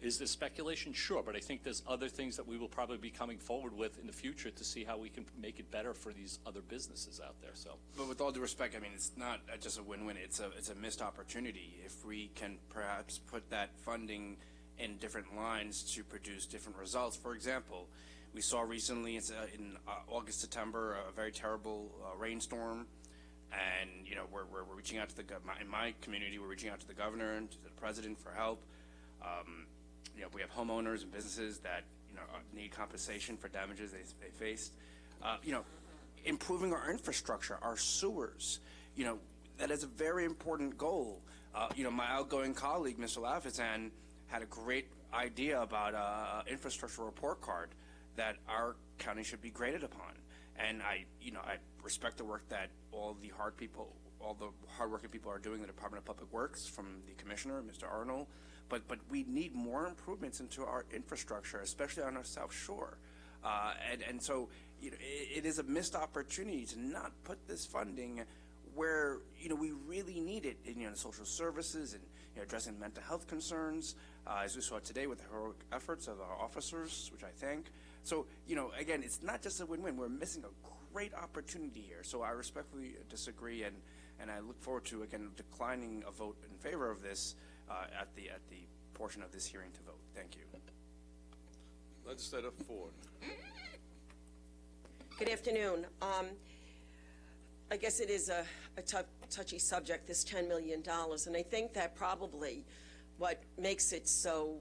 Is this speculation? Sure, but I think there's other things that we will probably be coming forward with in the future to see how we can make it better for these other businesses out there. So, but with all due respect, I mean, it's not just a win-win. It's a missed opportunity. If we can perhaps put that funding in different lines to produce different results. For example, we saw recently in August, September, a very terrible rainstorm. And, we're reaching out to in my community, we're reaching out to the governor and to the president for help. We have homeowners and businesses that, need compensation for damages they faced. Improving our infrastructure, our sewers, that is a very important goal. My outgoing colleague, Mr. Lafazan, had a great idea about an infrastructure report card that our county should be graded upon. And I respect the work that all the hardworking people are doing in the Department of Public Works, from the Commissioner, Mr. Arnold. But we need more improvements into our infrastructure, especially on our South Shore. And so it is a missed opportunity to not put this funding where we really need it in social services and addressing mental health concerns, as we saw today with the heroic efforts of our officers, which I thank. So again, it's not just a win-win. We're missing a great opportunity here. So I respectfully disagree, and I look forward to again declining a vote in favor of this at the portion of this hearing to vote. Thank you. Legislator Ford. Good afternoon. I guess it is a touchy subject, this $10 million, and I think that probably what makes it so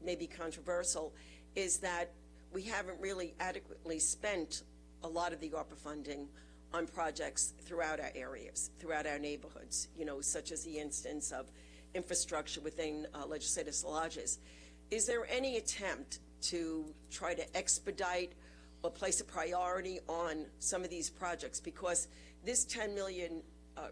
maybe controversial is that we haven't really adequately spent a lot of the ARPA funding on projects throughout our areas, throughout our neighborhoods, such as the instance of infrastructure within legislative lodges. Is there any attempt to try to expedite or place a priority on some of these projects? Because this $10 million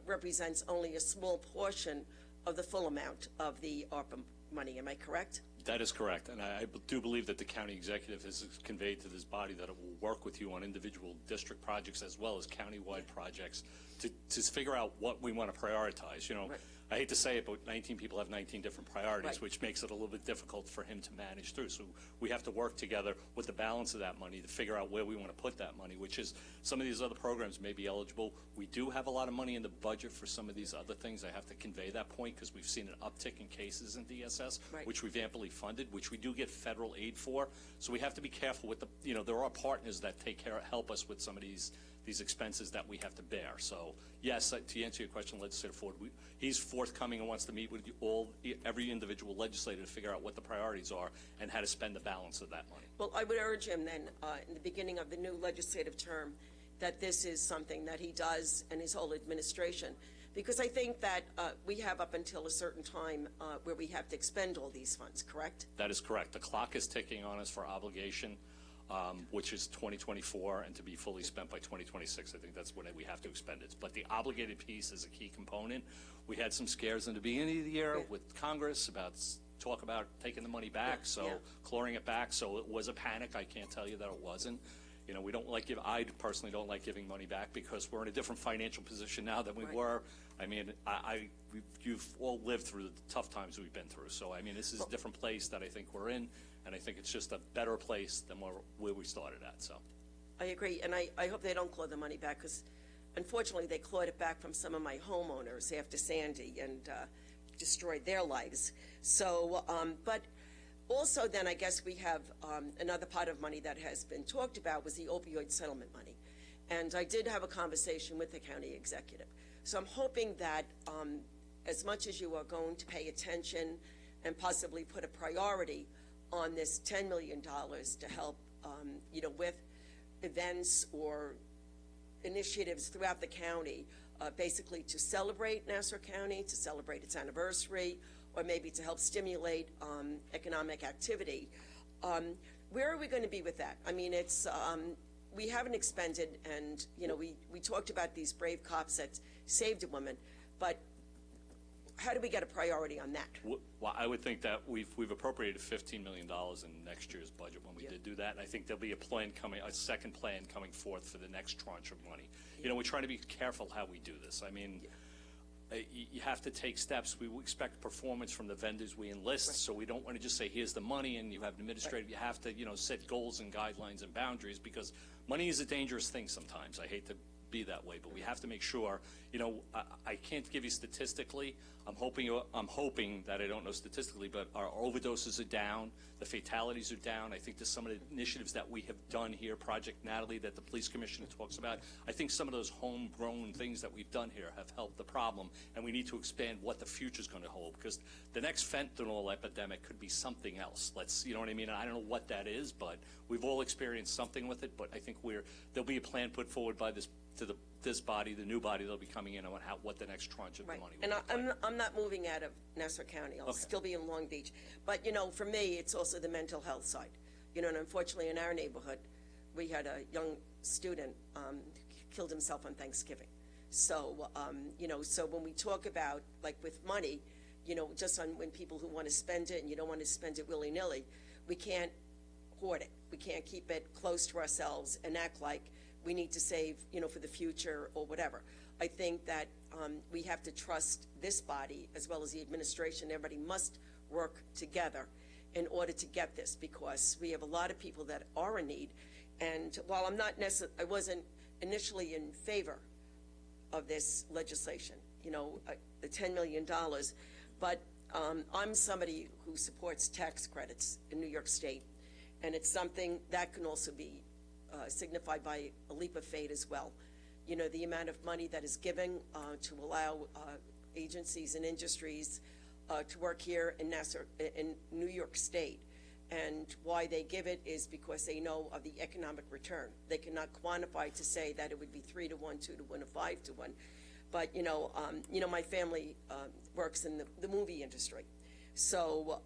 represents only a small portion of the full amount of the ARPA money. Am I correct? That is correct, and I do believe that the county executive has conveyed to this body that it will work with you on individual district projects as well as countywide projects to figure out what we want to prioritize. Right. I hate to say it, but 19 people have 19 different priorities, right, which makes it a little bit difficult for him to manage through. So we have to work together with the balance of that money to figure out where we want to put that money, which is some of these other programs may be eligible. We do have a lot of money in the budget for some of these other things. I have to convey that point because we've seen an uptick in cases in DSS, right, which we've amply funded, which we do get federal aid for. So we have to be careful with there are partners that help us with some of these expenses that we have to bear. So yes, to answer your question, Legislator Ford, he's forthcoming and wants to meet with every individual legislator to figure out what the priorities are and how to spend the balance of that money. Well, I would urge him then, in the beginning of the new legislative term, that this is something that he does and his whole administration, because I think that we have up until a certain time where we have to expend all these funds, correct? That is correct. The clock is ticking on us for obligation, which is 2024, and to be fully spent by 2026. I think that's when we have to expend it. But the obligated piece is a key component. We had some scares in the beginning of the year with Congress about talk about taking the money back, clawing it back. So it was a panic. I can't tell you that it wasn't. We don't like I personally don't like giving money back because we're in a different financial position now than we were. I mean, you've all lived through the tough times we've been through. So, I mean, this is a different place that I think we're in, and I think it's just a better place than where we started at. So, I agree, and I hope they don't claw the money back because, unfortunately, they clawed it back from some of my homeowners after Sandy and destroyed their lives. So, but also then I guess we have another pot of money that has been talked about was the opioid settlement money. And I did have a conversation with the county executive. So I'm hoping that as much as you are going to pay attention and possibly put a priority on this $10 million to help, with events or initiatives throughout the county basically to celebrate Nassau County, to celebrate its anniversary, or maybe to help stimulate economic activity. Where are we going to be with that? I mean, it's we haven't expended, and we talked about these brave cops that saved a woman, but how do we get a priority on that? Well, I would think that we've appropriated $15 million in next year's budget when we did do that. And I think there'll be a second plan coming forth for the next tranche of money. We're trying to be careful how we do this. I mean, you have to take steps. We expect performance from the vendors we enlist, so we don't want to just say, here's the money, and you have an administrative. You have to, set goals and guidelines and boundaries, because money is a dangerous thing sometimes. I hate to be that way, but we have to make sure, I can't give you statistically. I'm hoping that I don't know statistically, but our overdoses are down, the fatalities are down. I think there's some of the initiatives that we have done here, Project Natalie, that the police commissioner talks about. I think some of those homegrown things that we've done here have helped the problem, and we need to expand what the future's going to hold, because the next fentanyl epidemic could be something else. You know what I mean? And I don't know what that is, but we've all experienced something with it. But I think there'll be a plan put forward by this body, the new body that'll be coming in, on what the next tranche of the money will and I'm not moving out of Nassau County. I'll still be in Long Beach. But, for me, it's also the mental health side. And unfortunately in our neighborhood, we had a young student killed himself on Thanksgiving. So, so when we talk about, like with money, just on when people who want to spend it and you don't want to spend it willy-nilly, we can't hoard it. We can't keep it close to ourselves and act like we need to save, for the future or whatever. I think that we have to trust this body as well as the administration. Everybody must work together in order to get this, because we have a lot of people that are in need. And while I wasn't initially in favor of this legislation, the $10 million, but I'm somebody who supports tax credits in New York State, and it's something that can also be signified by a leap of faith as well. The amount of money that is given to allow agencies and industries to work here in New York State. And why they give it is because they know of the economic return. They cannot quantify to say that it would be 3 to 1, 2 to 1, or 5 to 1. But, my family works in the movie industry. So,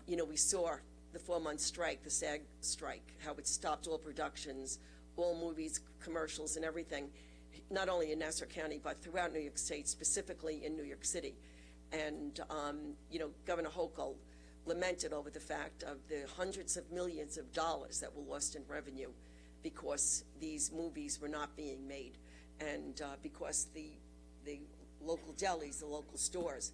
we saw the 4-month strike, the SAG strike, how it stopped all productions, all movies, commercials, and everything, not only in Nassau County, but throughout New York State, specifically in New York City. And, Governor Hochul lamented over the fact of the hundreds of millions of dollars that were lost in revenue because these movies were not being made, and because the local delis, the local stores,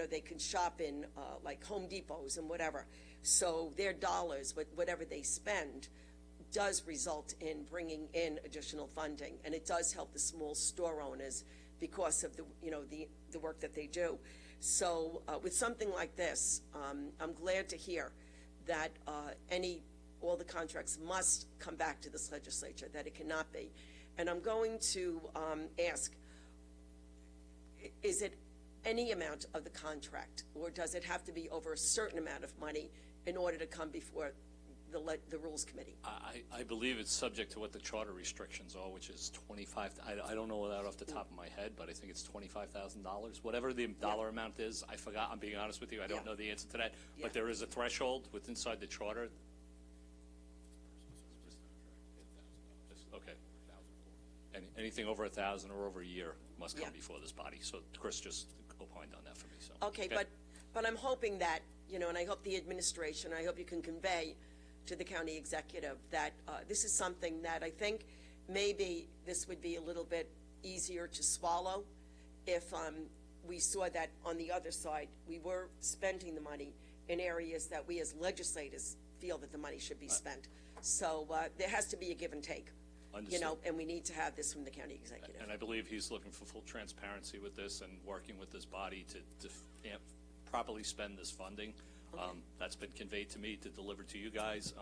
they can shop in like Home Depots and whatever. So their dollars, whatever they spend, does result in bringing in additional funding, and it does help the small store owners because of the work that they do. So with something like this, I'm glad to hear that all the contracts must come back to this legislature, that it cannot be. And I'm going to ask, is it any amount of the contract, or does it have to be over a certain amount of money in order to come before the Rules Committee? I believe it's subject to what the charter restrictions are, which is I don't know that off the top of my head, but I think it's $25,000. Whatever the dollar amount is, I forgot. I'm being honest with you. I don't know the answer to that. But there is a threshold inside the charter. Okay. Anything over 1,000 or over a year must come before this body. So Chris just opined on that for me. So okay. But I'm hoping that, and I hope the administration, I hope you can convey to the county executive that this is something that I think maybe this would be a little bit easier to swallow if we saw that on the other side we were spending the money in areas that we as legislators feel that the money should be spent. So there has to be a give and take. Understood. And we need to have this from the county executive. And I believe he's looking for full transparency with this and working with this body to properly spend this funding. Okay. That's been conveyed to me to deliver to you guys.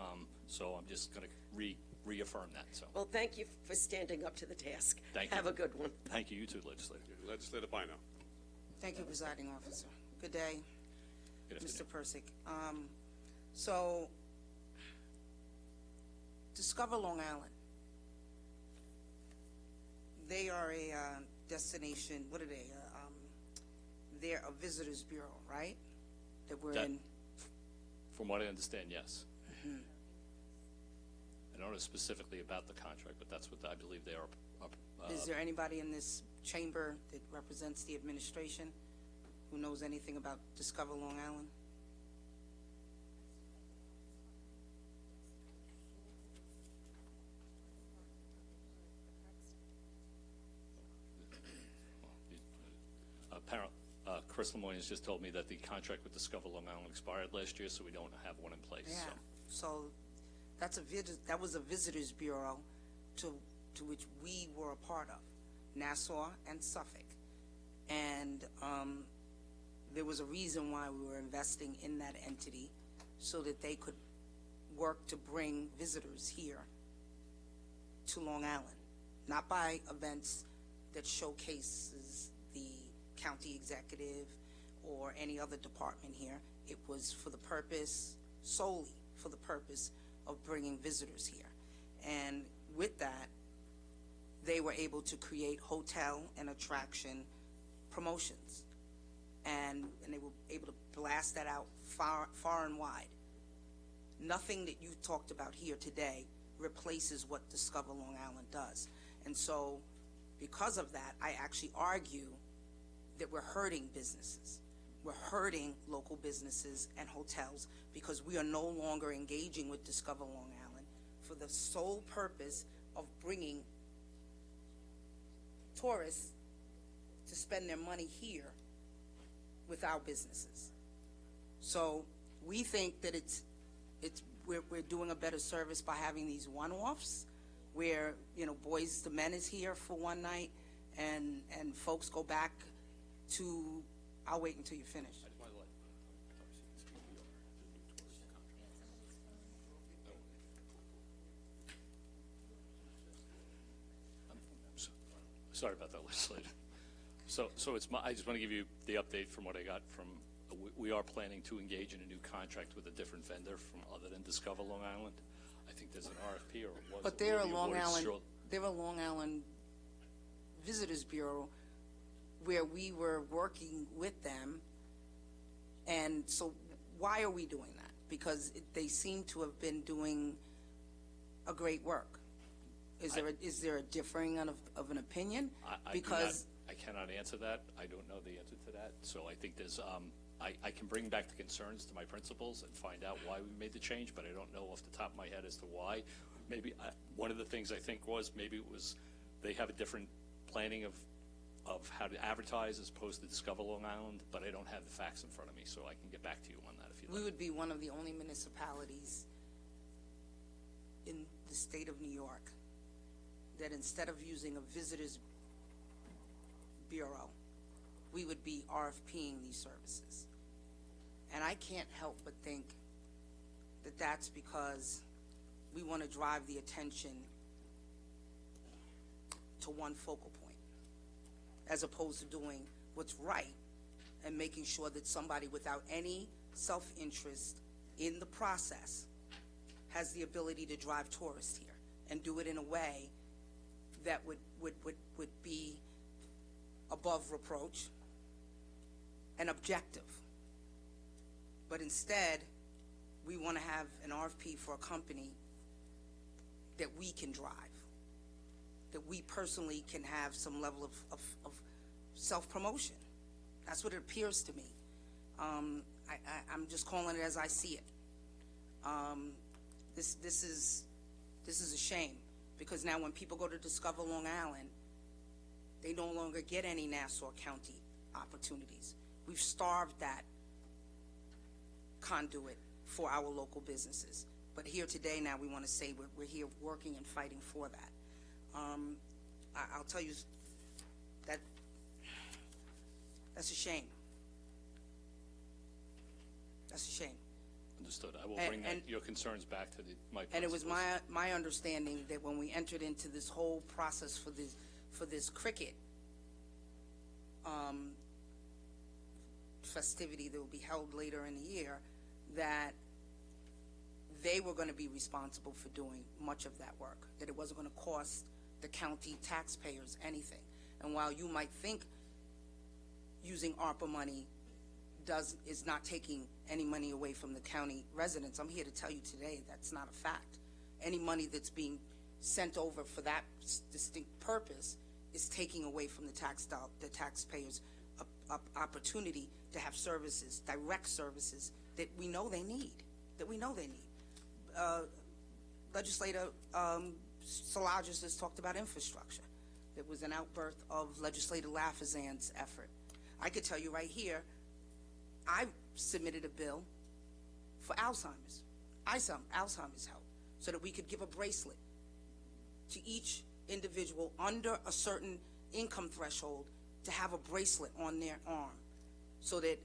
So I'm just going to reaffirm that. So. Well, thank you for standing up to the task. Thank you. Have a good one. Thank you. You too, Legislator. Legislator Bino. Thank you, Presiding Officer. Good day, Good Mr. Persick. So, Discover Long Island. They are a destination, what are they? They're a visitors bureau, right? That we're in. From what I understand, yes. Mhm. I don't know specifically about the contract, but that's what I believe they are. Is there anybody in this chamber that represents the administration who knows anything about Discover Long Island? Chris Lemoyne has just told me that the contract with Discover Long Island expired last year, so we don't have one in place. Yeah. So. So that was a visitors bureau to which we were a part of, Nassau and Suffolk. And there was a reason why we were investing in that entity, so that they could work to bring visitors here to Long Island, not by events that showcases the county executive or any other department here. It was for the purpose, solely for the purpose of bringing visitors here. And with that, they were able to create hotel and attraction promotions. And they were able to blast that out far and wide. Nothing that you talked about here today replaces what Discover Long Island does. And so, because of that, I actually argue that we're hurting businesses. We're hurting local businesses and hotels because we are no longer engaging with Discover Long Island for the sole purpose of bringing tourists to spend their money here with our businesses. So we think that we're doing a better service by having these one-offs where, you know, Boys to Men is here for one night and folks go back to, I'll wait until you finish. Sorry about that, legislator. So I just want to give you the update from what I got from, we are planning to engage in a new contract with a different vendor from other than Discover Long Island. I think there's an RFP or it was. But they're a Long Island Visitors Bureau where we were working with them. And so why are we doing that? Because they seem to have been doing a great work. Is there a differing of an opinion? I cannot answer that. I don't know the answer to that. So I think there's, I can bring back the concerns to my principals and find out why we made the change, but I don't know off the top of my head as to why. Maybe one of the things I think was maybe it was they have a different planning of how to advertise as opposed to Discover Long Island, but I don't have the facts in front of me, so I can get back to you on that if you like. We would be one of the only municipalities in the state of New York that instead of using a visitors bureau, we would be RFPing these services. And I can't help but think that that's because we want to drive the attention to one focal point, as opposed to doing what's right and making sure that somebody without any self-interest in the process has the ability to drive tourists here and do it in a way that would be above reproach and objective. But instead, we want to have an RFP for a company that we can drive, that we personally can have some level of self-promotion. That's what it appears to me. I'm just calling it as I see it. This is a shame, because now when people go to Discover Long Island, they no longer get any Nassau County opportunities. We've starved that conduit for our local businesses. But here today now we want to say we're here working and fighting for that. I'll tell you that that's a shame. That's a shame. Understood. I will bring your concerns back to my principals. And it was my understanding that when we entered into this whole process for this cricket festivity that will be held later in the year, that they were going to be responsible for doing much of that work, that it wasn't going to cost the county taxpayers anything. And while you might think using ARPA money is not taking any money away from the county residents, I'm here to tell you today that's not a fact. Any money that's being sent over for that distinct purpose is taking away from the taxpayers' opportunity to have services, direct services that we know they need. Legislator Szilagyi has talked about infrastructure. There was an outburst of Legislator Lafazan's effort. I could tell you right here, I submitted a bill for Alzheimer's help, so that we could give a bracelet to each individual under a certain income threshold to have a bracelet on their arm, so that,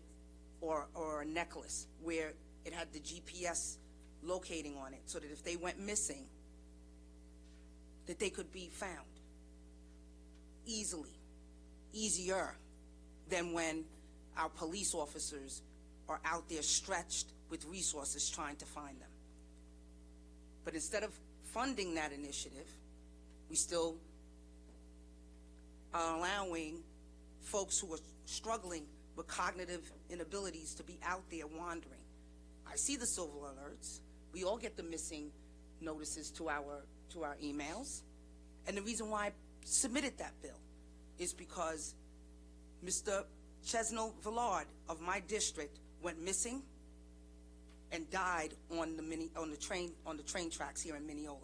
or a necklace where it had the GPS locating on it, so that if they went missing, that they could be found easier than when our police officers are out there stretched with resources trying to find them. But instead of funding that initiative, we still are allowing folks who are struggling with cognitive inabilities to be out there wandering. I see the silver alerts. We all get the missing notices to our emails. And the reason why I submitted that bill is because Mr. Chesno Villard of my district went missing and died on the train tracks here in Mineola.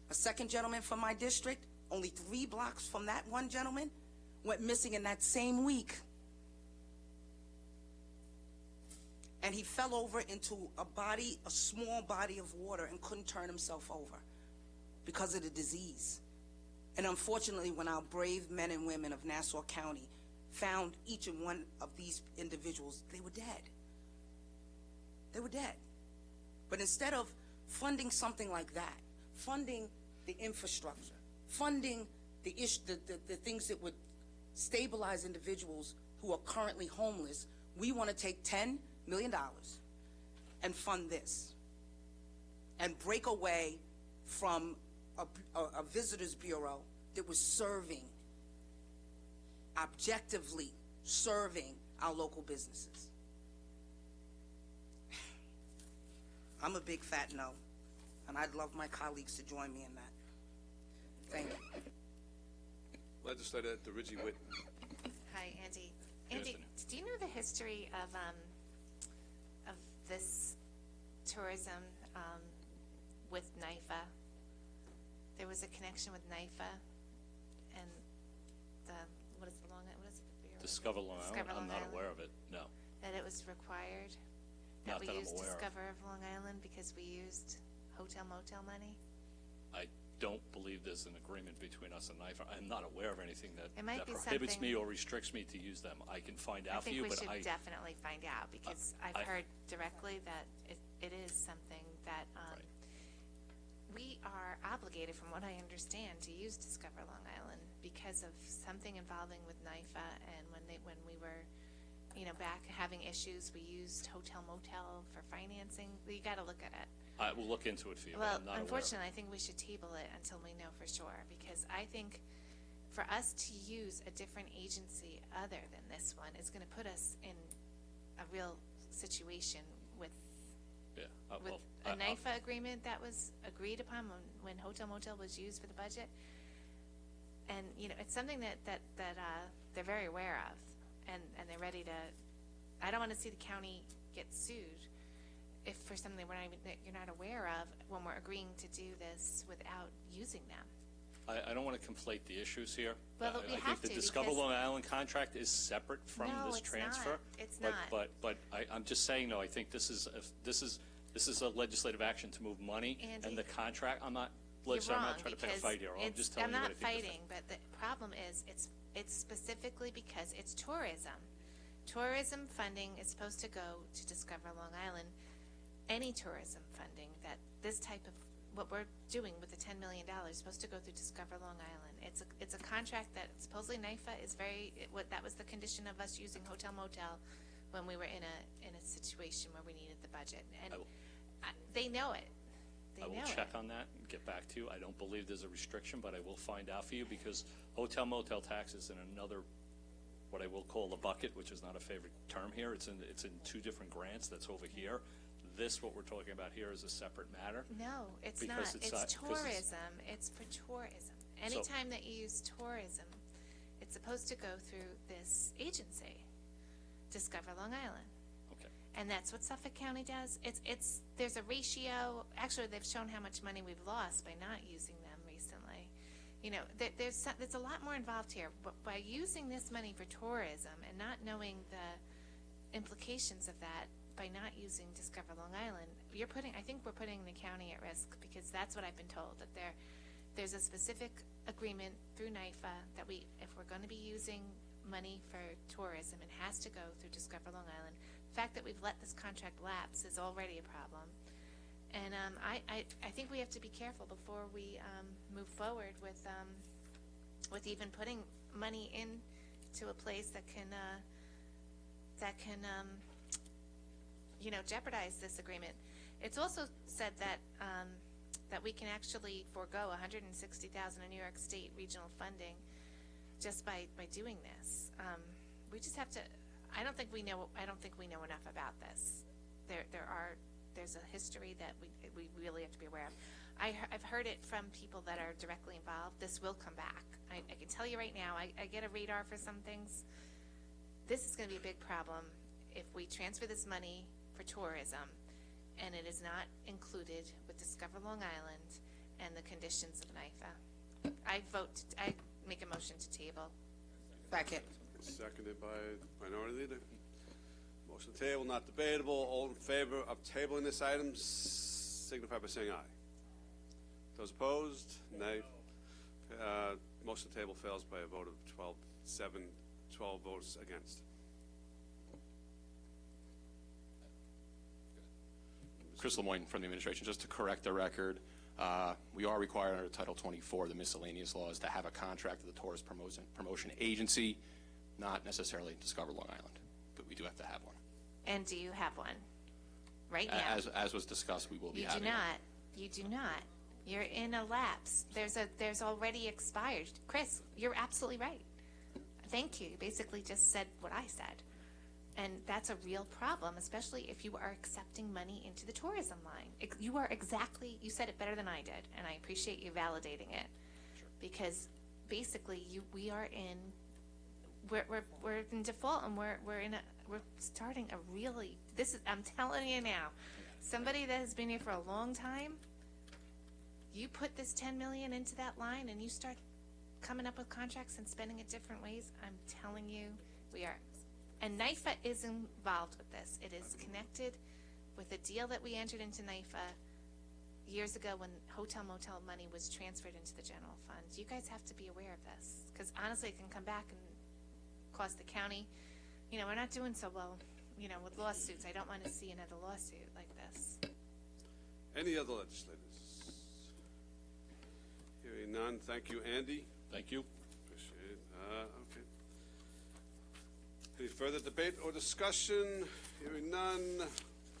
A second gentleman from my district, only 3 blocks from that one gentleman, went missing in that same week. And he fell over into a small body of water, and couldn't turn himself over because of the disease. And unfortunately, when our brave men and women of Nassau County found each and one of these individuals, they were dead. They were dead. But instead of funding something like that, funding the infrastructure, funding the things that would stabilize individuals who are currently homeless, we want to take $10 million and fund this and break away from a visitors bureau that was objectively serving our local businesses. I'm a big fat no, and I'd love my colleagues to join me in that. Thank you. Legislator DeRiggi Whitten. Hi, Andy. Andy, do you know the history of this tourism with NIFA? There was a connection with NIFA and what is it? Discover Long Island? I'm not aware of it, no. That it was required that we used Discover of Long Island because we used hotel motel money? I don't believe there's an agreement between us and NIFA. I'm not aware of anything that prohibits me or restricts me to use them. I can find out for you, but I think we should definitely find out, because I've heard directly that it is something that we are obligated, from what I understand, to use Discover Long Island because of something involving with NIFA, and when we were back having issues, we used hotel motel for financing. You got to look at it. I will look into it for you. Well, but I'm not unfortunately, I think we should table it until we know for sure, because I think for us to use a different agency other than this one is going to put us in a real situation with a NIFA agreement that was agreed upon when hotel motel was used for the budget. And it's something that they're very aware of, and they're ready to. I don't want to see the county get sued if for something that you're not aware of when we're agreeing to do this without using them. I don't want to conflate the issues here. Well, I think the Discover Long Island contract is separate from this transfer. It's not. But I'm just saying, though, I think this is a legislative action to move money, Andy, and the contract. I'm not wrong, trying to pick a fight here. I'm just telling you what I think. I'm not fighting, but the problem is it's specifically because it's tourism. Tourism funding is supposed to go to Discover Long Island. Any tourism funding that this type of what we're doing with the $10 million is supposed to go through Discover Long Island. It's a contract that supposedly NIFA is that was the condition of us using hotel motel when we were in a situation where we needed the budget, and they know it. I will know check it. on that and get back to you. I don't believe there's a restriction, but I will find out for you, because hotel motel tax is in another, what I will call the bucket, which is not a favorite term here. It's in two different grants that's over here. This, what we're talking about here, is a separate matter. No, it's Because not. it's not- It's because tourism. It's for tourism. Anytime that you use tourism, it's supposed to go through this agency, Discover Long Island. Okay. And that's what Suffolk County does. There's a ratio. Actually, they've shown how much money we've lost by not using them recently. You know, there's a lot more involved here. But by using this money for tourism and not knowing the implications of that, by not using Discover Long Island, I think we're putting the county at risk, because that's what I've been told, that there's a specific agreement through NIFA that if we're going to be using money for tourism, it has to go through Discover Long Island. The fact that we've let this contract lapse is already a problem. And I think we have to be careful before we move forward with even putting money into a place that can jeopardize this agreement. It's also said that that we can actually forego $160,000 in New York State regional funding just by doing this. We just have to. I don't think we know enough about this. There's a history that we really have to be aware of. I've heard it from people that are directly involved. This will come back. I can tell you right now. I get a radar for some things. This is going to be a big problem if we transfer this money for tourism, and it is not included with Discover Long Island and the conditions of NIFA. I make a motion to table. Second. Seconded by Minority Leader. Motion to table, not debatable. All in favor of tabling this item, signify by saying aye. Those opposed, nay. Motion to table fails by a vote of 12 votes against. Chris Lemoyne from the administration. Just to correct the record, we are required under Title 24 of the miscellaneous laws to have a contract with the Tourist Promotion Agency, not necessarily Discover Long Island, but we do have to have one. And do you have one right now? As was discussed, we will be having one. You do not. You're in a lapse. There's already expired. Chris, you're absolutely right. Thank you. You basically just said what I said. And that's a real problem, especially if you are accepting money into the tourism line. You said it better than I did, and I appreciate you validating it. Sure. Because basically we're in default, and we're starting a really, I'm telling you now, somebody that has been here for a long time, you put this $10 million into that line and you start coming up with contracts and spending it different ways, I'm telling you, we are. And NIFA is involved with this. It is connected with a deal that we entered into NIFA years ago when hotel motel money was transferred into the general fund. You guys have to be aware of this, because honestly it can come back and cost the county. We're not doing so well, with lawsuits. I don't want to see another lawsuit like this. Any other legislators? Hearing none. Thank you, Andy. Thank you. Appreciate it. Okay. Any further debate or discussion? Hearing none.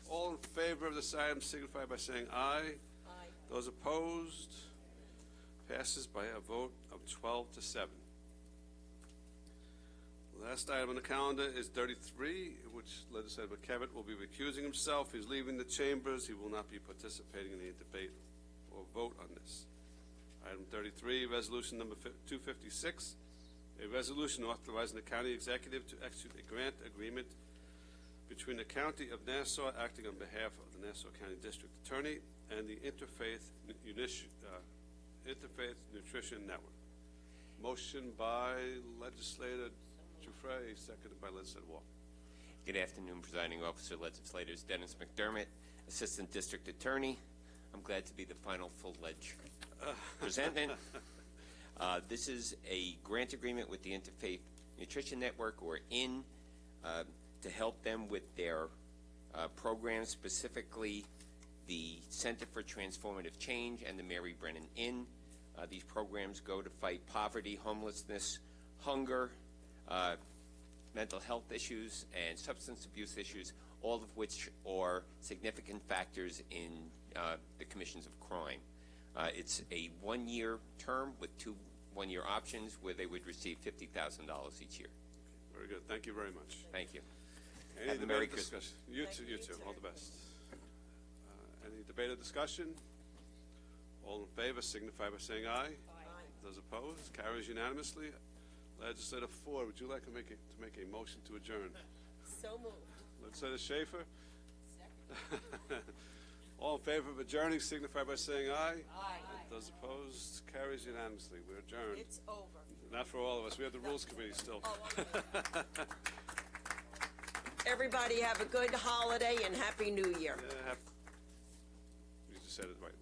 All in favor of this item signify by saying aye. Aye. Those opposed? Passes by a vote of 12-7. Last item on the calendar is 33, which Legislator McKevitt will be recusing himself. He's leaving the chambers. He will not be participating in any debate or vote on this. Item 33, resolution number 256, a resolution authorizing the county executive to execute a grant agreement between the County of Nassau, acting on behalf of the Nassau County District Attorney, and the Interfaith Nutrition Network. Motion by Legislator Giuffre, seconded by Legislator Walker. Good afternoon, Presiding Officer, Legislators. Dennis McDermott, Assistant District Attorney. I'm glad to be the final full-fledged presentment. This is a grant agreement with the Interfaith Nutrition Network, or IN, to help them with their programs, specifically the Center for Transformative Change and the Mary Brennan Inn. These programs go to fight poverty, homelessness, hunger, mental health issues, and substance abuse issues, all of which are significant factors in the commissions of crime. It's a one-year term with two one-year options where they would receive $50,000 each year. Very good. Thank you very much. Thank you. Any Have a debate Merry or discussion? You too. You too. All the best. Any debate or discussion? All in favor signify by saying aye. Aye. Those opposed? Carries unanimously. Legislator Ford, would you like to make a motion to adjourn? So moved. Legislator Schaefer? All in favor of adjourning signify by saying aye. Aye. Those opposed? Carries unanimously. We're adjourned. It's over. Not for all of us. We have the Rules Committee still. Everybody have a good holiday and Happy New Year. You just said it right.